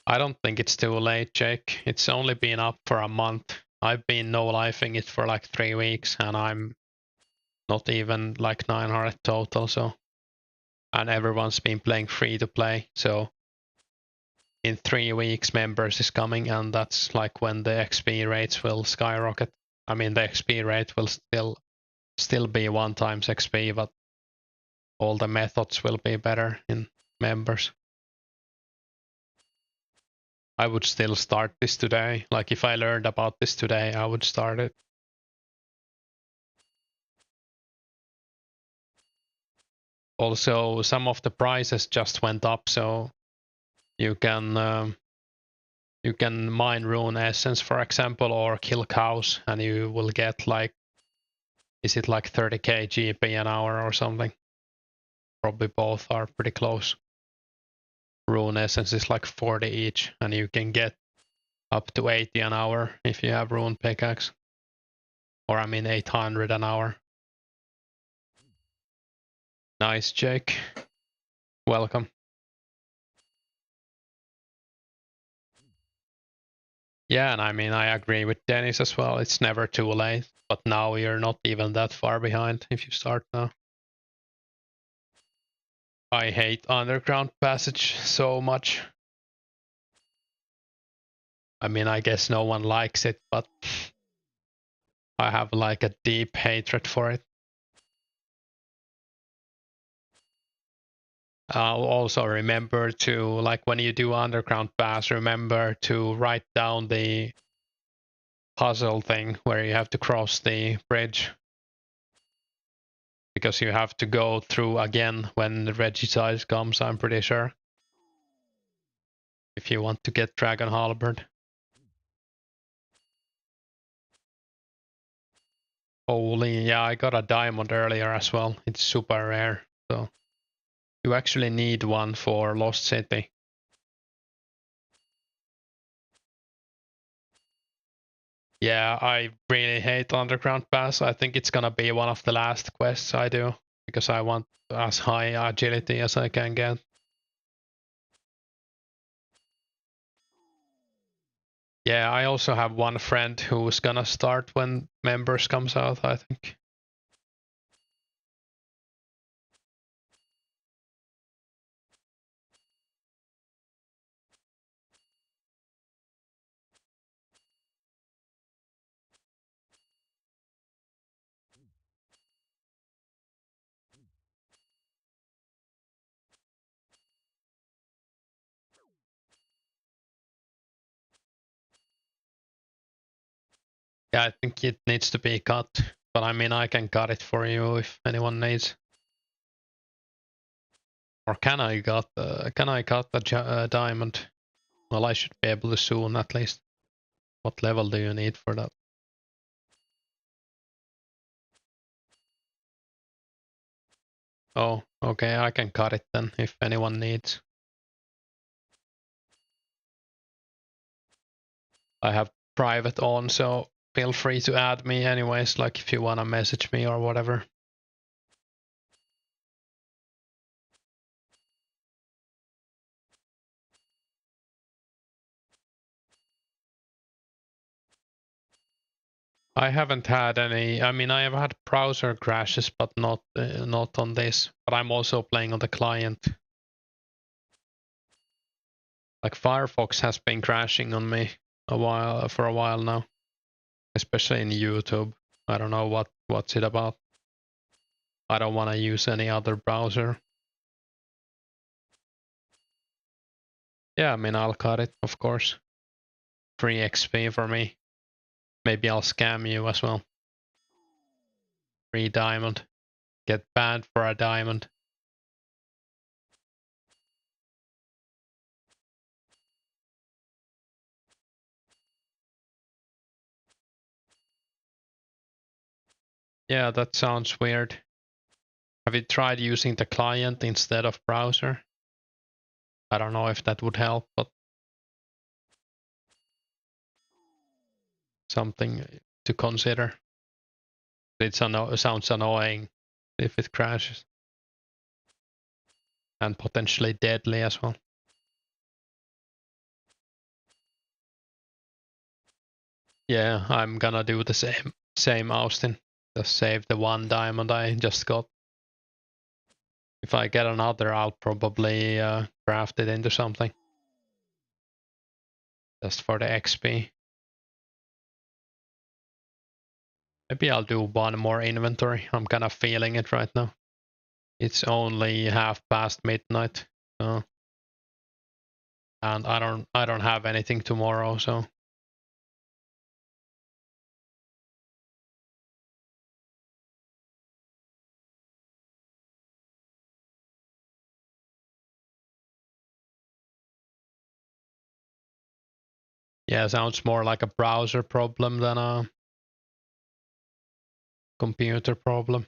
I don't think it's too late, Jake. It's only been up for a month. I've been no-lifing it for like 3 weeks and I'm not even like 900 total, so. And everyone's been playing free to play, so in 3 weeks members is coming and that's like when the XP rates will skyrocket. I mean the XP rate will still be 1 times XP, but all the methods will be better in members. I would still start this today. Like if I learned about this today, I would start it. Also, some of the prices just went up, so you can mine rune essence, for example, or kill cows, and you will get like, is it like 30k GP an hour or something? Probably both are pretty close. Rune essence is like 40 each, and you can get up to 80 an hour if you have rune pickaxe. Or I mean 800 an hour. Nice, Jake. Welcome. Yeah, and I mean, I agree with Dennis as well. It's never too late, but now you're not even that far behind if you start now. I hate Underground Passage so much. I mean, I guess no one likes it, but I have like a deep hatred for it. Also remember to, like when you do Underground Pass, remember to write down the puzzle thing where you have to cross the bridge. Because you have to go through again when the Regicide comes, I'm pretty sure. If you want to get Dragon Halberd. Holy, yeah, I got a diamond earlier as well. It's super rare, so you actually need one for Lost City. Yeah, I really hate Underground Pass. I think it's gonna be one of the last quests I do, because I want as high agility as I can get. Yeah, I also have one friend who's gonna start when members comes out, I think. Yeah, I think it needs to be cut, but I mean I can cut it for you if anyone needs. Or can I cut the diamond? Well, I should be able to soon at least. What level do you need for that? Oh, okay, I can cut it then if anyone needs. I have private on, so feel free to add me anyways, like if you wanna message me or whatever. I haven't had any. I mean, I have had browser crashes, but not on this. But I'm also playing on the client. Like Firefox has been crashing on me for a while now, especially in YouTube. I don't know what's it about. I don't want to use any other browser. Yeah, I mean, I'll cut it, of course. Free XP for me. Maybe I'll scam you as well. Free diamond. Get banned for a diamond. Yeah, that sounds weird. Have you tried using the client instead of browser? I don't know if that would help, but something to consider. It sounds annoying if it crashes. And potentially deadly as well. Yeah, I'm gonna do the same Austin. Just save the one diamond I just got. If I get another, I'll probably craft it into something. Just for the XP. Maybe I'll do one more inventory. I'm kind of feeling it right now. It's only half past midnight, so, and I don't have anything tomorrow, so. Yeah, sounds more like a browser problem than a computer problem.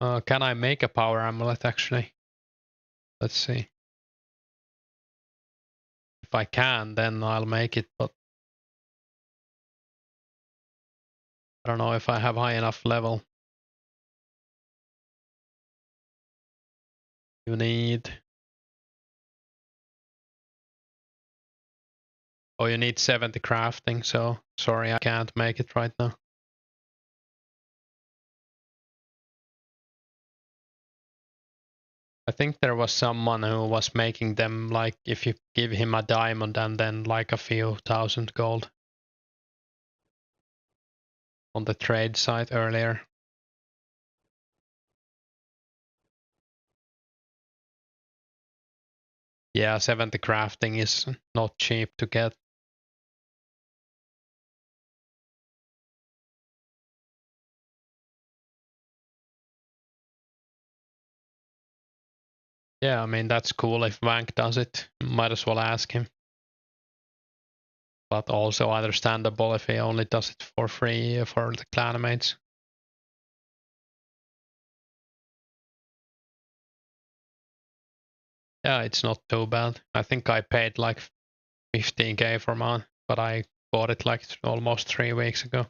Can I make a power amulet actually? Let's see. If I can, then I'll make it, but I don't know if I have high enough level. You need... Oh, you need 70 crafting, so sorry, I can't make it right now. I think there was someone who was making them like if you give him a diamond and then like a few thousand gold on the trade site earlier. Yeah, 70 crafting is not cheap to get. Yeah, I mean, that's cool if Vank does it. Might as well ask him. But also understandable if he only does it for free for the clanmates. Yeah, it's not too bad. I think I paid like 15k for mine, but I bought it like almost 3 weeks ago.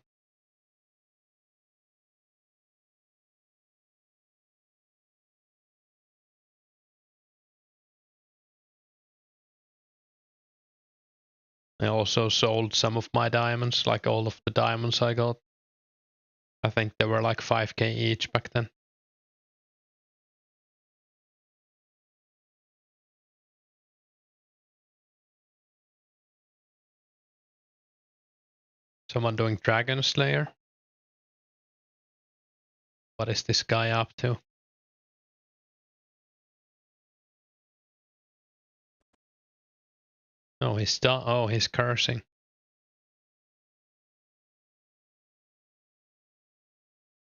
I also sold some of my diamonds, like all of the diamonds I got. I think they were like 5k each back then. Someone doing Dragon Slayer? What is this guy up to? Oh, he's done. Oh, he's cursing.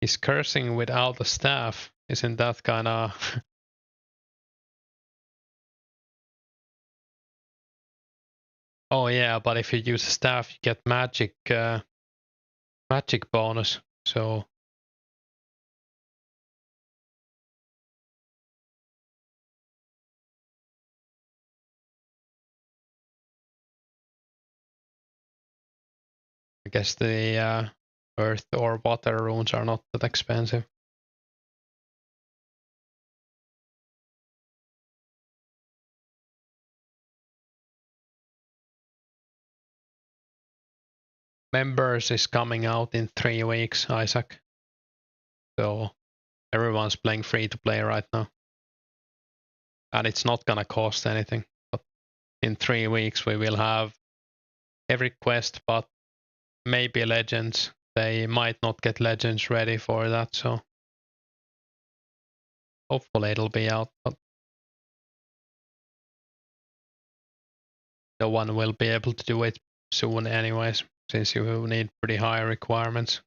He's cursing without the staff. Isn't that kind of... Oh yeah, but if you use a staff, you get magic magic bonus. So I guess the earth or water runes are not that expensive. Members is coming out in 3 weeks, Isaac. So everyone's playing free to play right now. And it's not gonna cost anything. But in 3 weeks we will have every quest but maybe legends. They might not get legends ready for that, so hopefully it'll be out, but no one will be able to do it soon anyways, since you need pretty high requirements.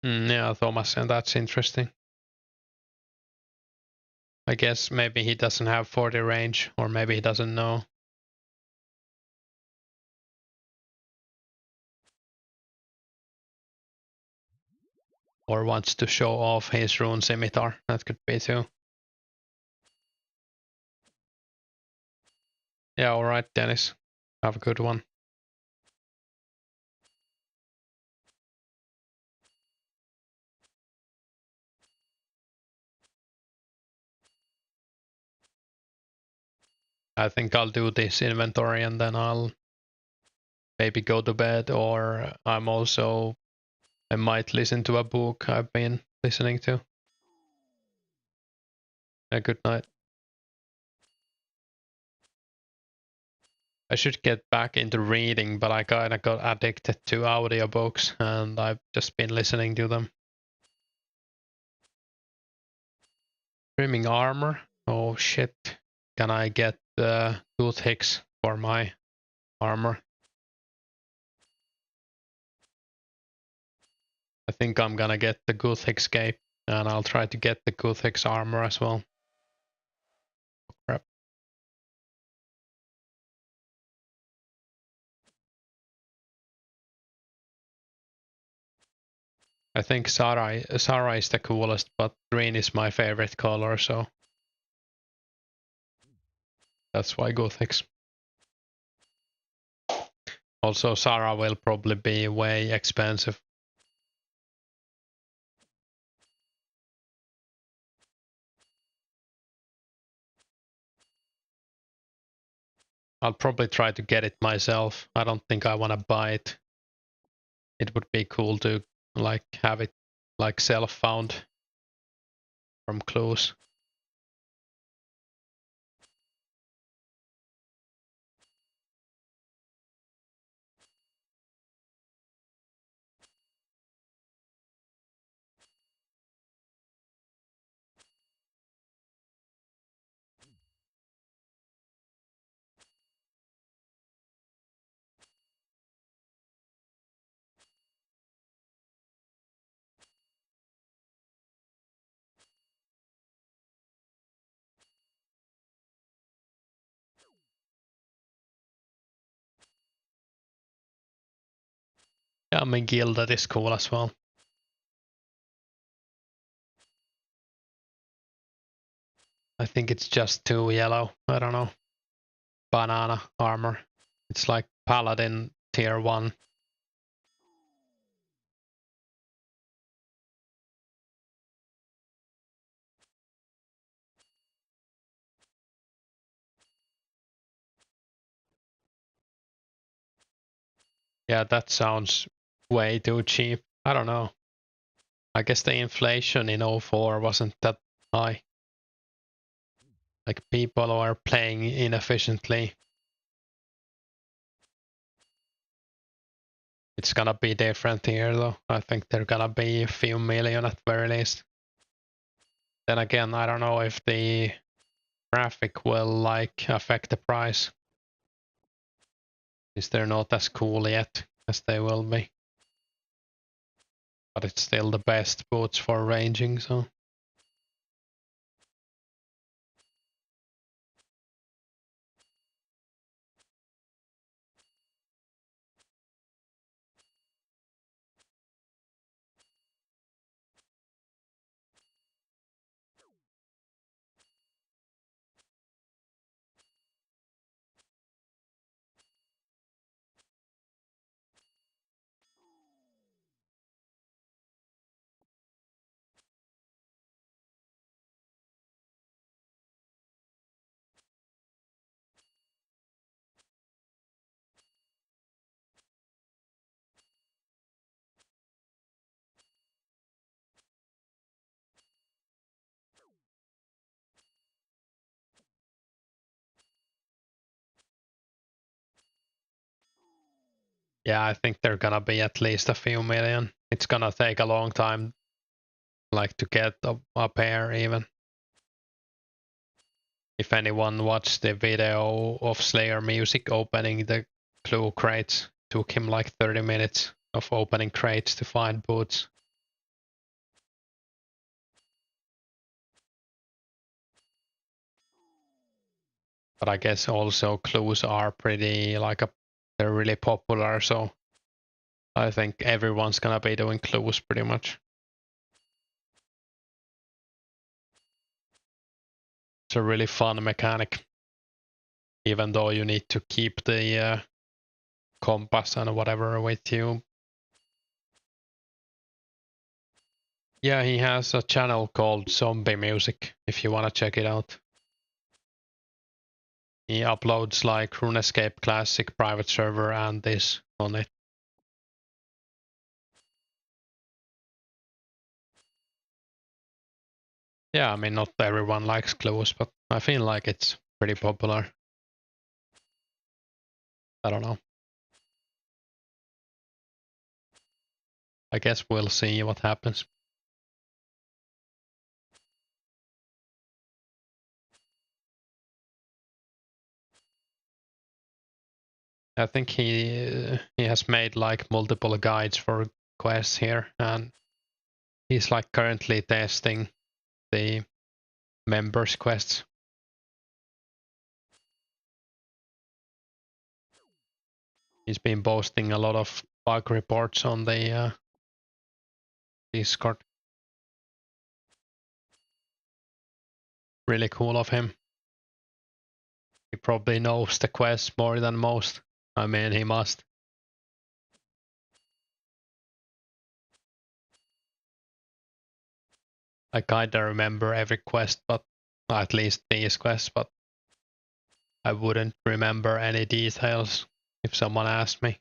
Yeah, Thomas, and that's interesting. I guess maybe he doesn't have 40 range, or maybe he doesn't know. Or wants to show off his rune scimitar. That could be too. Yeah, alright, Dennis. Have a good one. I think I'll do this inventory and then I'll maybe go to bed, or I might listen to a book I've been listening to. A good night. I should get back into reading, but I kinda got addicted to audiobooks and I've just been listening to them. Streaming armor? Oh shit. Can I get toothpicks for my armor? I think I'm gonna get the Runescape and I'll try to get the Runescape armor as well. Crap. I think Sarah is the coolest, but green is my favorite color, so that's why Runescape. Also, Sarah will probably be way expensive. I'll probably try to get it myself. I don't think I want to buy it. It would be cool to like have it like self-found from clues. Yeah, I mean Gilded is cool as well. I think it's just too yellow. I don't know. Banana armor. It's like Paladin tier 1. Yeah, that sounds way too cheap. I don't know. I guess the inflation in 04 wasn't that high. Like people are playing inefficiently. It's gonna be different here though. I think they're gonna be a few million at very least. Then again, I don't know if the graphic will like affect the price. Since they're not as cool yet as they will be. But it's still the best boots for ranging, so. Yeah, I think they're gonna be at least a few million. It's gonna take a long time, like to get a pair even. If anyone watched the video of Slayer Music opening the clue crates, took him like 30 minutes of opening crates to find boots. But I guess also clues are pretty they're really popular, so I think everyone's gonna be doing clues pretty much. It's a really fun mechanic, even though you need to keep the compass and whatever with you. Yeah, he has a channel called Zombie Music, if you wanna check it out. He uploads like Runescape Classic private server and this on it. Yeah, I mean, not everyone likes clues, but I feel like it's pretty popular. I don't know. I guess we'll see what happens. I think he has made like multiple guides for quests here, and he's like currently testing the members quests. He's been posting a lot of bug reports on the Discord. Really cool of him. He probably knows the quest more than most. I mean, he must. I kinda remember every quest, but at least these quests, but I wouldn't remember any details if someone asked me.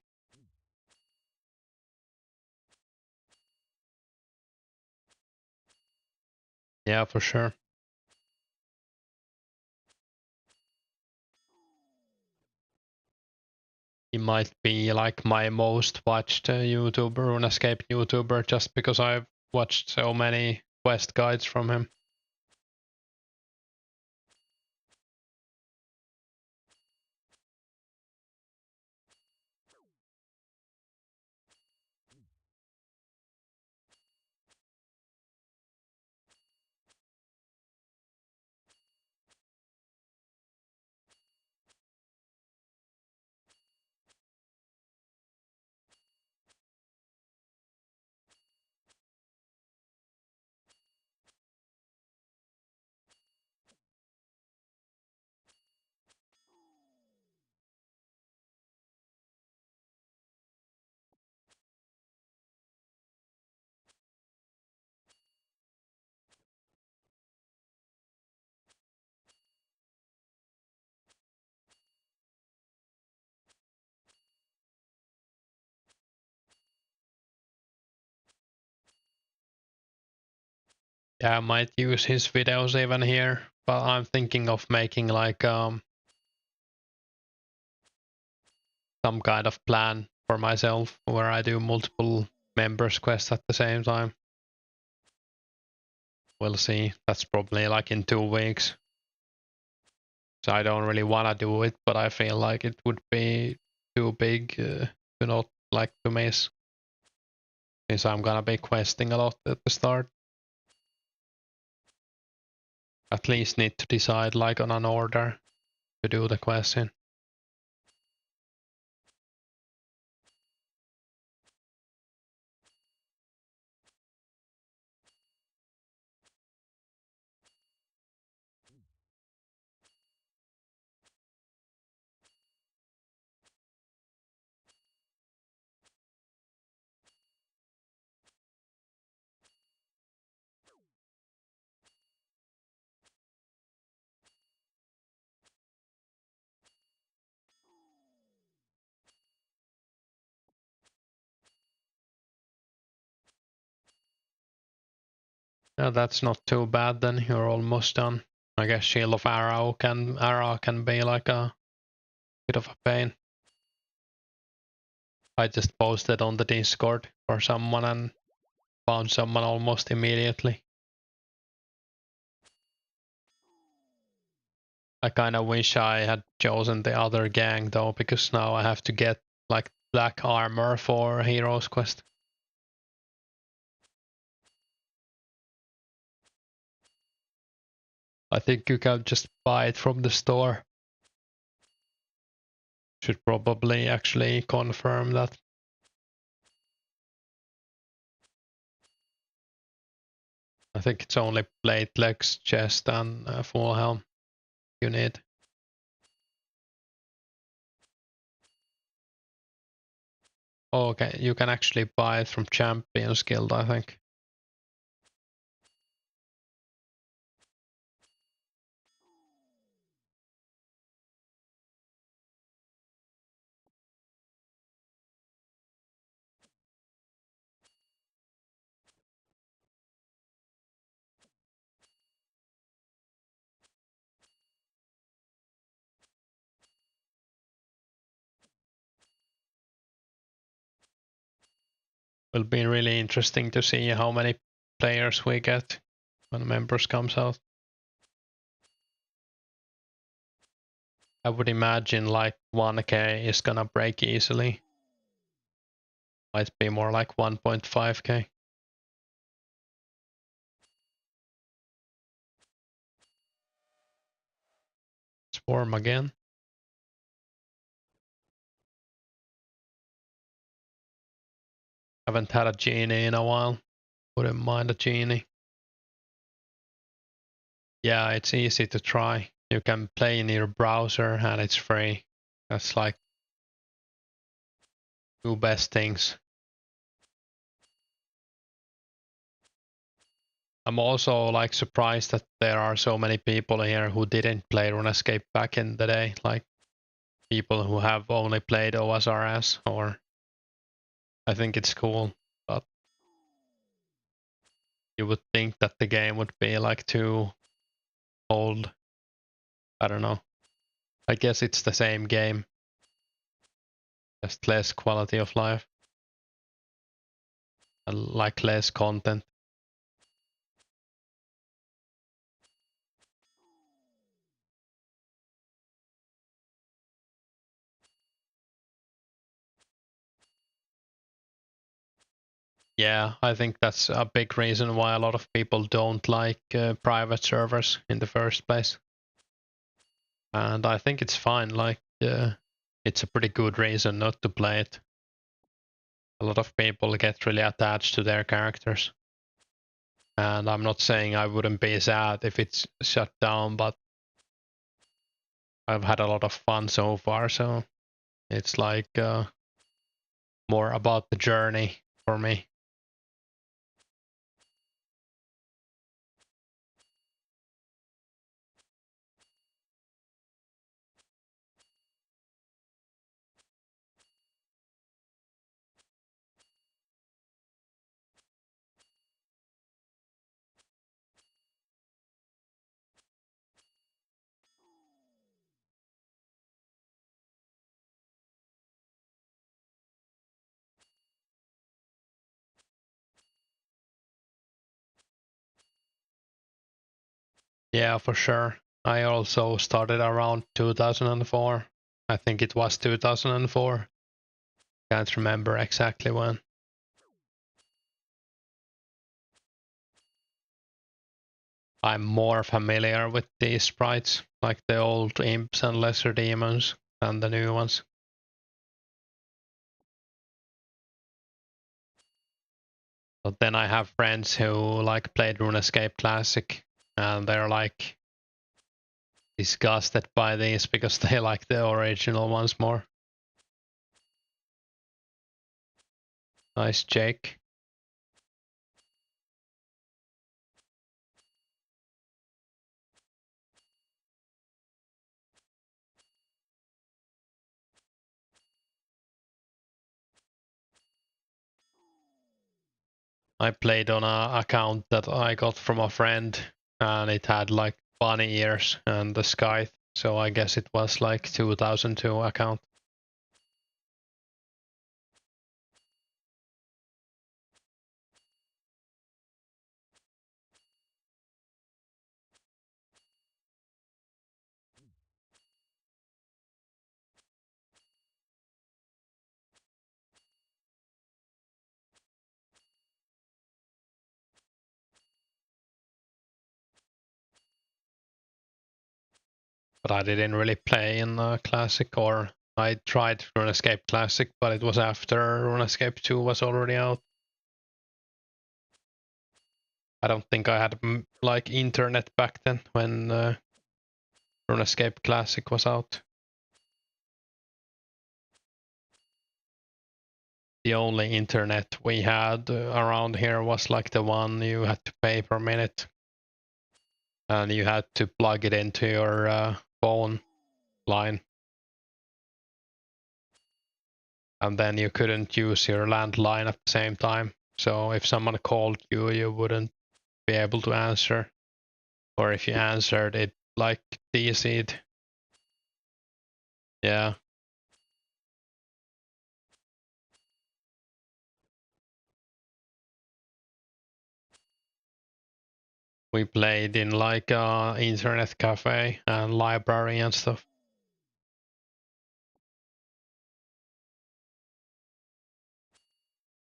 Yeah, for sure. He might be like my most watched YouTuber, Runescape YouTuber, just because I've watched so many quest guides from him. Yeah, I might use his videos even here, but I'm thinking of making like some kind of plan for myself where I do multiple members quests at the same time. We'll see. That's probably like in 2 weeks. So I don't really want to do it, but I feel like it would be too big to not like to miss. Since I'm gonna be questing a lot at the start. At least need to decide like on an order to do the question. Yeah, that's not too bad then, you're almost done. I guess Shield of Arrow can be like a bit of a pain. I just posted on the Discord for someone and found someone almost immediately. I kinda wish I had chosen the other gang though, because now I have to get like black armor for Heroes Quest. I think you can just buy it from the store. Should probably actually confirm that. I think it's only plate, legs, chest and full helm you need. Okay, you can actually buy it from Champions Guild, I think. Will be really interesting to see how many players we get when members comes out. I would imagine like 1k is gonna break easily. Might be more like 1.5k. Swarm again. Haven't had a genie in a while. Wouldn't mind a genie. Yeah, it's easy to try. You can play in your browser and it's free. That's like two best things. I'm also like surprised that there are so many people here who didn't play Runescape back in the day. Like people who have only played OSRS, or I think it's cool, but you would think that the game would be like too old. I don't know. I guess it's the same game, just less quality of life and like less content. Yeah, I think that's a big reason why a lot of people don't like private servers in the first place. And I think it's fine, like it's a pretty good reason not to play it. A lot of people get really attached to their characters. And I'm not saying I wouldn't be sad if it's shut down, but I've had a lot of fun so far, so it's like more about the journey for me. Yeah, for sure. I also started around 2004. I think it was 2004. Can't remember exactly when. I'm more familiar with these sprites, like the old imps and lesser demons, than the new ones. But then I have friends who like played Runescape Classic, and they're like disgusted by these because they like the original ones more. Nice, Jake. I played on a account that I got from a friend, and it had like bunny ears and the sky, so I guess it was like 2002 account. But I didn't really play in Classic, or I tried Runescape Classic, but it was after Runescape 2 was already out. I don't think I had like internet back then when Runescape Classic was out. The only internet we had around here was like the one you had to pay per minute, and you had to plug it into your phone line, and then you couldn't use your landline at the same time. So if someone called you, you wouldn't be able to answer, or if you answered, it like DC'd. Yeah. We played in like internet cafe and library and stuff.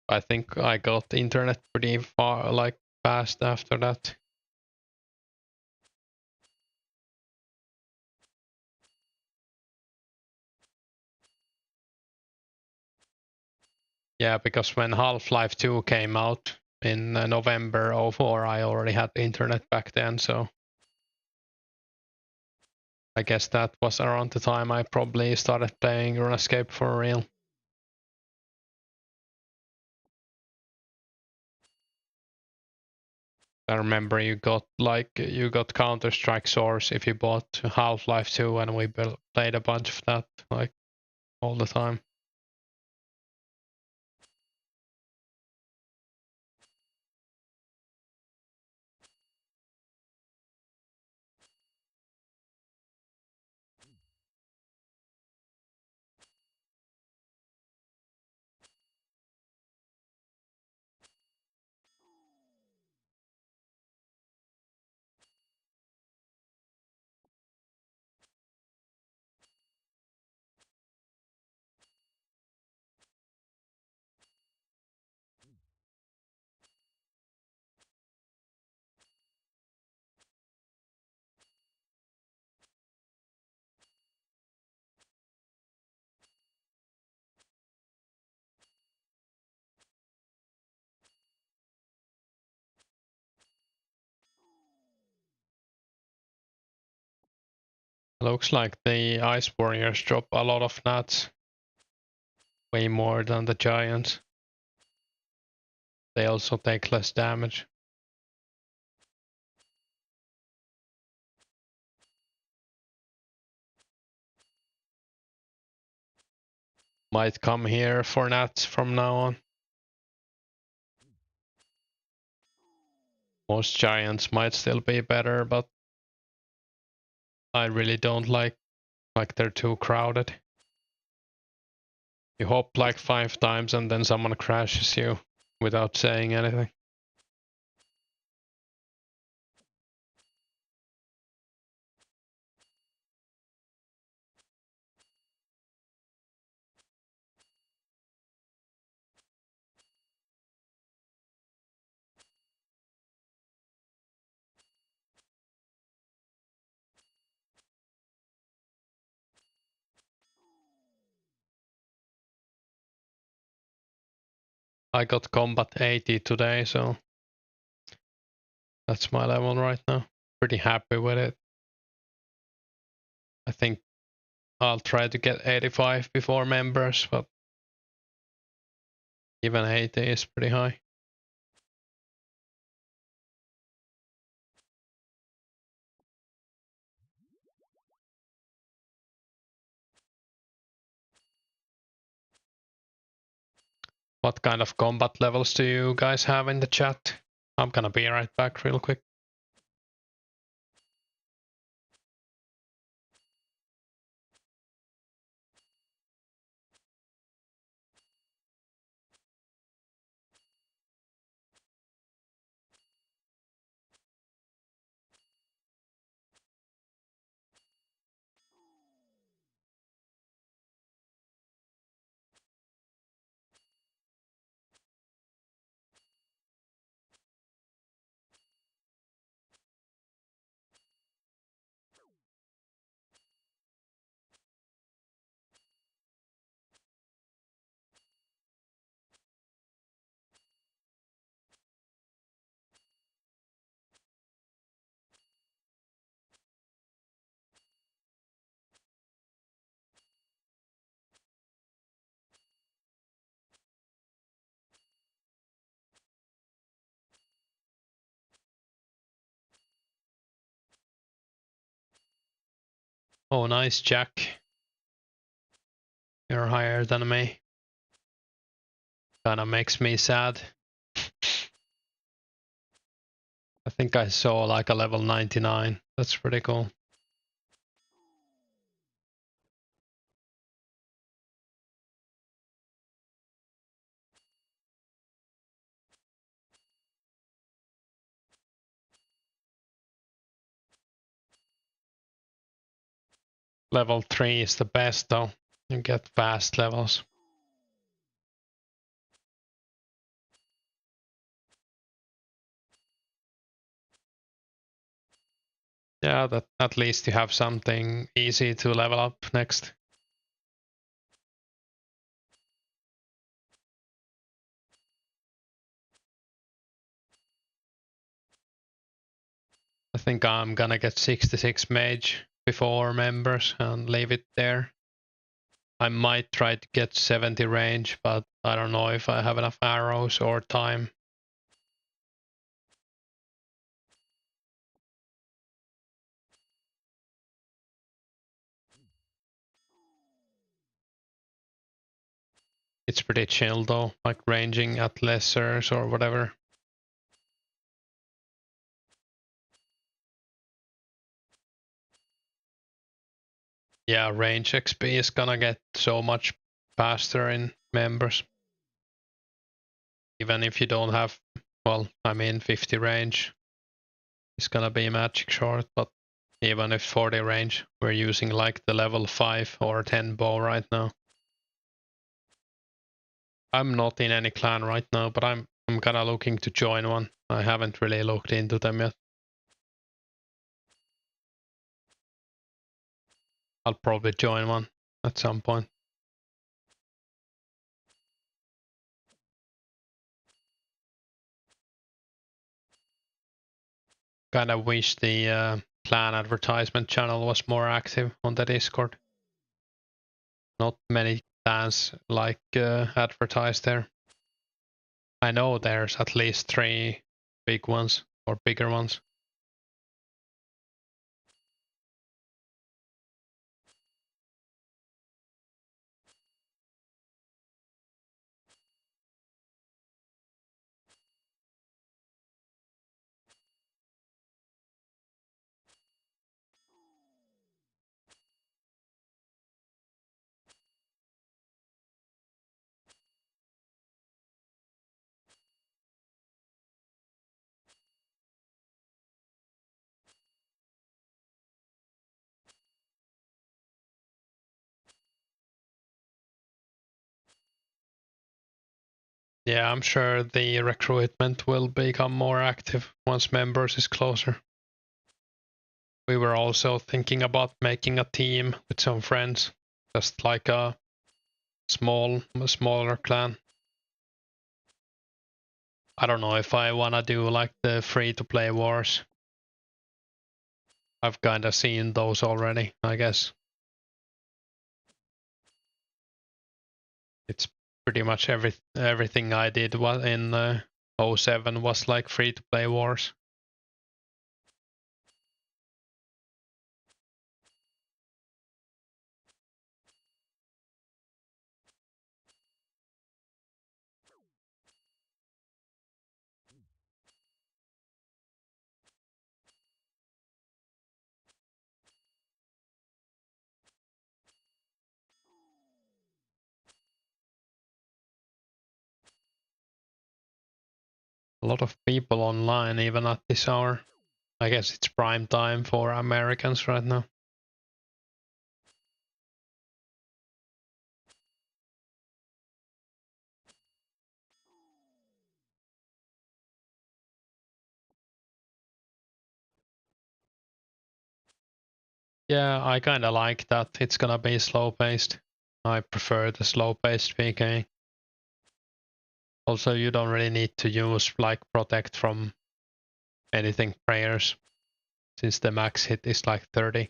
I think I got internet pretty far, like fast after that. Yeah, because when Half-Life 2 came out in November '04, I already had internet back then, so I guess that was around the time I probably started playing RuneScape for real. I remember you got Counter-Strike Source if you bought Half-Life 2, and we played a bunch of that like all the time. Looks like the Ice Warriors drop a lot of nuts, way more than the Giants. They also take less damage. Might come here for nuts from now on. Most Giants might still be better, but I really don't like they're too crowded. You hop like 5 times and then someone crashes you without saying anything. I got combat 80 today, so that's my level right now. Pretty happy with it. I think I'll try to get 85 before members, but even 80 is pretty high. What kind of combat levels do you guys have in the chat? I'm gonna be right back real quick. Oh, nice, Jack. You're higher than me. Kinda makes me sad. I think I saw like a level 99. That's pretty cool. Level 3 is the best though. You get fast levels. Yeah, that at least you have something easy to level up next. I think I'm gonna get 66 mage before members and leave it there. I might try to get 70 range, but I don't know if I have enough arrows or time. It's pretty chill though, like ranging at lessers or whatever. Yeah, range XP is gonna get so much faster in members. Even if you don't have, well, I mean 50 range, it's gonna be magic short, but even if 40 range, we're using like the level 5 or 10 bow right now. I'm not in any clan right now, but I'm kinda looking to join one. I haven't really looked into them yet. I'll probably join one at some point. Kinda wish the clan advertisement channel was more active on the Discord. Not many clans like advertise there. I know there's at least 3 big ones or bigger ones. Yeah, I'm sure the recruitment will become more active once members is closer. We were also thinking about making a team with some friends, just like a smaller clan. I don't know if I wanna do like the free-to-play wars. I've kinda seen those already, I guess. It's pretty much everything I did was in 07 was like free-to-play wars. A lot of people online even at this hour. I guess it's prime time for Americans right now. Yeah, I kinda like that it's gonna be slow paced. I prefer the slow paced PK. Also, you don't really need to use like protect from anything prayers, since the max hit is like 30.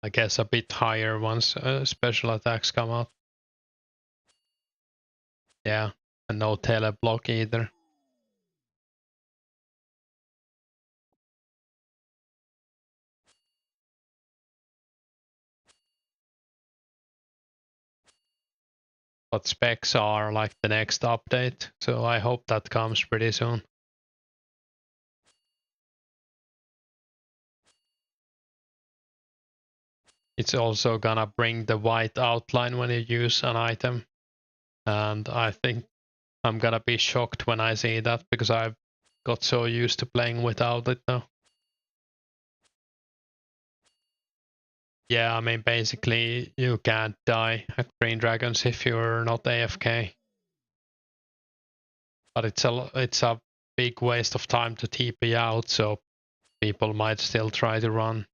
I guess a bit higher once special attacks come out. Yeah, and no tele block either. But specs are like the next update, so I hope that comes pretty soon. It's also gonna bring the white outline when you use an item, and I think I'm gonna be shocked when I see that because I've got so used to playing without it now. Yeah, I mean basically you can't die at Green Dragons if you're not AFK. But it's a big waste of time to TP out, so people might still try to run.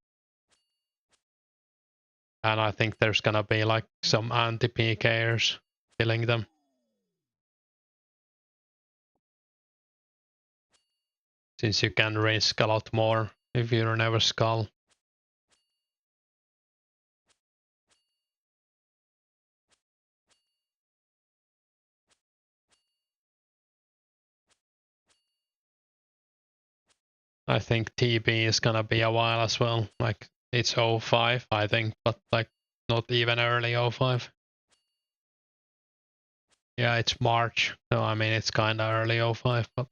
And I think there's gonna be like some anti-PKers killing them. Since you can risk a lot more if you never skull. I think TB is gonna be a while as well. Like it's 05, I think, but like not even early 05. Yeah, it's March, so I mean it's kinda early 05, but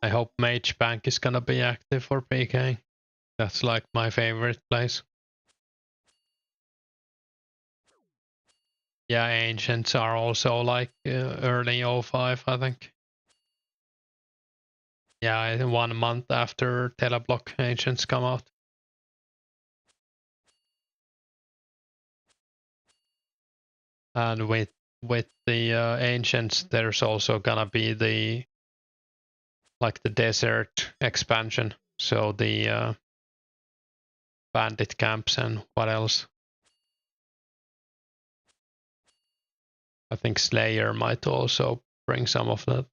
I hope Mage Bank is gonna be active for PK. That's like my favorite place. Yeah, Ancients are also like early 05, I think. Yeah, 1 month after Teleblock Ancients come out. And with the Ancients, there's also gonna be the like the desert expansion. So the bandit camps and what else? I think Slayer might also bring some of that.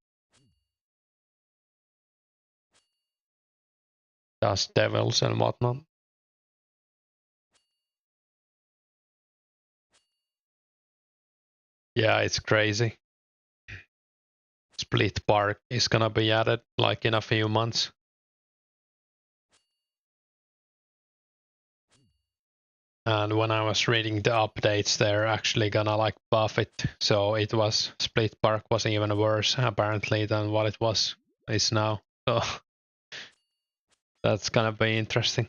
Dust devils and whatnot. Yeah, it's crazy. Split Park is gonna be added like in a few months. And when I was reading the updates, they're actually gonna like buff it. So it was Split Park was even worse apparently than what it was is now. So that's gonna be interesting.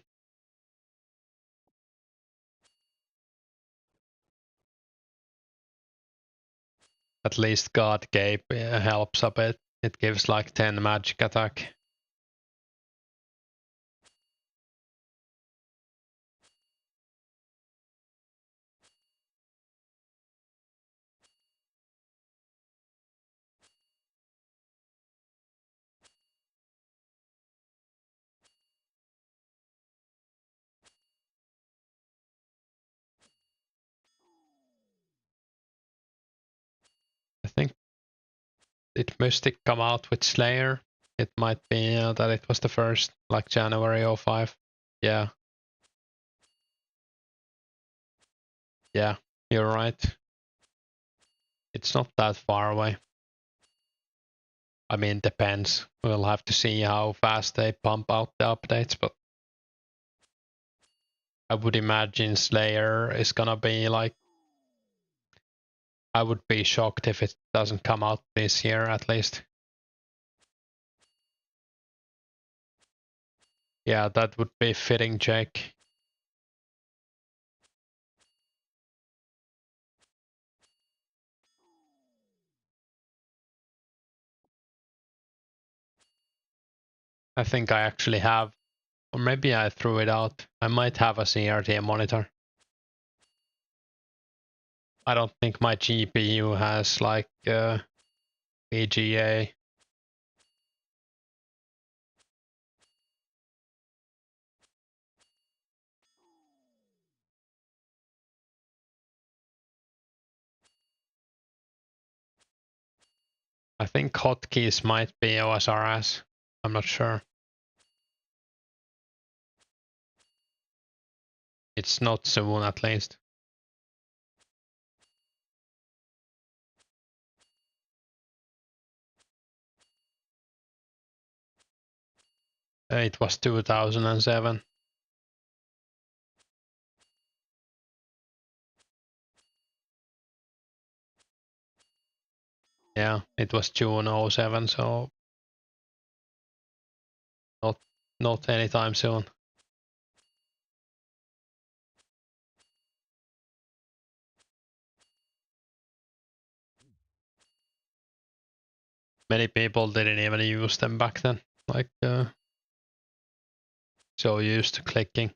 At least God Cape helps a bit. It gives like 10 magic attack. did Mystic come out with Slayer? It might be that it was the first, like January 05. Yeah. Yeah, you're right. It's not that far away. I mean, depends. We'll have to see how fast they pump out the updates, but I would imagine Slayer is gonna be like, I would be shocked if it doesn't come out this year at least. Yeah, that would be fitting, Jake. I think I actually have, or maybe I threw it out. I might have a CRT monitor. I don't think my GPU has like VGA. I think hotkeys might be OSRS. I'm not sure. It's not soon at least. It was 2007. Yeah, it was June 07, so not anytime soon. Many people didn't even use them back then. Like, so used to clicking.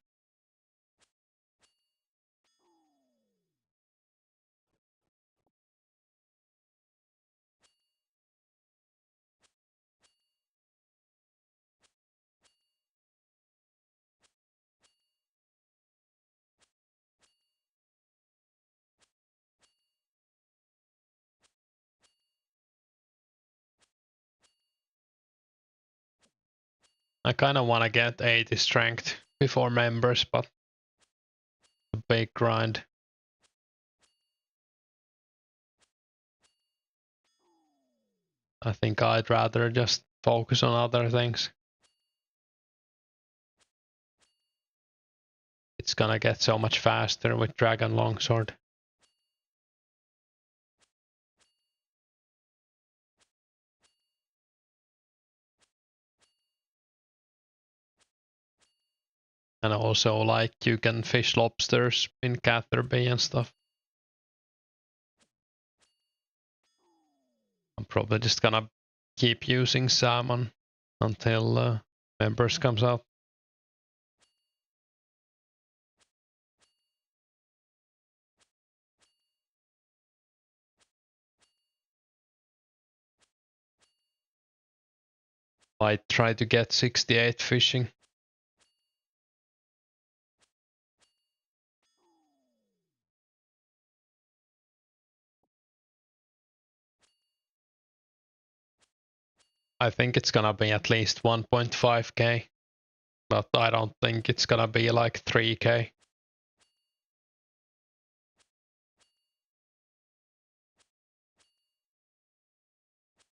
I kind of want to get 80 strength before members, but a big grind. I think I'd rather just focus on other things. It's gonna get so much faster with Dragon Longsword. And also, like, you can fish lobsters in Catherby and stuff. I'm probably just gonna keep using salmon until members comes out. I try to get 68 fishing. I think it's gonna be at least 1.5k, but I don't think it's gonna be like 3k.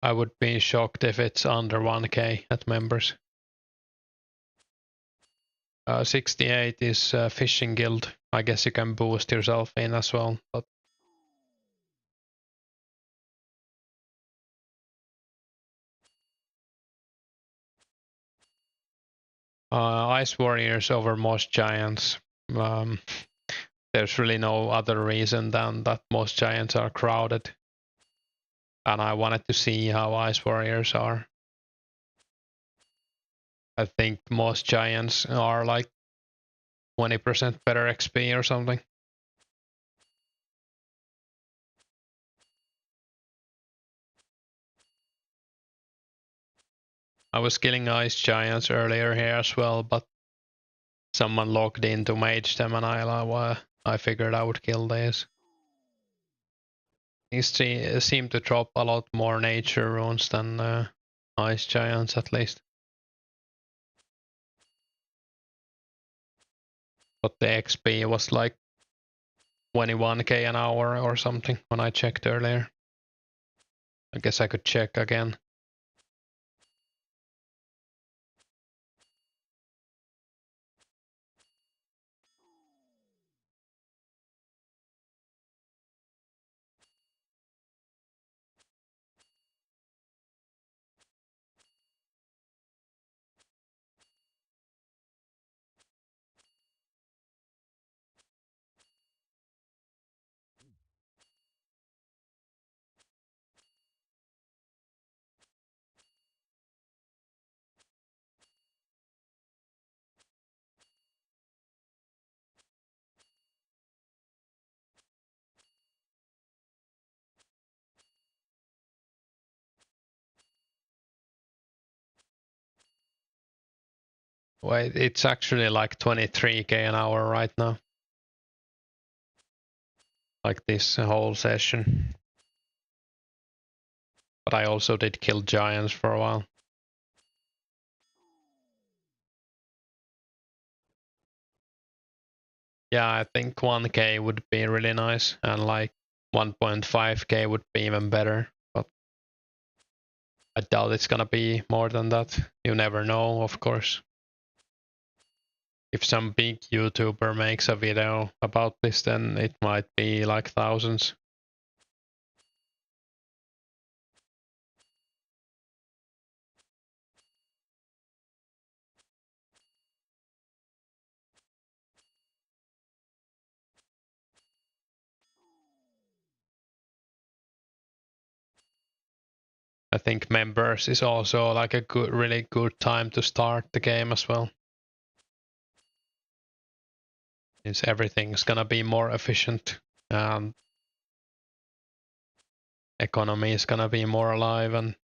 I would be shocked if it's under 1k at members. 68 is fishing guild. I guess you can boost yourself in as well, but Ice Warriors over Moss Giants. There's really no other reason than that Moss Giants are crowded. And I wanted to see how Ice Warriors are. I think Moss Giants are like 20% better XP or something. I was killing Ice Giants earlier here as well, but someone logged in to mage them and I figured I would kill these. These seem to drop a lot more nature runes than ice giants, at least. But the XP was like 21k an hour or something when I checked earlier. I guess I could check again. Wait, it's actually like 23k an hour right now. Like this whole session. But I also did kill giants for a while. Yeah, I think 1k would be really nice, and like 1.5k would be even better. But I doubt it's gonna be more than that. You never know, of course. If some big YouTuber makes a video about this, then it might be like thousands. I think members is also like a really good time to start the game as well. Since everything's gonna be more efficient and economy is gonna be more alive and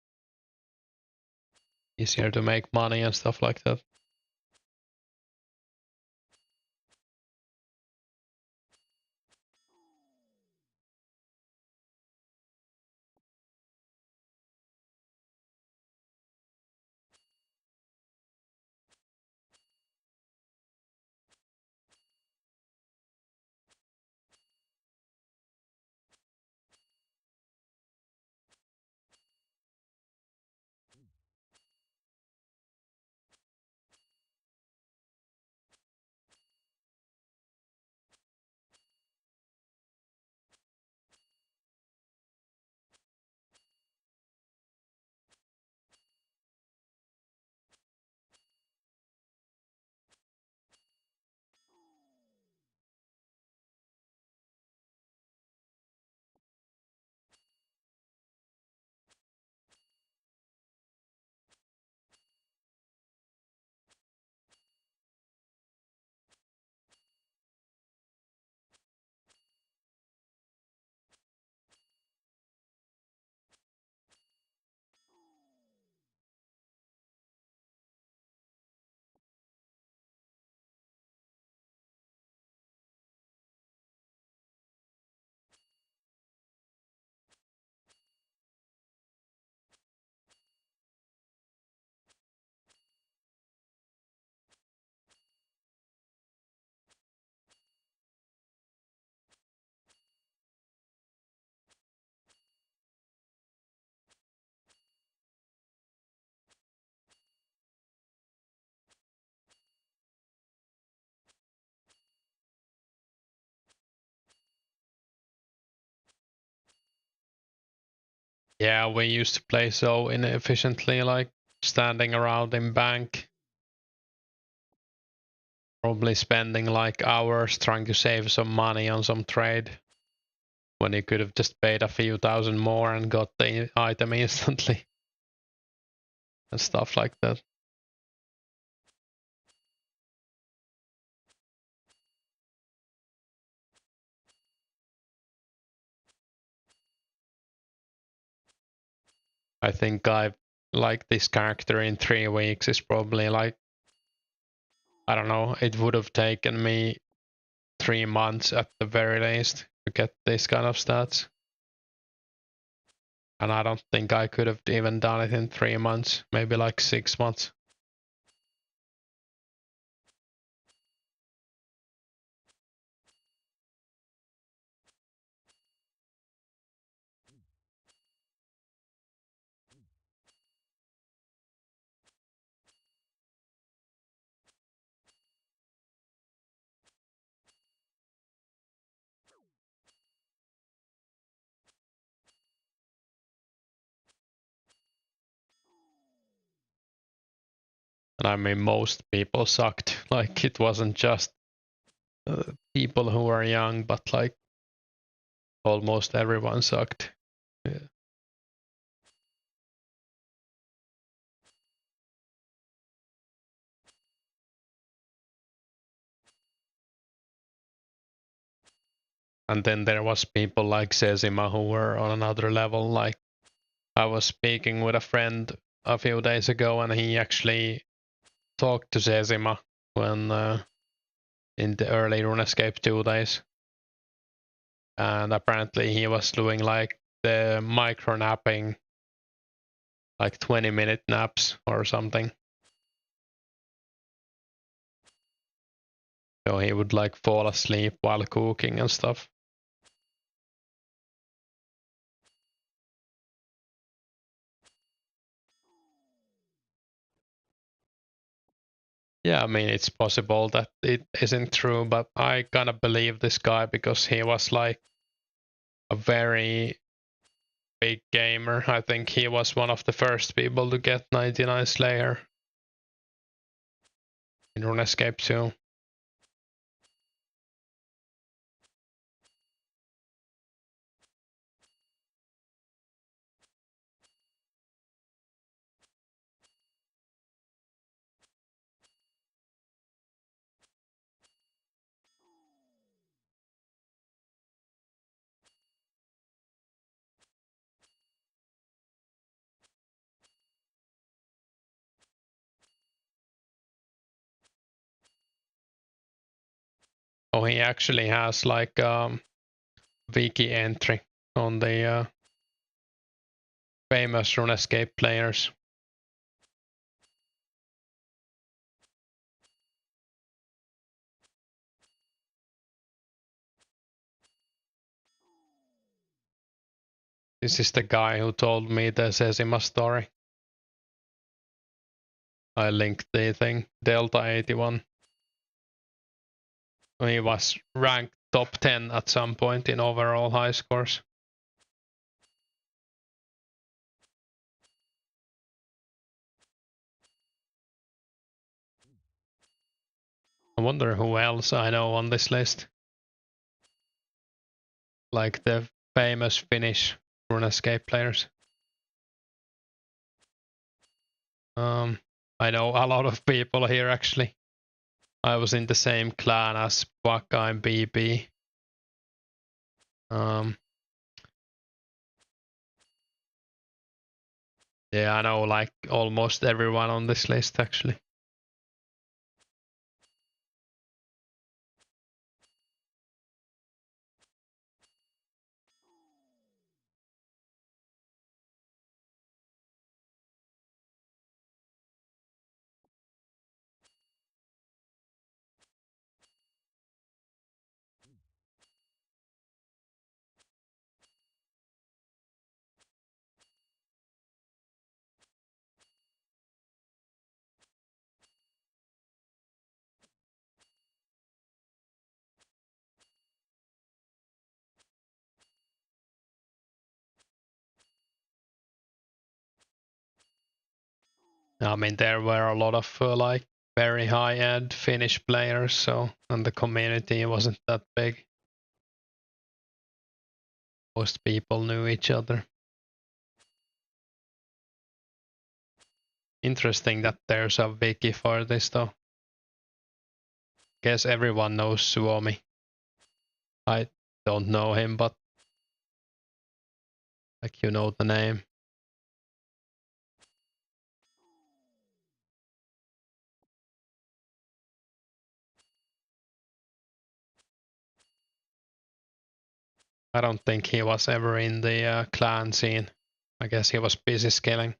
easier to make money and stuff like that. Yeah, we used to play so inefficiently, like standing around in bank. Probably spending like hours trying to save some money on some trade. When you could have just paid a few thousand more and got the item instantly. And stuff like that. I think I've like this character in 3 weeks is probably like, I don't know, it would have taken me 3 months at the very least to get this kind of stats. And I don't think I could have even done it in 3 months, maybe like 6 months. And I mean, most people sucked. Like, it wasn't just people who were young, but like almost everyone sucked. Yeah. And then there was people like Sesima who were on another level. Like, I was speaking with a friend a few days ago, and he actually talked to Sesima when in the early Runescape 2 days. And apparently he was doing like the micro napping, like 20-minute naps or something. So he would like fall asleep while cooking and stuff. Yeah, I mean, it's possible that it isn't true, but I kind of believe this guy because he was like a very big gamer. I think he was one of the first people to get 99 Slayer in Runescape 2. Oh, he actually has like wiki entry on the famous Runescape players. This is the guy who told me the Sesima story. I linked the thing, Delta 81. He was ranked top 10 at some point in overall high scores. I wonder who else I know on this list. Like the famous Finnish Runescape players. I know a lot of people here actually. I was in the same clan as Waka and BB. Yeah, I know like almost everyone on this list actually. I mean, there were a lot of like very high-end Finnish players, so and the community wasn't that big. Most people knew each other. Interesting that there's a wiki for this though. Guess everyone knows Suomi. I don't know him, but like you know the name. I don't think he was ever in the clan scene. I guess he was busy scaling.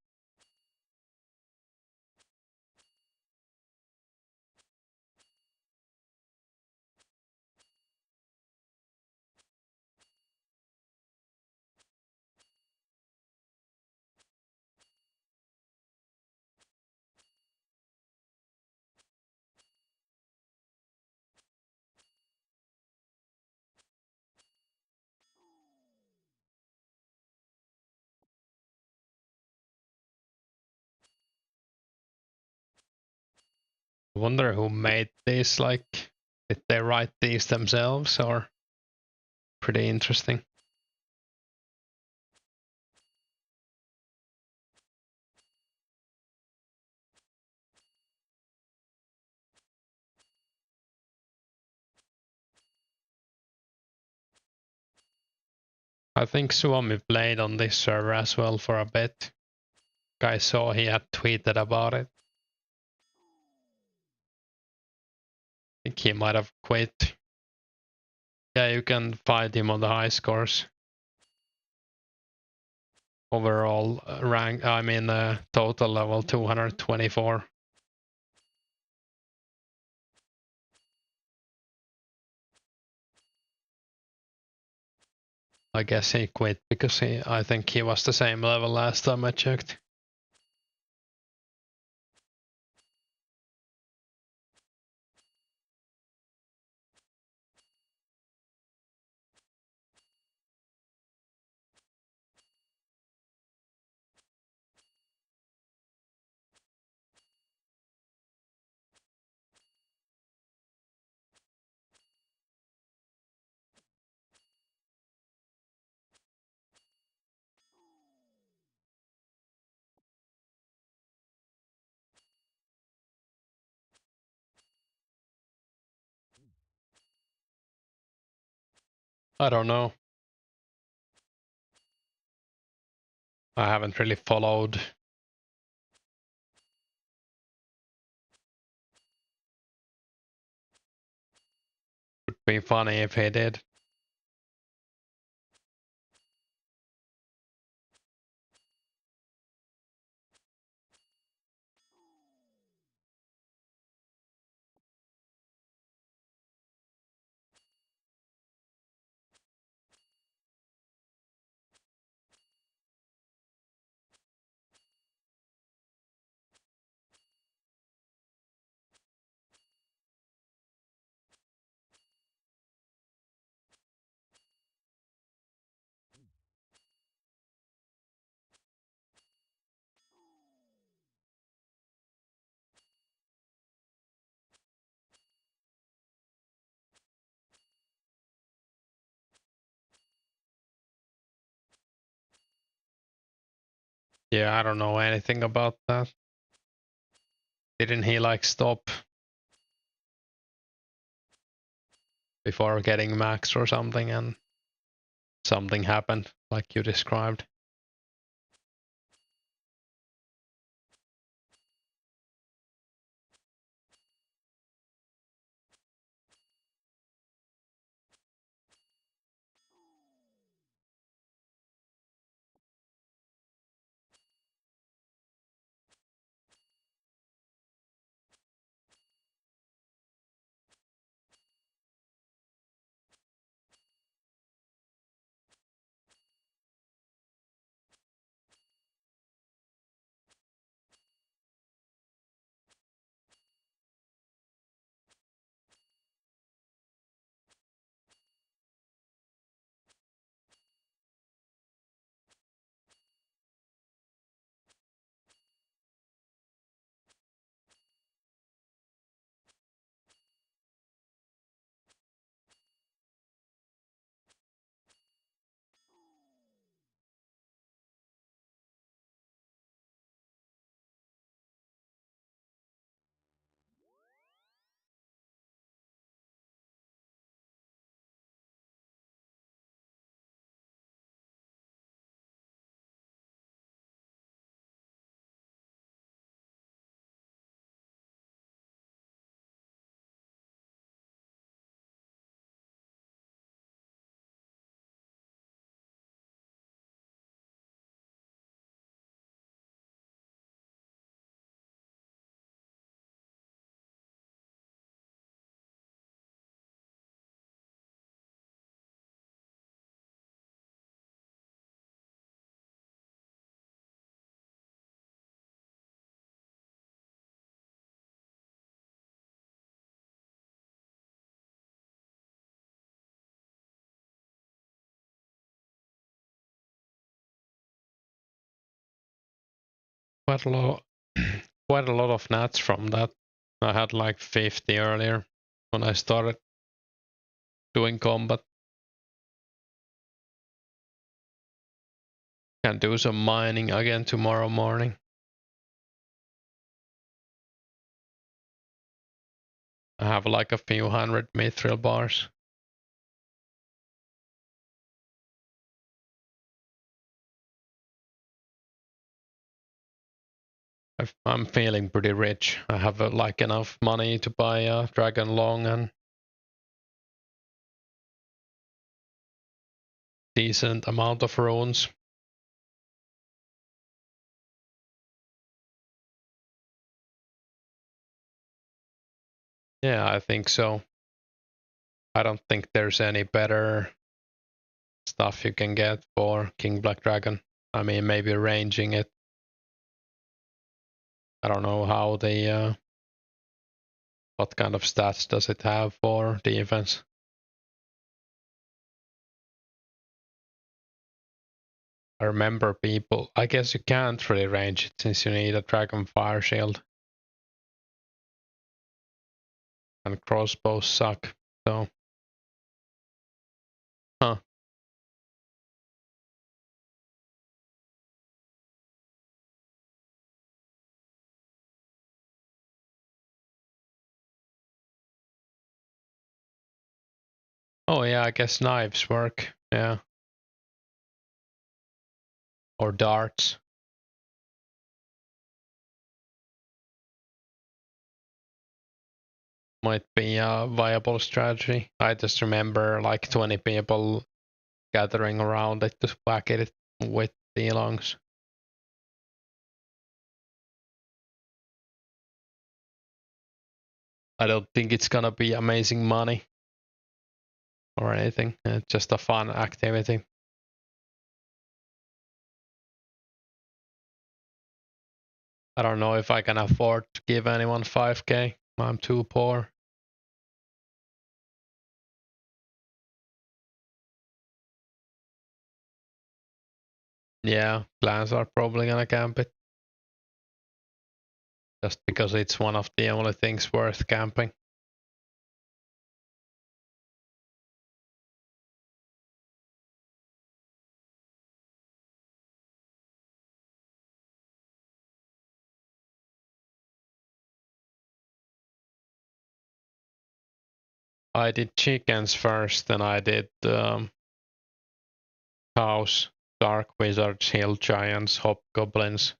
I wonder who made these, like, did they write these themselves or? Pretty interesting. I think Suomi played on this server as well for a bit. I saw he had tweeted about it. I think he might have quit. Yeah, you can fight him on the high scores. Overall rank, I mean total level 224. I guess he quit because I think he was the same level last time I checked. I don't know. I haven't really followed. Would be funny if he did. Yeah, I don't know anything about that. Didn't he like stop before getting max or something and something happened like you described? quite a lot, quite a lot of nats from that. I had like 50 earlier when I started doing combat. Can do some mining again tomorrow morning. I have like a few hundred mithril bars. I'm feeling pretty rich. I have like enough money to buy a dragon long and decent amount of runes. Yeah, I think so. I don't think there's any better stuff you can get for King Black Dragon. I mean, maybe ranging it. I don't know how the what kind of stats does it have for defense. I remember people. I guess you can't really range it since you need a Dragon Fire Shield. And crossbows suck, so. Huh. Oh yeah, I guess knives work. Yeah. Or darts. Might be a viable strategy. I just remember like 20 people gathering around it to whack it with the lungs. I don't think it's gonna be amazing money or anything. It's just a fun activity. I don't know if I can afford to give anyone 5k. I'm too poor. Yeah, clans are probably gonna camp it. Just because it's one of the only things worth camping. I did chickens first, then I did cows, dark wizards, hill giants, hobgoblins,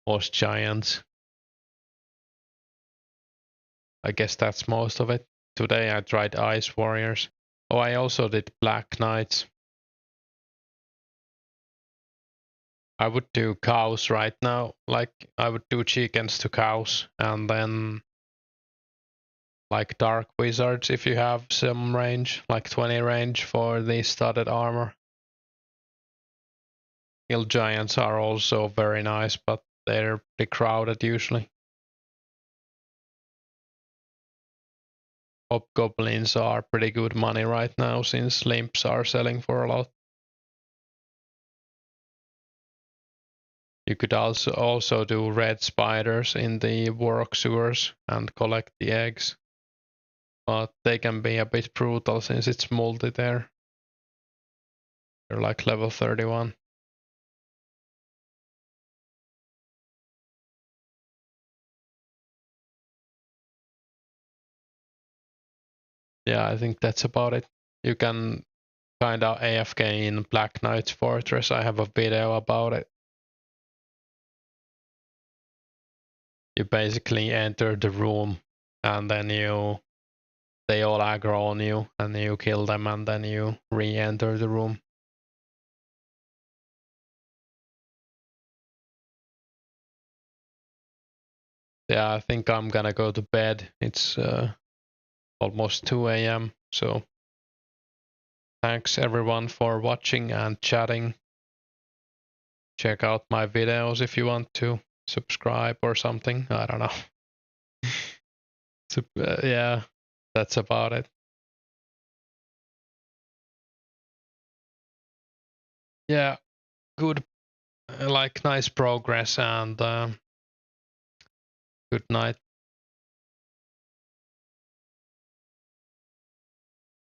horse giants. I guess that's most of it. Today I tried ice warriors. Oh, I also did black knights. I would do cows right now. Like I would do chickens to cows and then like dark wizards if you have some range, like 20 range for the studded armor. Hill giants are also very nice, but they're pretty crowded usually. Hobgoblins are pretty good money right now since limps are selling for a lot. You could also do red spiders in the work sewers and collect the eggs, but they can be a bit brutal since it's multi there. They're like level 31. Yeah, I think that's about it. You can kinda AFK in Black Knight's Fortress. I have a video about it. You basically enter the room and then they all aggro on you and you kill them and then you re-enter the room. Yeah, I think I'm gonna go to bed. It's almost 2 a.m. So thanks everyone for watching and chatting. Check out my videos if you want to subscribe or something. I don't know. So, yeah, that's about it. Yeah, good. like nice progress, and good night.